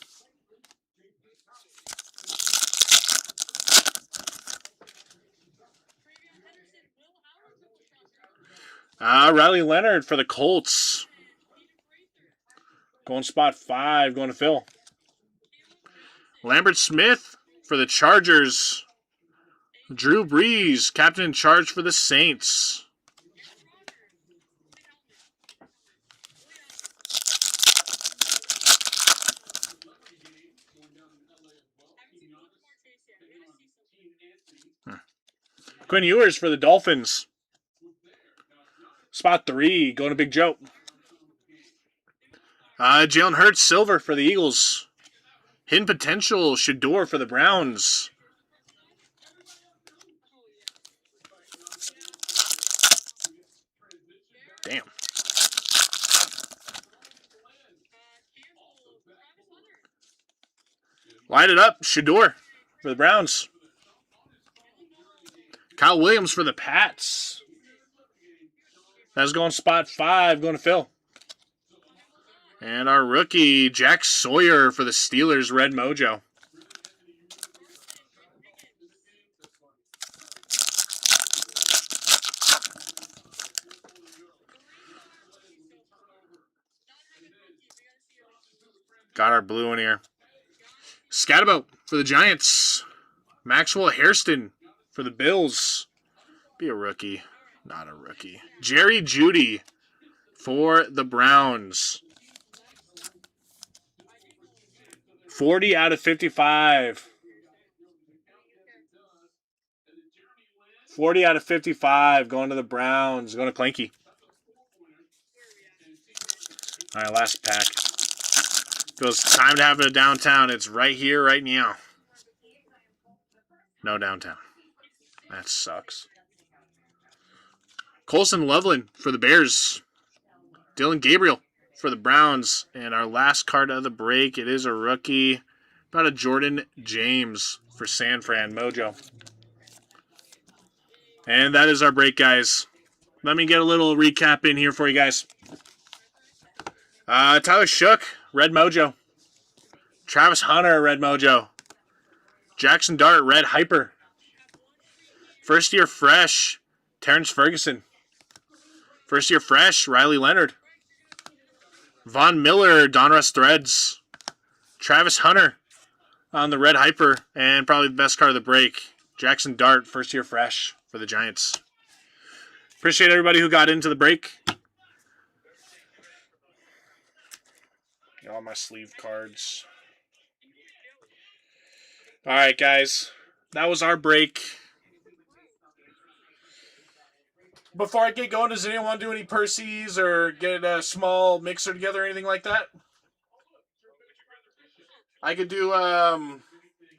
Riley Leonard for the Colts. Going spot 5, going to Phil. Lambert Smith for the Chargers. Drew Brees, captain in charge for the Saints. Quinn Ewers for the Dolphins. Spot 3, going to Big Joe. Jalen Hurts, silver for the Eagles. Hidden potential, Shador for the Browns. Damn. Light it up, Shador for the Browns. Kyle Williams for the Pats. That's going spot 5, going to Phil. And our rookie, Jack Sawyer for the Steelers, red mojo. Got our blue in here. Scatterboat for the Giants. Maxwell Hairston for the Bills. Be a rookie. Not a rookie. Jerry Jeudy for the Browns. 40 out of 55. 40 out of 55 going to the Browns. Going to Clanky. All right, last pack. Goes time to have it downtown. It's right here, right now. No downtown. That sucks. Colson Loveland for the Bears. Dylan Gabriel for the Browns. And our last card of the break, it is a rookie. About a Jordan James for San Fran Mojo. And that is our break, guys. Let me get a little recap in here for you guys. Tyler Shook, red mojo. Travis Hunter, red mojo. Jackson Dart, red hyper. First year fresh, Terrence Ferguson. First year fresh, Riley Leonard. Von Miller, Donruss Threads. Travis Hunter on the red hyper. And probably the best card of the break, Jackson Dart, first year fresh for the Giants. Appreciate everybody who got into the break. All my sleeve cards. All right, guys. That was our break. Before I get going, does anyone want to do any Percy's or get a small mixer together or anything like that? I could do,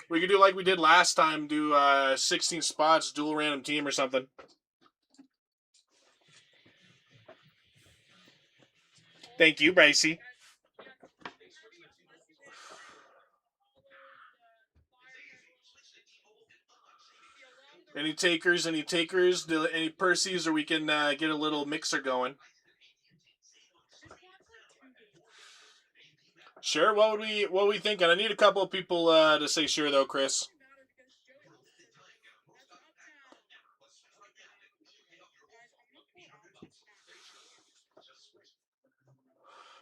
we could do like we did last time, do 16 spots, dual random team or something. Thank you, Bracey. Any takers? Any takers? Any Percy's, or we can get a little mixer going. Sure. What would we thinking? I need a couple of people to say sure though, Chris.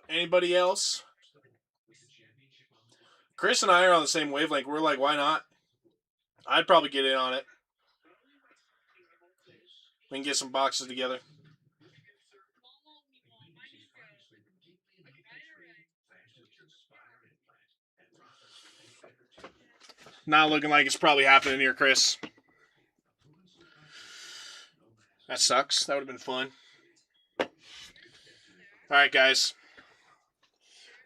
Anybody else? Chris and I are on the same wavelength. We're like, why not? I'd probably get in on it. We can get some boxes together. Not looking like it's probably happening here, Chris. That sucks. That would have been fun. All right, guys.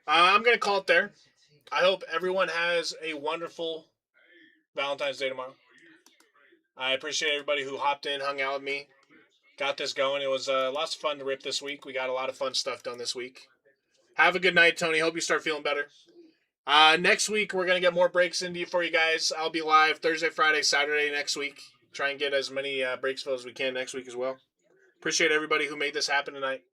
I'm going to call it there. I hope everyone has a wonderful Valentine's Day tomorrow. I appreciate everybody who hopped in, hung out with me, got this going. It was lots of fun to rip this week. We got a lot of fun stuff done this week. Have a good night, Tony. Hope you start feeling better. Next week, we're going to get more breaks into for you guys. I'll be live Thursday, Friday, Saturday next week. Try and get as many breaks filled as we can next week as well. Appreciate everybody who made this happen tonight.